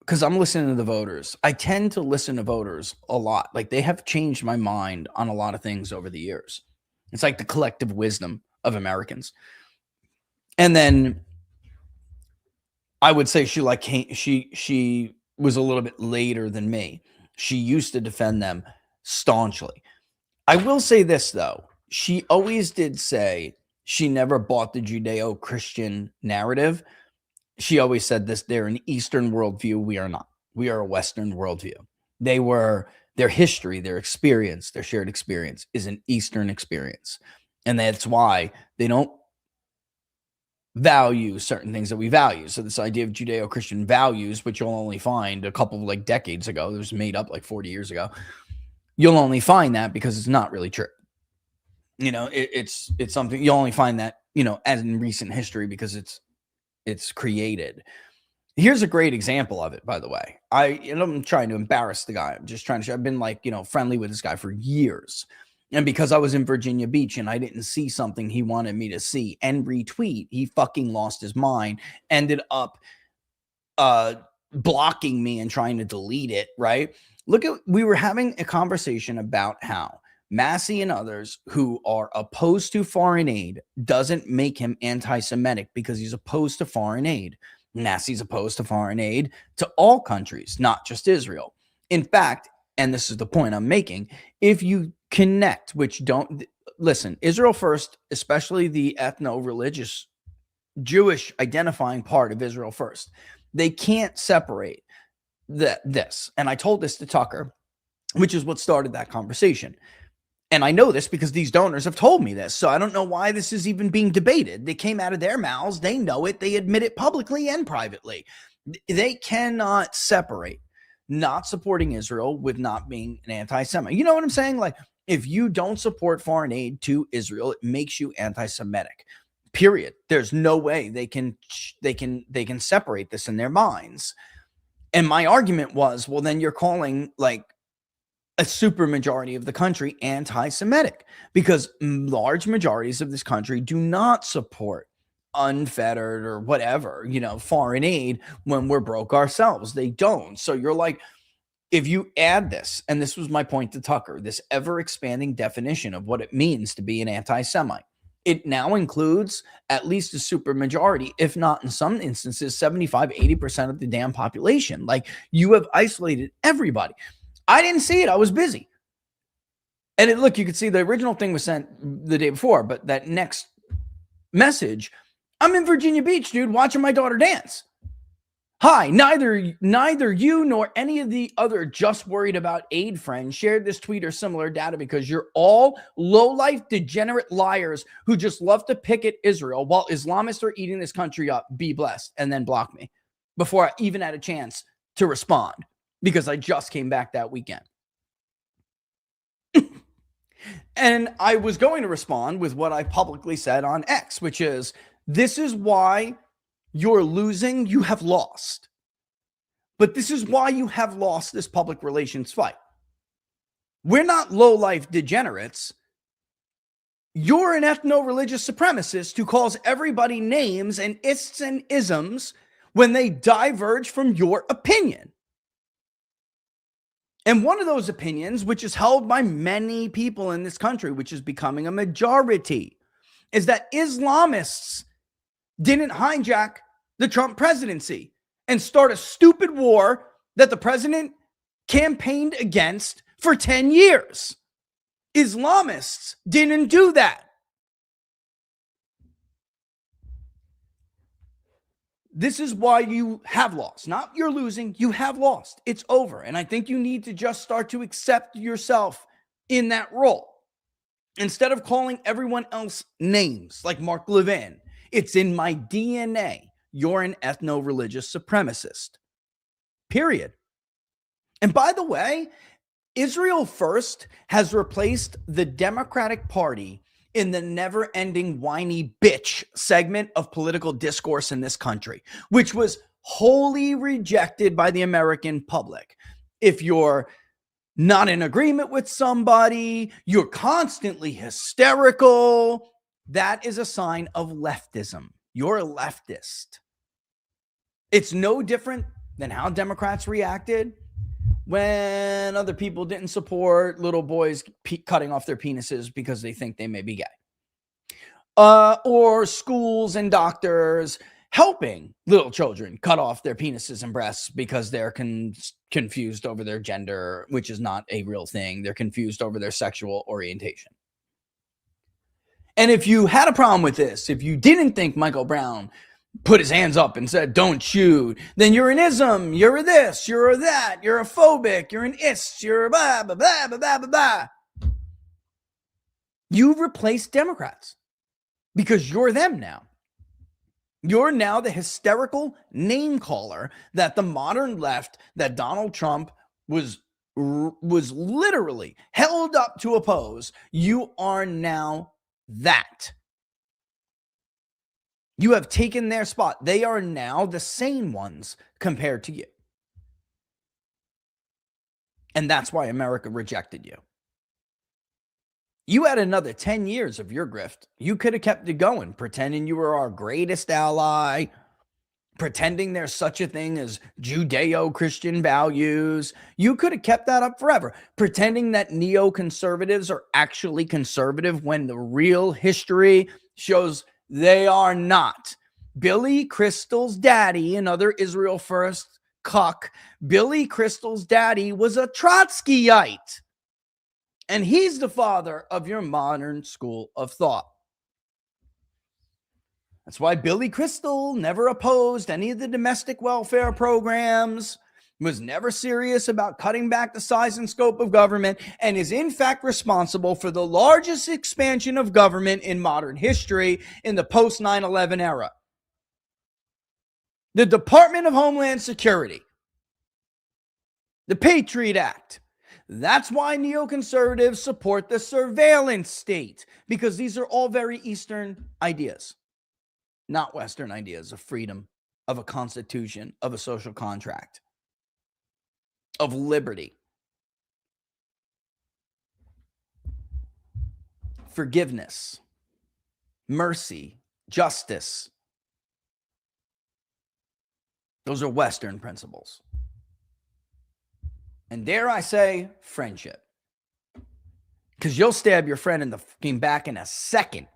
because I'm listening to the voters. I tend to listen to voters a lot. Like they have changed my mind on a lot of things over the years. It's like the collective wisdom of Americans. And then I would say she was a little bit later than me. She used to defend them staunchly. I will say this though. She always did say she never bought the Judeo-Christian narrative. She always said this, they're an Eastern worldview. We are not. We are a Western worldview. Their history, their experience, their shared experience is an Eastern experience. And that's why they don't value certain things that we value. So this idea of Judeo-Christian values, which you'll only find a couple of like decades ago, it was made up like 40 years ago. You'll only find that because it's not really true. It's something you'll only find that, as in recent history because it's created. Here's a great example of it, by the way. I'm trying to embarrass the guy. I'm just trying to I've been like, friendly with this guy for years. And because I was in Virginia Beach and I didn't see something he wanted me to see and retweet, he fucking lost his mind, ended up blocking me and trying to delete it, right? We were having a conversation about how Massey and others who are opposed to foreign aid doesn't make him anti-Semitic because he's opposed to foreign aid. Massey's opposed to foreign aid to all countries, not just Israel. In fact, and this is the point I'm making, if you connect, listen, Israel First, especially the ethno-religious Jewish identifying part of Israel First, they can't separate this. And I told this to Tucker, which is what started that conversation. And I know this because these donors have told me this. So I don't know why this is even being debated. They came out of their mouths. They know it. They admit it publicly and privately. They cannot separate not supporting Israel with not being an anti-Semite. You know what I'm saying? Like, if you don't support foreign aid to Israel, it makes you anti-Semitic. Period. There's no way they can separate this in their minds. And my argument was, well, then you're calling like a super majority of the country anti-Semitic because large majorities of this country do not support unfettered or whatever, foreign aid when we're broke ourselves. They don't. So you're like, if you add this, and this was my point to Tucker, this ever-expanding definition of what it means to be an anti-Semite, it now includes at least a supermajority, if not in some instances, 75, 80% of the damn population. Like, you have isolated everybody. I didn't see it. I was busy. And look, you can see the original thing was sent the day before, but that next message, I'm in Virginia Beach, dude, watching my daughter dance. Hi, neither you nor any of the other just worried about aid friends shared this tweet or similar data because you're all low-life, degenerate liars who just love to pick at Israel while Islamists are eating this country up. Be blessed. And then block me before I even had a chance to respond because I just came back that weekend. And I was going to respond with what I publicly said on X, which is, this is why you're losing, you have lost. But this is why you have lost this public relations fight. We're not low-life degenerates. You're an ethno-religious supremacist who calls everybody names and ists and isms when they diverge from your opinion. And one of those opinions, which is held by many people in this country, which is becoming a majority, is that Islamists didn't hijack the Trump presidency and start a stupid war that the president campaigned against for 10 years. Islamists didn't do that. This is why you have lost. Not you're losing, you have lost. It's over. And I think you need to just start to accept yourself in that role. Instead of calling everyone else names like Mark Levin, it's in my DNA. You're an ethno-religious supremacist. Period. And by the way, Israel First has replaced the Democratic Party in the never-ending whiny bitch segment of political discourse in this country, which was wholly rejected by the American public. If you're not in agreement with somebody, you're constantly hysterical, that is a sign of leftism. You're a leftist. It's no different than how Democrats reacted when other people didn't support little boys cutting off their penises because they think they may be gay. Or schools and doctors helping little children cut off their penises and breasts because they're confused over their gender, which is not a real thing. They're confused over their sexual orientation. And if you had a problem with this, if you didn't think Michael Brown put his hands up and said, don't shoot, then you're an ism, you're a this, you're a that, you're a phobic, you're an ist, you're a blah, blah, blah, blah, blah, blah, blah. You replaced Democrats because you're them now. You're now the hysterical name caller that the modern left, that Donald Trump was literally held up to oppose. You are now that. You have taken their spot. They are now the sane ones compared to you. And that's why America rejected you. You had another 10 years of your grift. You could have kept it going, pretending you were our greatest ally, pretending there's such a thing as Judeo-Christian values. You could have kept that up forever, pretending that neoconservatives are actually conservative when the real history shows they are not. Billy Crystal's daddy, another Israel First cuck, Billy Crystal's daddy was a Trotskyite. And he's the father of your modern school of thought. That's why Billy Crystal never opposed any of the domestic welfare programs, was never serious about cutting back the size and scope of government, and is in fact responsible for the largest expansion of government in modern history in the post 9/11 era. The Department of Homeland Security, the Patriot Act. That's why neoconservatives support the surveillance state, because these are all very Eastern ideas, not Western ideas of freedom, of a constitution, of a social contract, of liberty, forgiveness, mercy, justice. Those are Western principles. And dare I say, friendship. Because you'll stab your friend in the fucking back in a second.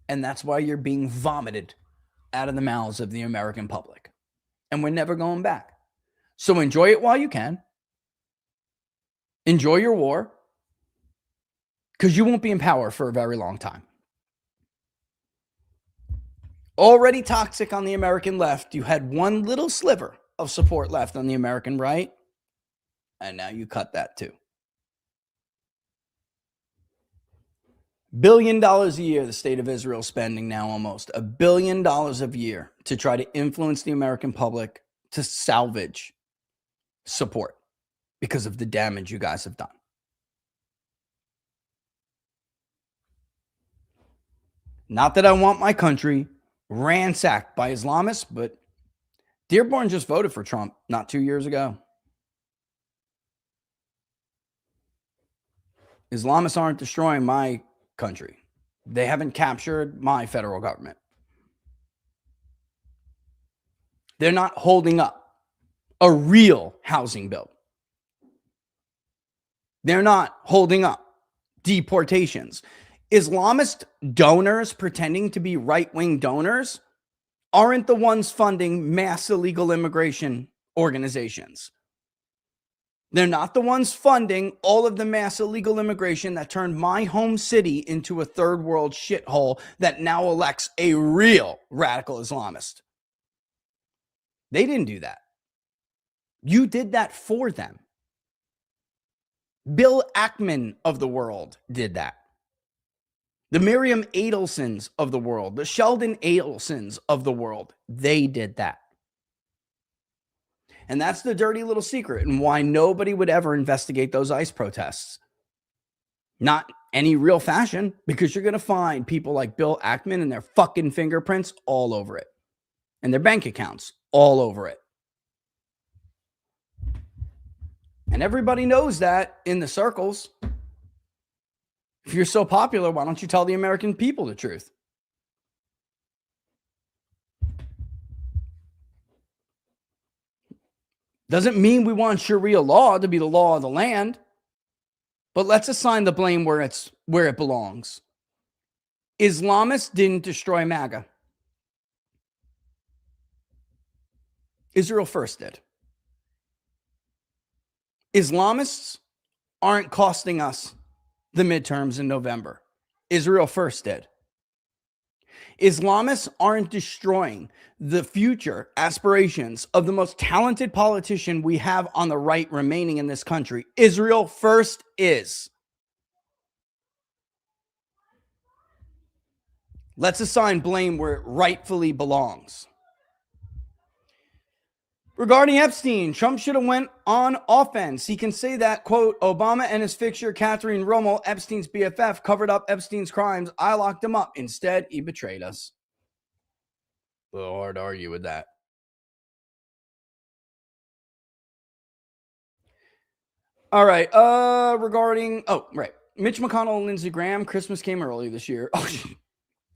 And that's why you're being vomited out of the mouths of the American public. And we're never going back. So enjoy it while you can. Enjoy your war. Because you won't be in power for a very long time. Already toxic on the American left. You had one little sliver of support left on the American right. And now you cut that too. $1 billion a year the state of Israel is spending now, almost $1 billion a year to try to influence the American public to salvage support because of the damage you guys have done. Not that I want my country ransacked by Islamists, but Dearborn just voted for Trump not 2 years ago. Islamists aren't destroying my country. They haven't captured my federal government. They're not holding up a real housing bill. They're not holding up deportations. Islamist donors pretending to be right-wing donors aren't the ones funding mass illegal immigration organizations. They're not the ones funding all of the mass illegal immigration that turned my home city into a third world shithole that now elects a real radical Islamist. They didn't do that. You did that for them. Bill Ackman of the world did that. The Miriam Adelsons of the world, the Sheldon Adelsons of the world, they did that. And that's the dirty little secret and why nobody would ever investigate those ICE protests. Not any real fashion, because you're going to find people like Bill Ackman and their fucking fingerprints all over it. And their bank accounts all over it. And everybody knows that in the circles. If you're so popular, why don't you tell the American people the truth? Doesn't mean we want Sharia law to be the law of the land, but let's assign the blame where it belongs. Islamists didn't destroy MAGA. Israel first did. Islamists aren't costing us the midterms in November. Israel first did. Islamists aren't destroying the future aspirations of the most talented politician we have on the right remaining in this country. Israel first is. Let's assign blame where it rightfully belongs. Regarding Epstein, Trump should have went on offense. He can say that, quote, Obama and his fixture, Catherine Rommel, Epstein's BFF, covered up Epstein's crimes. I locked him up. Instead, he betrayed us. A little hard to argue with that. All right. Mitch McConnell and Lindsey Graham, Christmas came early this year.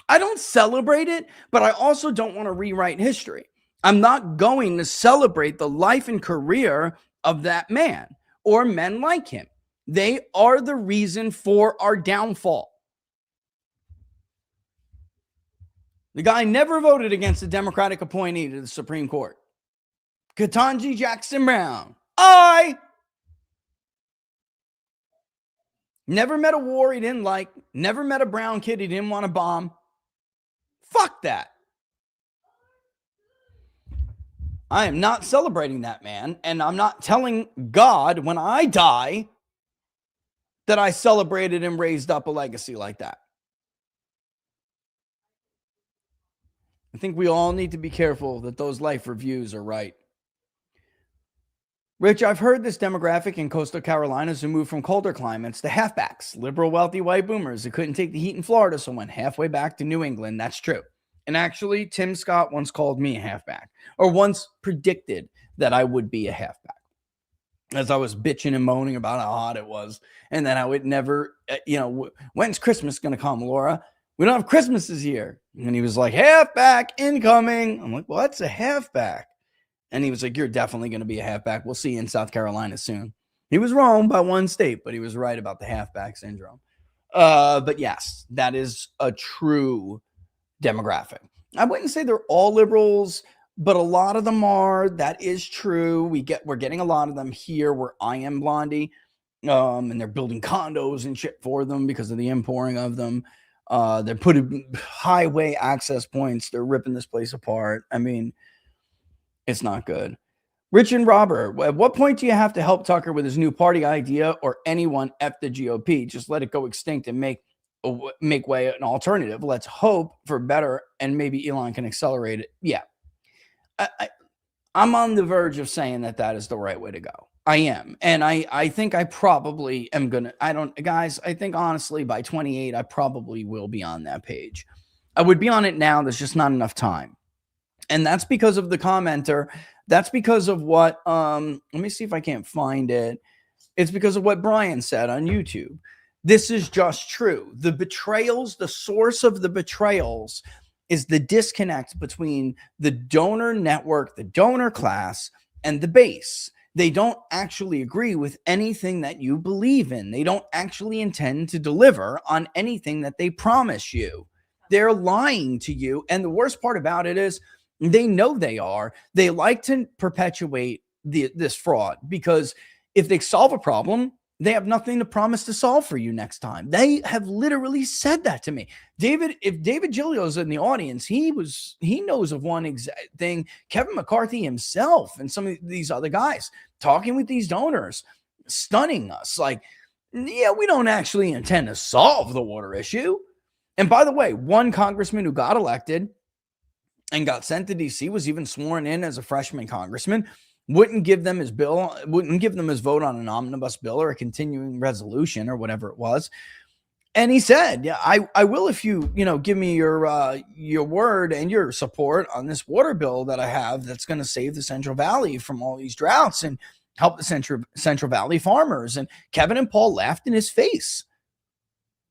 I don't celebrate it, but I also don't want to rewrite history. I'm not going to celebrate the life and career of that man or men like him. They are the reason for our downfall. The guy never voted against a Democratic appointee to the Supreme Court. Ketanji Jackson Brown. I never met a war he didn't like. Never met a brown kid he didn't want to bomb. Fuck that. I am not celebrating that man, and I'm not telling God when I die that I celebrated and raised up a legacy like that. I think we all need to be careful that those life reviews are right. Rich, I've heard this demographic in coastal Carolinas who moved from colder climates to halfbacks, liberal, wealthy white boomers who couldn't take the heat in Florida, so went halfway back to New England. That's true. And actually, Tim Scott once called me a halfback, or once predicted that I would be a halfback, as I was bitching and moaning about how hot it was, and that I would never, when's Christmas going to come, Laura? We don't have Christmas this year. And he was like, halfback incoming. I'm like, what's a halfback? And he was like, you're definitely going to be a halfback. We'll see you in South Carolina soon. He was wrong by one state, but he was right about the halfback syndrome. But yes, that is a true demographic. I wouldn't say they're all liberals, but a lot of them are. That is true. We're getting a lot of them here where I am, Blondie. And they're building condos and shit for them because of the importing of them. They're putting highway access points. They're ripping this place apart. I mean, it's not good. Rich and Robert, at what point do you have to help Tucker with his new party idea, or anyone F the GOP? Just let it go extinct and make way an alternative. Let's hope for better, and maybe Elon can accelerate it. Yeah. I'm on the verge of saying that is the right way to go. I am. And I think I probably am going to, guys, I think honestly by 28, I probably will be on that page. I would be on it now. There's just not enough time. And that's because of the commenter. That's because of what, let me see if I can't find it. It's because of what Brian said on YouTube. This is just true. The betrayals, the source of the betrayals is the disconnect between the donor network, the donor class, and the base. They don't actually agree with anything that you believe in. They don't actually intend to deliver on anything that they promise you. They're lying to you. And the worst part about it is they know they are. They like to perpetuate this fraud, because if they solve a problem, they have nothing to promise to solve for you next time. They have literally said that to me. If David Giglio's in the audience, he knows of one exact thing. Kevin McCarthy himself and some of these other guys talking with these donors, stunning us. Like, yeah, we don't actually intend to solve the water issue. And by the way, one congressman who got elected and got sent to DC was even sworn in as a freshman congressman. Wouldn't give them his bill, wouldn't give them his vote on an omnibus bill or a continuing resolution or whatever it was. And he said, yeah, I will if you give me your word and your support on this water bill that I have that's going to save the Central Valley from all these droughts and help the Central Valley farmers. And Kevin and Paul laughed in his face.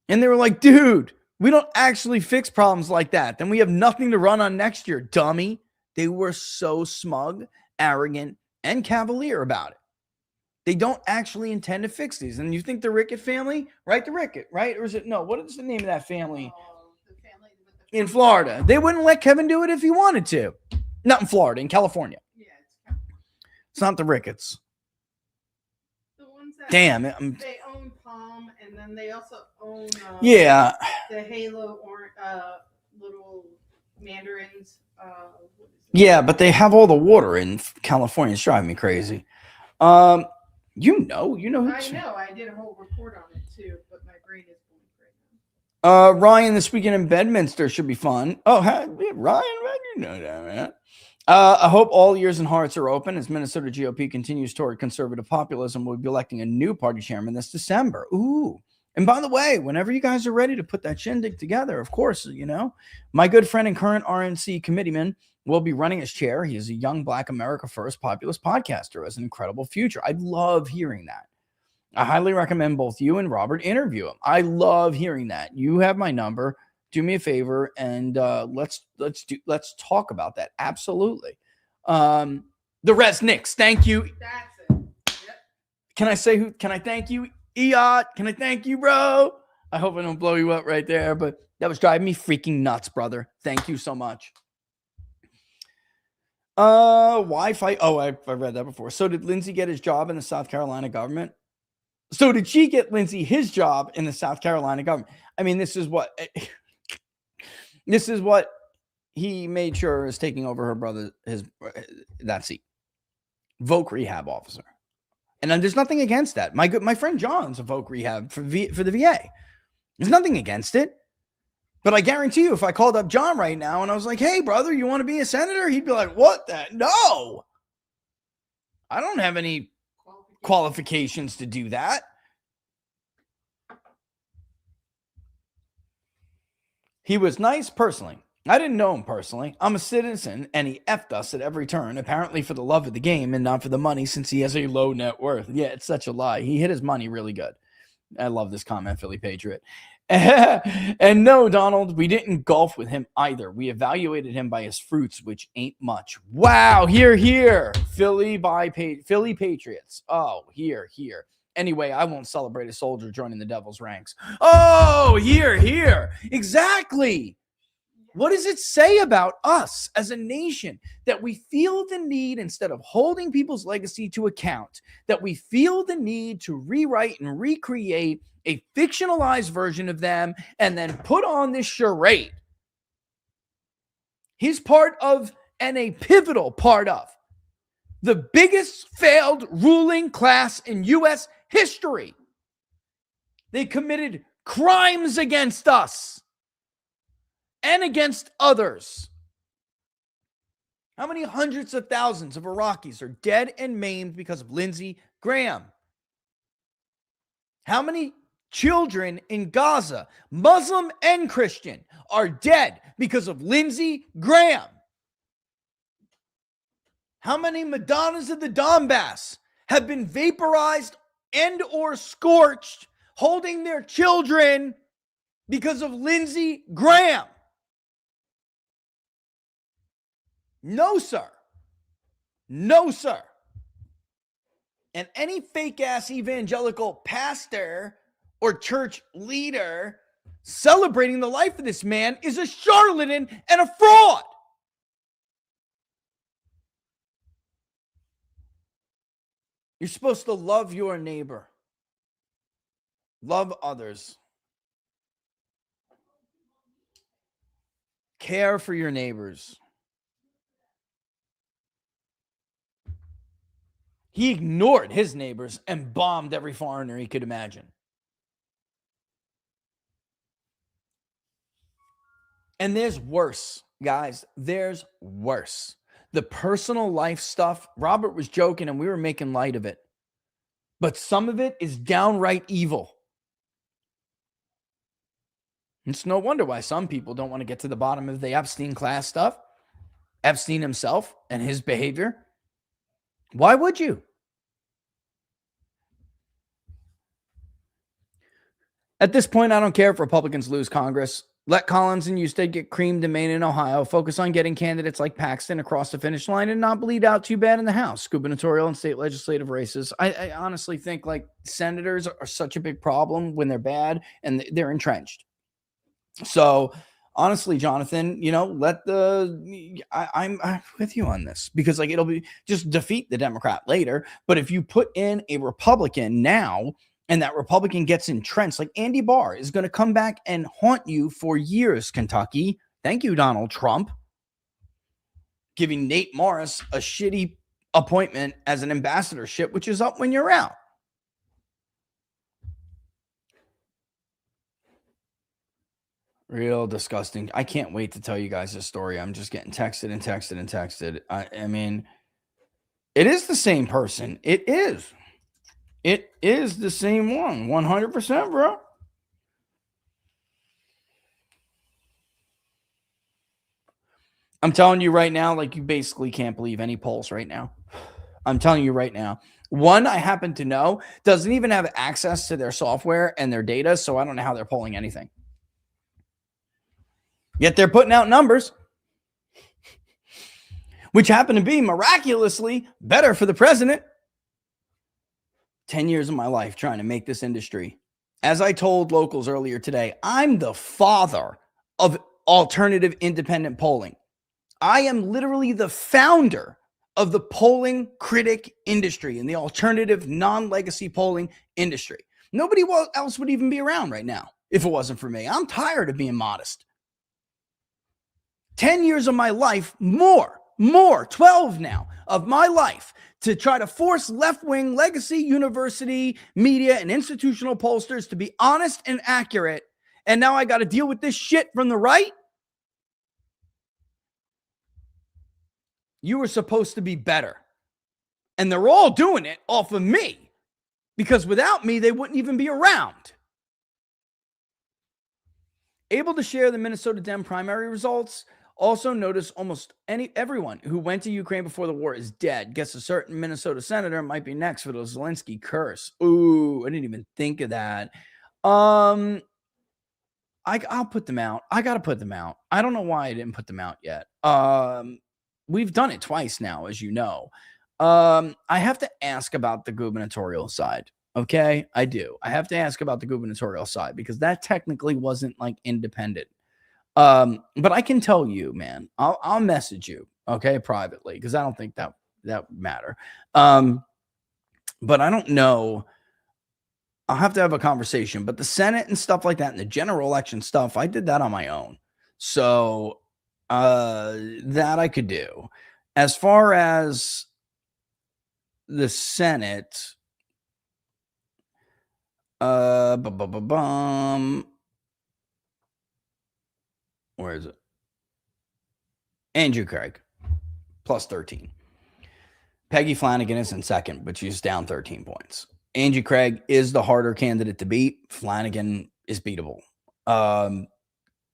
And they were like, dude, we don't actually fix problems like that. Then we have nothing to run on next year, dummy. They were so smug, arrogant, and cavalier about it. They don't actually intend to fix these. And you think the Rickett family, right? The Rickett, right? Or is it, no, what is the name of that family? The family with the In Florida. They wouldn't let Kevin do it if he wanted to. Not in Florida, in California. Yeah, It's not the Ricketts. the ones that Damn. they own Palm, and then they also own Yeah. the Halo or little mandarins. What is it? Yeah, but they have all the water in California. It's driving me crazy. You know. I know. I did a whole report on it too, but my brain is blank right now. Ryan, this weekend in Bedminster should be fun. Oh, Ryan, you know that, man. I hope all ears and hearts are open as Minnesota GOP continues toward conservative populism. We'll be electing a new party chairman this December. Ooh. And by the way, whenever you guys are ready to put that shindig together, of course, my good friend and current RNC committeeman will be running as chair. He is a young Black America First populist podcaster, has an incredible future. I love hearing that. I highly recommend both you and Robert interview him. I love hearing that. You have my number. Do me a favor and let's talk about that. Absolutely. The Resnicks, thank you. That's it. Yep. Can I thank you? Eot, can I thank you, bro? I hope I don't blow you up right there, but that was driving me freaking nuts, brother. Thank you so much. Wi-Fi. Oh, I read that before. So did Lindsey get his job in the South Carolina government? So did she get Lindsey his job in the South Carolina government? I mean, this is what he made sure is taking over her brother, that seat. Voc rehab officer. And then there's nothing against that. My friend John's a voc rehab for the VA. There's nothing against it. But I guarantee you, if I called up John right now and I was like, hey, brother, you want to be a senator? He'd be like, what the? No. I don't have any qualifications to do that. He was nice personally. I didn't know him personally. I'm a citizen, and he effed us at every turn, apparently for the love of the game and not for the money, since he has a low net worth. Yeah, it's such a lie. He hit his money really good. I love this comment, Philly Patriot. And no, Donald, we didn't golf with him either. We evaluated him by his fruits, which ain't much. Wow, here. Philly Patriots. Oh, here. Anyway, I won't celebrate a soldier joining the devil's ranks. Oh, here. Exactly. What does it say about us as a nation that we feel the need, instead of holding people's legacy to account, that we feel the need to rewrite and recreate a fictionalized version of them and then put on this charade? He's part of, and a pivotal part of, the biggest failed ruling class in U.S. history. They committed crimes against us and against others. How many hundreds of thousands of Iraqis are dead and maimed because of Lindsey Graham? How many children in Gaza, Muslim and Christian, are dead because of Lindsey Graham? How many Madonnas of the Donbass have been vaporized and or scorched holding their children because of Lindsey Graham? No, sir. And any fake-ass evangelical pastor or church leader celebrating the life of this man is a charlatan and a fraud. You're supposed to love your neighbor. Love others. Care for your neighbors. He ignored his neighbors and bombed every foreigner he could imagine. And there's worse, guys. There's worse. The personal life stuff, Robert was joking and we were making light of it. But some of it is downright evil. It's no wonder why some people don't want to get to the bottom of the Epstein class stuff. Epstein himself and his behavior. Why would you? At this point, I don't care if Republicans lose Congress. Let Collins and Husted get creamed in Maine and Ohio. Focus on getting candidates like Paxton across the finish line and not bleed out too bad in the House, gubernatorial and state legislative races. I honestly think like senators are such a big problem when they're bad and they're entrenched. So honestly, Jonathan, I'm with you on this because like it'll be just defeat the Democrat later. But if you put in a Republican now and that Republican gets entrenched, like Andy Barr is going to come back and haunt you for years, Kentucky. Thank you, Donald Trump. Giving Nate Morris a shitty appointment as an ambassadorship, which is up when you're out. Real disgusting. I can't wait to tell you guys this story. I'm just getting texted. I mean, it is the same person. It is the same one. 100%, bro. I'm telling you right now, like you basically can't believe any polls right now. I'm telling you right now. One I happen to know doesn't even have access to their software and their data, so I don't know how they're polling anything. Yet they're putting out numbers, which happen to be miraculously better for the president. 10 years of my life trying to make this industry. As I told locals earlier today, I'm the father of alternative independent polling. I am literally the founder of the polling critic industry and the alternative non-legacy polling industry. Nobody else would even be around right now if it wasn't for me. I'm tired of being modest. 10 years of my life, more, 12 now of my life to try to force left-wing legacy university media and institutional pollsters to be honest and accurate. And now I got to deal with this shit from the right. You were supposed to be better. And they're all doing it off of me because without me, they wouldn't even be around. Able to share the Minnesota Dem primary results. Also, notice almost everyone who went to Ukraine before the war is dead. Guess a certain Minnesota senator might be next for the Zelensky curse. Ooh, I didn't even think of that. I'll put them out. I gotta put them out. I don't know why I didn't put them out yet. We've done it twice now, as you know. I have to ask about the gubernatorial side. Okay, I do. I have to ask about the gubernatorial side because that technically wasn't like independent. But I can tell you, man, I'll message you, okay, privately, because I don't think that would matter. But I don't know. I'll have to have a conversation. But the Senate and stuff like that, and the general election stuff, I did that on my own. So that I could do. As far as the Senate, where is it? Andrew Craig, plus 13. Peggy Flanagan is in second, but she's down 13 points. Andrew Craig is the harder candidate to beat. Flanagan is beatable.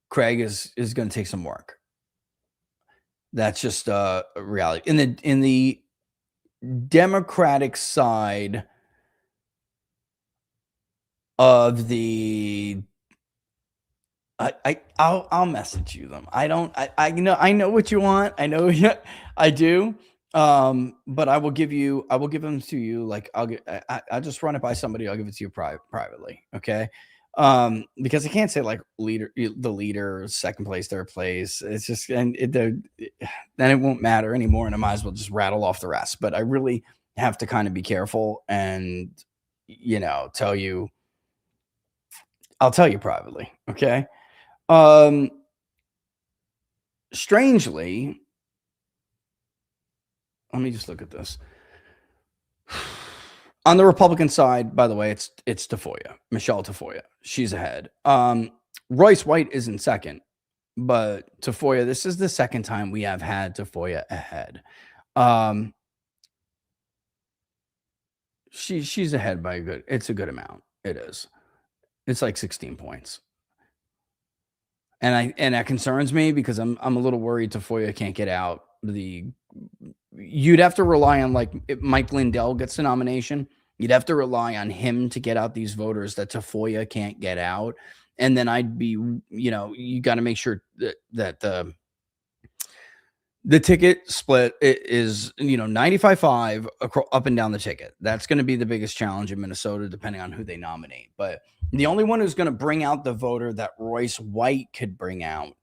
Craig is going to take some work. That's just a reality. In the Democratic side of the, I'll message you them. I know what you want. I know I do. But I will give them to you. Like I'll just run it by somebody. I'll give it to you privately. Okay. Because I can't say like the leader, second place, third place. It's just, then it won't matter anymore. And I might as well just rattle off the rest, but I really have to kind of be careful and, I'll tell you privately. Okay. Strangely, let me just look at this. On the Republican side, by the way, it's Tafoya, Michelle Tafoya. She's ahead. Royce White is in second, but Tafoya, this is the second time we have had Tafoya ahead. She's ahead by it's a good amount. It is. It's like 16 points. And that concerns me because I'm a little worried Tafoya can't get out. You'd have to rely on, like, if Mike Lindell gets the nomination, you'd have to rely on him to get out these voters that Tafoya can't get out. And then I'd be, you got to make sure that the ticket split is, 95-5 up and down the ticket. That's going to be the biggest challenge in Minnesota, depending on who they nominate. But the only one who's going to bring out the voter that Royce White could bring out,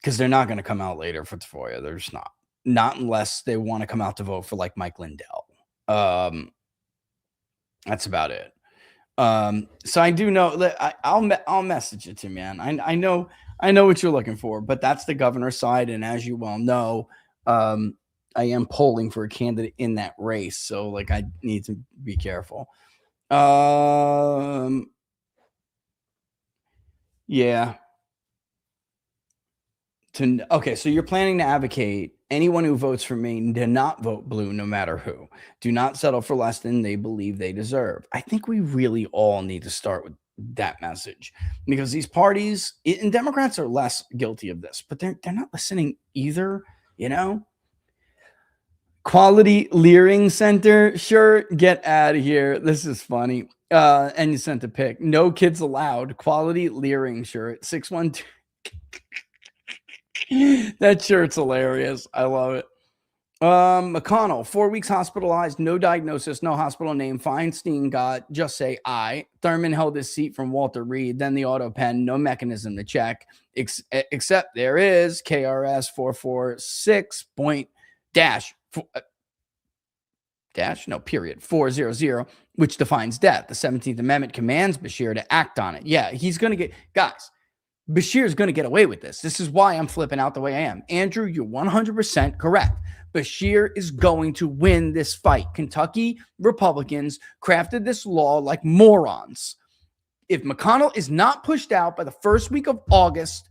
because they're not going to come out later for Tafoya. They're just not unless they want to come out to vote for like Mike Lindell. That's about it. So I do know that I'll message it to you, man. I know what you're looking for, but that's the governor's side. And as you well know, I am polling for a candidate in that race. So like, I need to be careful. Yeah. Okay, so you're planning to advocate anyone who votes for me to not vote blue no matter who. Do not settle for less than they believe they deserve. I think we really all need to start with that message, because these parties and Democrats are less guilty of this, but they're not listening either, Quality Leering Center shirt, get out of here. This is funny. And you sent a pic. No kids allowed. Quality Leering shirt, 612. That shirt's hilarious. I love it. McConnell, 4 weeks hospitalized, no diagnosis, no hospital name. Feinstein got just say I. Thurman held his seat from Walter Reed, then the auto pen, no mechanism to check, except there is KRS 446 period 400, which defines death. The 17th Amendment commands Bashir to act on it. Yeah, he's going to get, guys, Bashir's going to get away with this. This is why I'm flipping out the way I am. Andrew, you're 100% correct. Bashir is going to win this fight. Kentucky Republicans crafted this law like morons. If McConnell is not pushed out by the first week of August,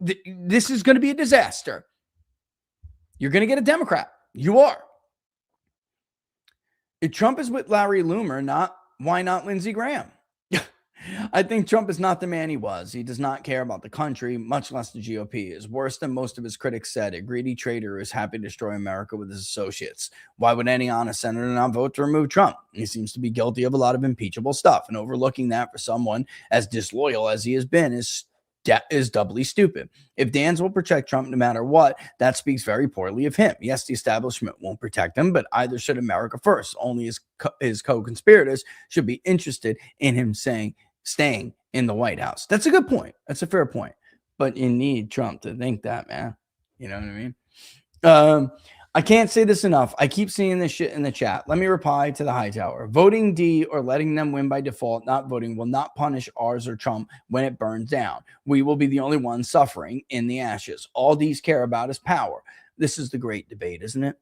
this is going to be a disaster. You're going to get a Democrat. You are. If Trump is with Larry Loomer, why not Lindsey Graham? I think Trump is not the man he was. He does not care about the country, much less the GOP. Is worse than most of his critics said. A greedy traitor who is happy to destroy America with his associates. Why would any honest senator not vote to remove Trump? He seems to be guilty of a lot of impeachable stuff, and overlooking that for someone as disloyal as he has been is doubly stupid. If Dan's will protect Trump no matter what, that speaks very poorly of him. Yes, the establishment won't protect him, but either should America first. Only his co-conspirators should be interested in him staying in the White House. That's a good point. That's a fair point. But you need Trump to think that, man. You know what I mean? I can't say this enough. I keep seeing this shit in the chat. Let me reply to the Hightower. Voting D or letting them win by default, not voting, will not punish ours or Trump when it burns down. We will be the only ones suffering in the ashes. All D's care about is power. This is the great debate, isn't it?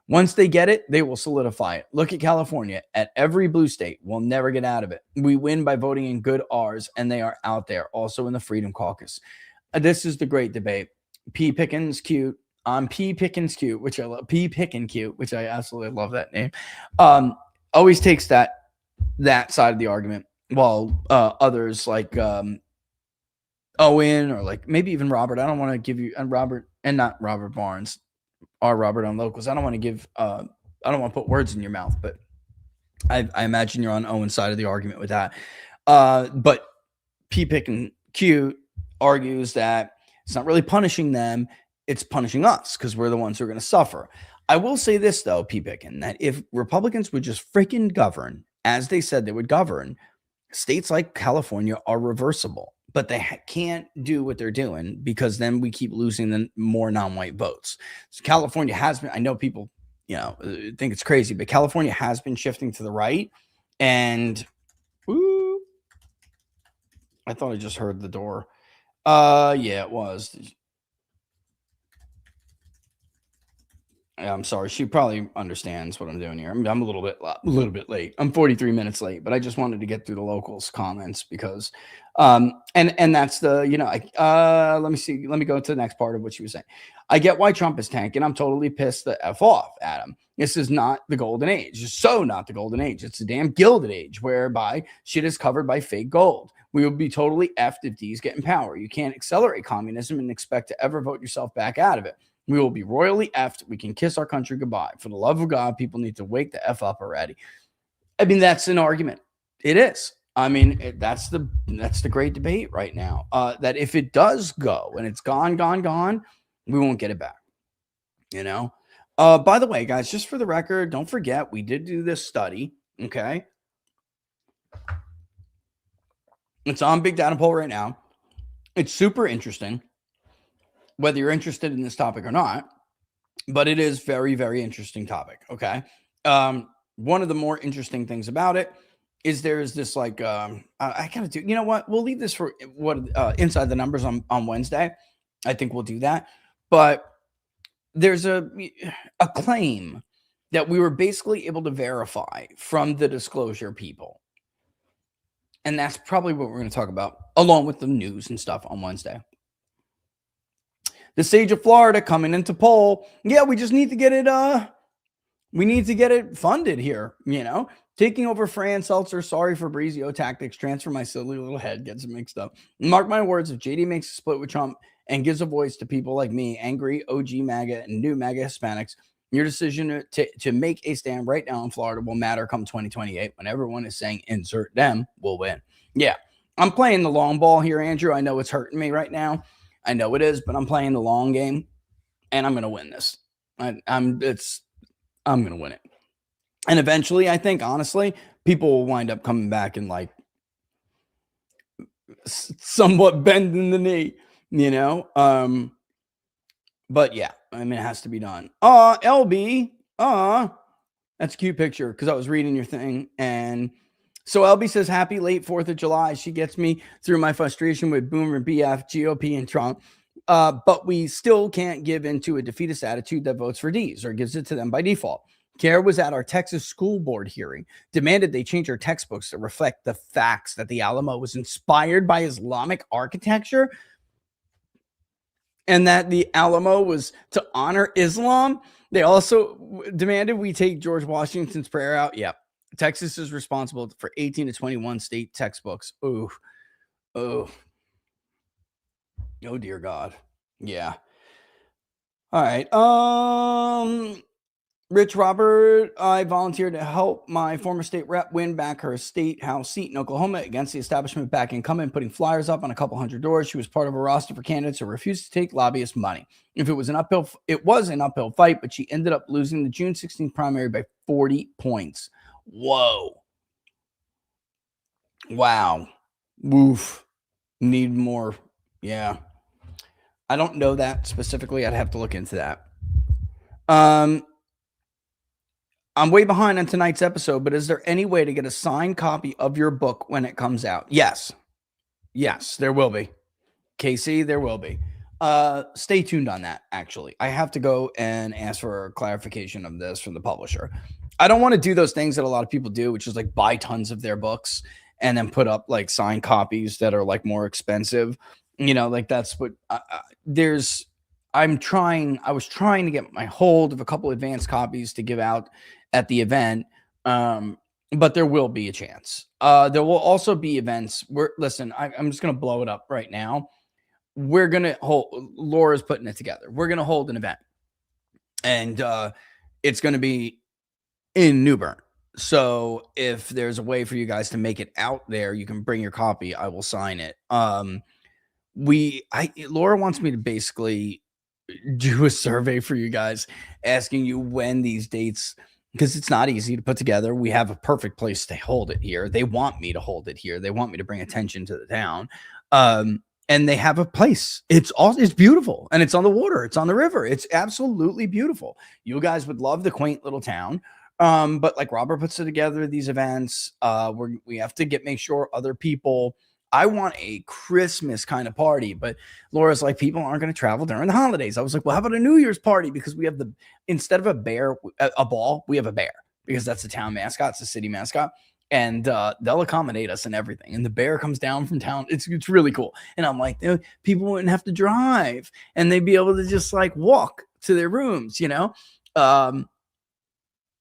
Once they get it, they will solidify it. Look at California. At every blue state, we'll never get out of it. We win by voting in good R's, and they are out there, also in the Freedom Caucus. This is the great debate. P. Pickens cute. On P. Pickens cute, which I love. P. Picken cute, which I absolutely love that name. Always takes that side of the argument, while others like Owen or like maybe even Robert. I don't want to give you Robert and not Robert Barnes or Robert on Locals. I don't want to give. I don't want to put words in your mouth, but I imagine you're on Owen's side of the argument with that. But P. Picken cute argues that it's not really punishing them. It's punishing us because we're the ones who are going to suffer. I will say this, though, P. Picken, that if Republicans would just freaking govern as they said they would govern, states like California are reversible, but they can't do what they're doing because then we keep losing the more non-white votes. So California has been, I know people, think it's crazy, but California has been shifting to the right. And I thought I just heard the door. Yeah, it was. I'm sorry. She probably understands what I'm doing here. I'm a little bit late. I'm 43 minutes late, but I just wanted to get through the Locals comments because, and that's the, let me see. Let me go to the next part of what she was saying. I get why Trump is tanking. I'm totally pissed the F off at him. This is not the golden age. It's so not the golden age. It's the damn gilded age whereby shit is covered by fake gold. We would be totally effed if D's get in power. You can't accelerate communism and expect to ever vote yourself back out of it. We will be royally effed. We can kiss our country goodbye. For the love of God, people need to wake the F up already. I mean, that's an argument. It is. I mean, that's the great debate right now. That if it does go and it's gone, we won't get it back. By the way, guys, just for the record, don't forget, we did do this study. Okay. It's on Big Data Poll right now. It's super interesting. Whether you're interested in this topic or not, but it is very, very interesting topic. Okay. One of the more interesting things about it is there's this I gotta do, you know what? We'll leave this for inside the numbers on Wednesday. I think we'll do that. But there's a claim that we were basically able to verify from the disclosure people. And that's probably what we're going to talk about along with the news and stuff on Wednesday. The stage of Florida coming into poll. Yeah, we just need to get it. We need to get it funded here. Taking over Fran Seltzer. Sorry for Brizio tactics. Transfer my silly little head. Gets it mixed up. Mark my words. If JD makes a split with Trump and gives a voice to people like me, angry OG MAGA and new MAGA Hispanics, your decision to make a stand right now in Florida will matter come 2028 when everyone is saying insert them will win. Yeah, I'm playing the long ball here, Andrew. I know it's hurting me right now. I know it is, but I'm playing the long game, and I'm going to win this. I'm going to win it. And eventually, I think, honestly, people will wind up coming back and, somewhat bending the knee, But, yeah, I mean, it has to be done. LB. That's a cute picture because I was reading your thing, and so LB says, happy late 4th of July. She gets me through my frustration with Boomer, BF, GOP, and Trump. But we still can't give into a defeatist attitude that votes for D's or gives it to them by default. Kerr was at our Texas school board hearing, demanded they change our textbooks to reflect the facts that the Alamo was inspired by Islamic architecture and that the Alamo was to honor Islam. They also demanded we take George Washington's prayer out. Yep. Texas is responsible for 18 to 21 state textbooks. Oh, oh dear God. Yeah. All right. Rich Robert, I volunteered to help my former state rep win back her state house seat in Oklahoma against the establishment back incumbent, putting flyers up on a couple hundred doors. She was part of a roster for candidates who refused to take lobbyist money. It was an uphill fight, but she ended up losing the June 16th primary by 40 points. Whoa. Wow. Woof. Need more. Yeah. I don't know that specifically. I'd have to look into that. I'm way behind on tonight's episode, but is there any way to get a signed copy of your book when it comes out? Yes. Yes, there will be. Casey, there will be. Stay tuned on that, actually. I have to go and ask for clarification of this from the publisher. I don't want to do those things that a lot of people do, which is like buy tons of their books and then put up like signed copies that are like more expensive. You know, like that's what I was trying to get my hold of a couple advanced copies to give out at the event. But there will be a chance. There will also be events where, listen, I'm just going to blow it up right now. We're going to Laura's putting it together. We're going to hold an event and it's going to be in New Bern. So if there's a way for you guys to make it out there, you can bring your copy. I will sign it. Laura wants me to basically do a survey for you guys, asking you when these dates, because it's not easy to put together. We have a perfect place to hold it here. They want me to hold it here. They want me to bring attention to the town. And they have a place. It's beautiful, and it's on the water. It's on the river. It's absolutely beautiful. You guys would love the quaint little town. But like Robert puts it together, these events, we have to make sure other people. I want a Christmas kind of party, but Laura's like, people aren't going to travel during the holidays. I was like, well, how about a New Year's party? Because we have instead of a ball, we have a bear, because that's the town mascot. It's the city mascot. And they'll accommodate us and everything. And the bear comes down from town. It's really cool. And I'm like, people wouldn't have to drive, and they'd be able to just like walk to their rooms, you know?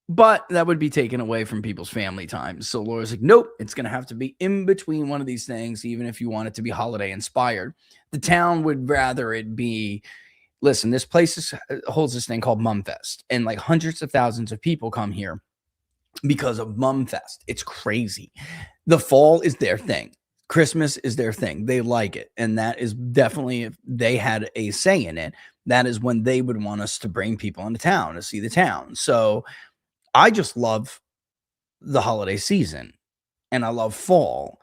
But that would be taken away from people's family time. So Laura's like, nope, it's going to have to be in between one of these things, even if you want it to be holiday inspired. The town would rather it be, listen, this place holds this thing called Mumfest, and like hundreds of thousands of people come here because of Mumfest. It's crazy. The fall is their thing. Christmas is their thing. They like it. And that is definitely, if they had a say in it, that is when they would want us to bring people into town to see the town. So I just love the holiday season, and I love fall.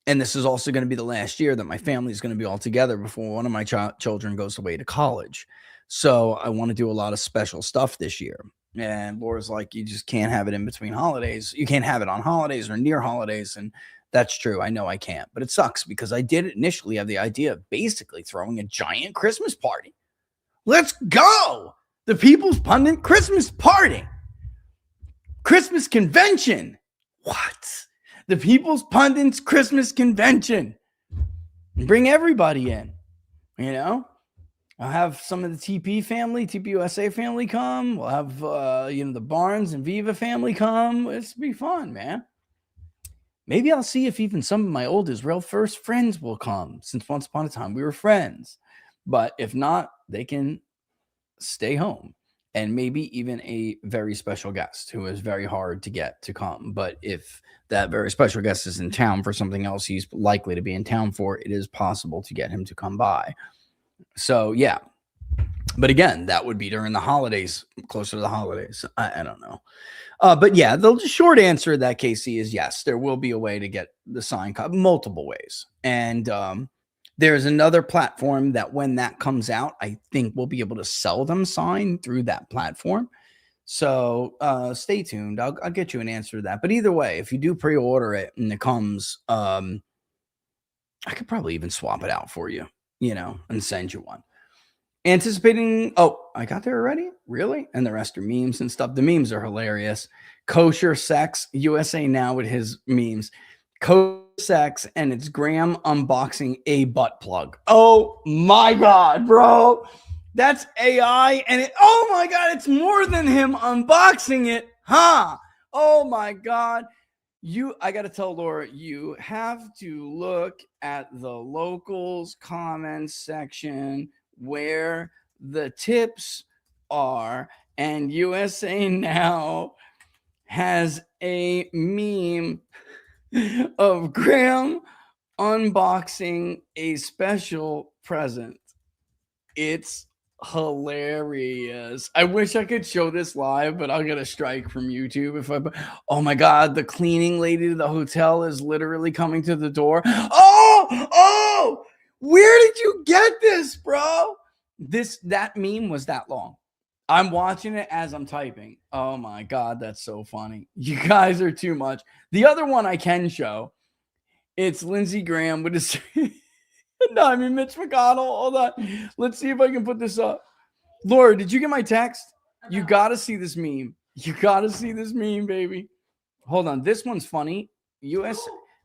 And this is also going to be the last year that my family is going to be all together before one of my children goes away to college. So I want to do a lot of special stuff this year. And Laura's like, you just can't have it in between holidays. You can't have it on holidays or near holidays. And that's true. I know I can't, but it sucks because I did initially have the idea of basically throwing a giant Christmas party. Let's go. The People's Pundit Christmas Party. Christmas convention. What? The People's Pundits Christmas convention. Bring everybody in. You know, I'll have some of the TP USA family come. We'll have, the Barnes and Viva family come. It's be fun, man. Maybe I'll see if even some of my old Israel First friends will come, since once upon a time we were friends. But if not, they can stay home. And maybe even a very special guest who is very hard to get to come. But if that very special guest is in town for something else he's likely to be in town for, it is possible to get him to come by. So, yeah. But again, that would be during the holidays, closer to the holidays. I don't know. But yeah, the short answer to that, Casey, is yes, there will be a way to get the signed copy, multiple ways. And there's another platform that when that comes out, I think we'll be able to sell them signed through that platform. So stay tuned. I'll get you an answer to that. But either way, if you do pre-order it and it comes, I could probably even swap it out for you, and send you one. Anticipating. Oh, I got there already? Really? And the rest are memes and stuff. The memes are hilarious. Kosher Sex, USA Now with his memes. Kosher Sex, and it's Graham unboxing a butt plug. Oh my God, bro. That's AI. And oh my God, it's more than him unboxing it. Huh? Oh my God. I got to tell Laura, you have to look at the locals comments section where the tips are. And USA Now has a meme of Graham unboxing a special present. It's hilarious. I wish I could show this live, but I'll get a strike from YouTube if I. Oh my God, the cleaning lady to the hotel is literally coming to the door. Oh, where did you get this, bro? That meme was that long. I'm watching it as I'm typing. Oh my God, that's so funny. You guys are too much. The other one I can show, it's Lindsey Graham with his. No, I mean Mitch McConnell. Hold on. Let's see if I can put this up. Laura, did you get my text? You got to see this meme. You got to see this meme, baby. Hold on. This one's funny.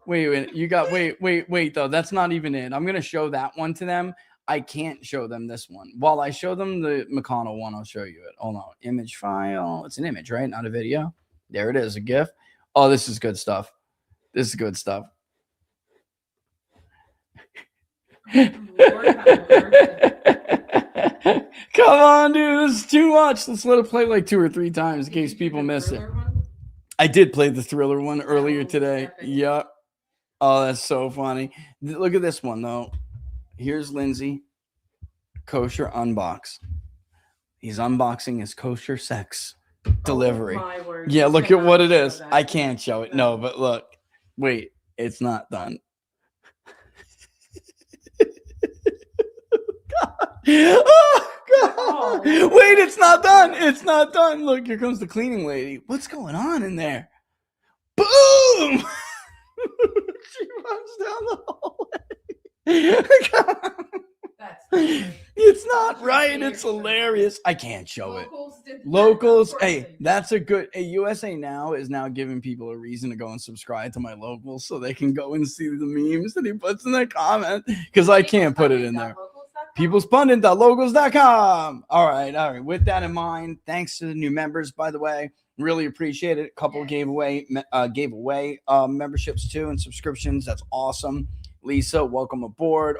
Wait. You got, wait, though. That's not even it. I'm going to show that one to them. I can't show them this one. While I show them the McConnell one, I'll show you it. Hold on. Image file. It's an image, right? Not a video. There it is. A GIF. Oh, this is good stuff. This is good stuff. Come on, dude. This is too much. Let's let it play like 2 or 3 times in case people miss it. I did play the Thriller one earlier today. Yep. Oh, that's so funny. Look at this one, though. Here's Lindsey. Kosher unbox. He's unboxing his kosher sex delivery. My word. Yeah, look at what it is. I can't show it. No, but look. Wait, it's not done. Oh, God. Wait, it's not done. It's not done. Look, here comes the cleaning lady. What's going on in there? Boom! She runs down the hallway. It's not right. It's hilarious. I can't show it. Locals. Hey, that's a good. Hey, USA Now is now giving people a reason to go and subscribe to my locals so they can go and see the memes that he puts in the comment because I can't put it in there. Peoplespundit.locals.com. All right. With that in mind, thanks to the new members, by the way. Really appreciate it. A couple gave away memberships too and subscriptions. That's awesome. Lisa, welcome aboard.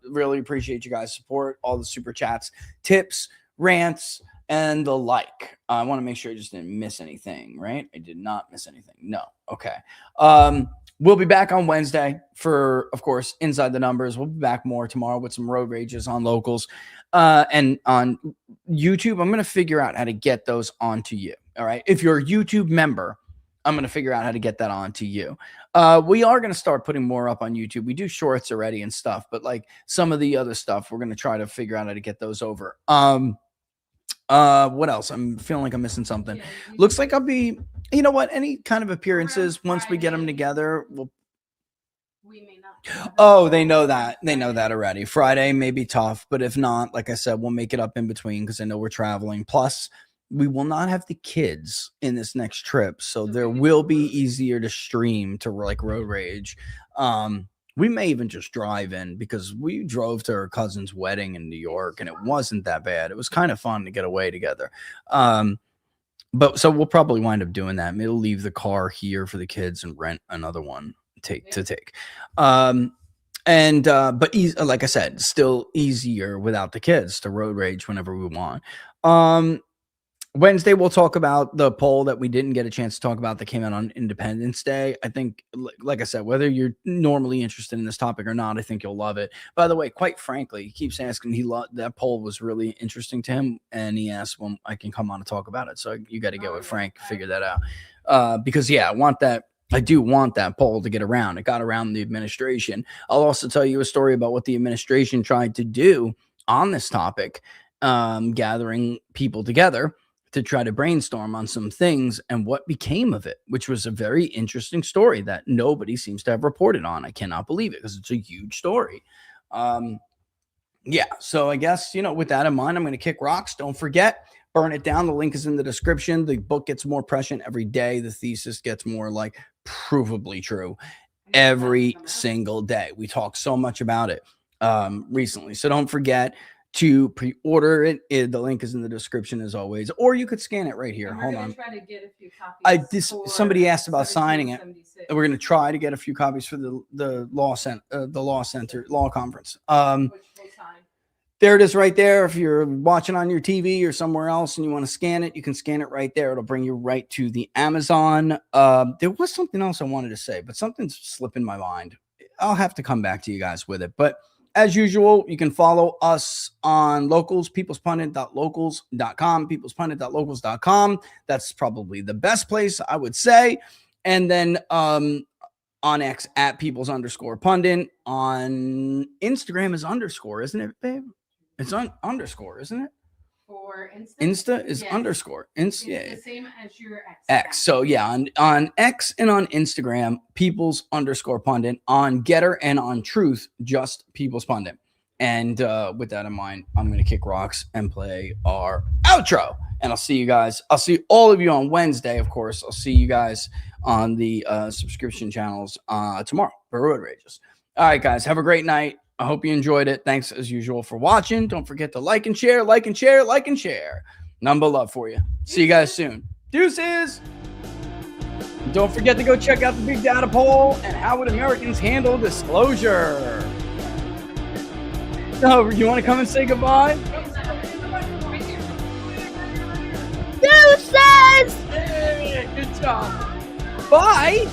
Really appreciate you guys' support. All the super chats, tips, rants, and the like. I want to make sure I just didn't miss anything, right? I did not miss anything. No. Okay. We'll be back on Wednesday for, of course, Inside the Numbers. We'll be back more tomorrow with some road rages on locals. And on YouTube, I'm going to figure out how to get those onto you. All right. If you're a YouTube member, I'm going to figure out how to get that onto you. We are going to start putting more up on YouTube. We do shorts already and stuff, but like some of the other stuff, we're going to try to figure out how to get those over. What else? I'm feeling like I'm missing something. Looks like I'll be, you know what? Any kind of appearances once we get them together, we may not. Oh, they know that. They know that already. Friday may be tough, but if not, like I said, we'll make it up in between because I know we're traveling. Plus, we will not have the kids in this next trip, so there will be easier to stream to like road rage. We may even just drive in because we drove to her cousin's wedding in New York and it wasn't that bad. It was kind of fun to get away together. But so we'll probably wind up doing that. Maybe we'll leave the car here for the kids and rent another one to take. But like I said, still easier without the kids to road rage whenever we want. Wednesday, we'll talk about the poll that we didn't get a chance to talk about that came out on Independence Day. I think, like I said, whether you're normally interested in this topic or not, I think you'll love it. By the way, quite frankly, he keeps asking, that poll was really interesting to him, and he asked when I can come on and talk about it. So you got to get with Frank to figure that out. Because, yeah, I do want that poll to get around. It got around the administration. I'll also tell you a story about what the administration tried to do on this topic, gathering people together to try to brainstorm on some things and what became of it, which was a very interesting story that nobody seems to have reported on. I cannot believe it because it's a huge story. Yeah. So I guess, with that in mind, I'm going to kick rocks. Don't forget, burn it down. The link is in the description. The book gets more prescient every day. The thesis gets more like provably true every single day. We talk so much about it recently. So don't forget, to pre-order it. The link is in the description as always, or you could scan it right here. And Hold we're on. gonna try to get a few copies. Somebody asked about signing it. 1776. We're going to try to get a few copies for the law conference. Which we'll sign. There it is right there. If you're watching on your TV or somewhere else and you want to scan it, you can scan it right there. It'll bring you right to the Amazon. There was something else I wanted to say, but something's slipping my mind. I'll have to come back to you guys with it. But as usual, you can follow us on Locals, peoplespundit.locals.com, peoplespundit.locals.com. That's probably the best place, I would say. And then on X at peoples_pundit. On Instagram is underscore, isn't it, babe? It's underscore, isn't it? For Insta is Yes. underscore. It's Yeah. the same as your X. X. So yeah, on X and on Instagram, peoples_pundit. On Getter and on Truth, just People's Pundit. And with that in mind, I'm going to kick rocks and play our outro. And I'll see you guys. I'll see all of you on Wednesday, of course. I'll see you guys on the subscription channels tomorrow for Road Rages. All right, guys. Have a great night. I hope you enjoyed it. Thanks, as usual, for watching. Don't forget to like and share, like and share, like and share. None but love for you. See you guys soon. Deuces. Don't forget to go check out the Big Data Poll and how would Americans handle disclosure. So, you want to come and say goodbye? Deuces! Hey, good job. Bye.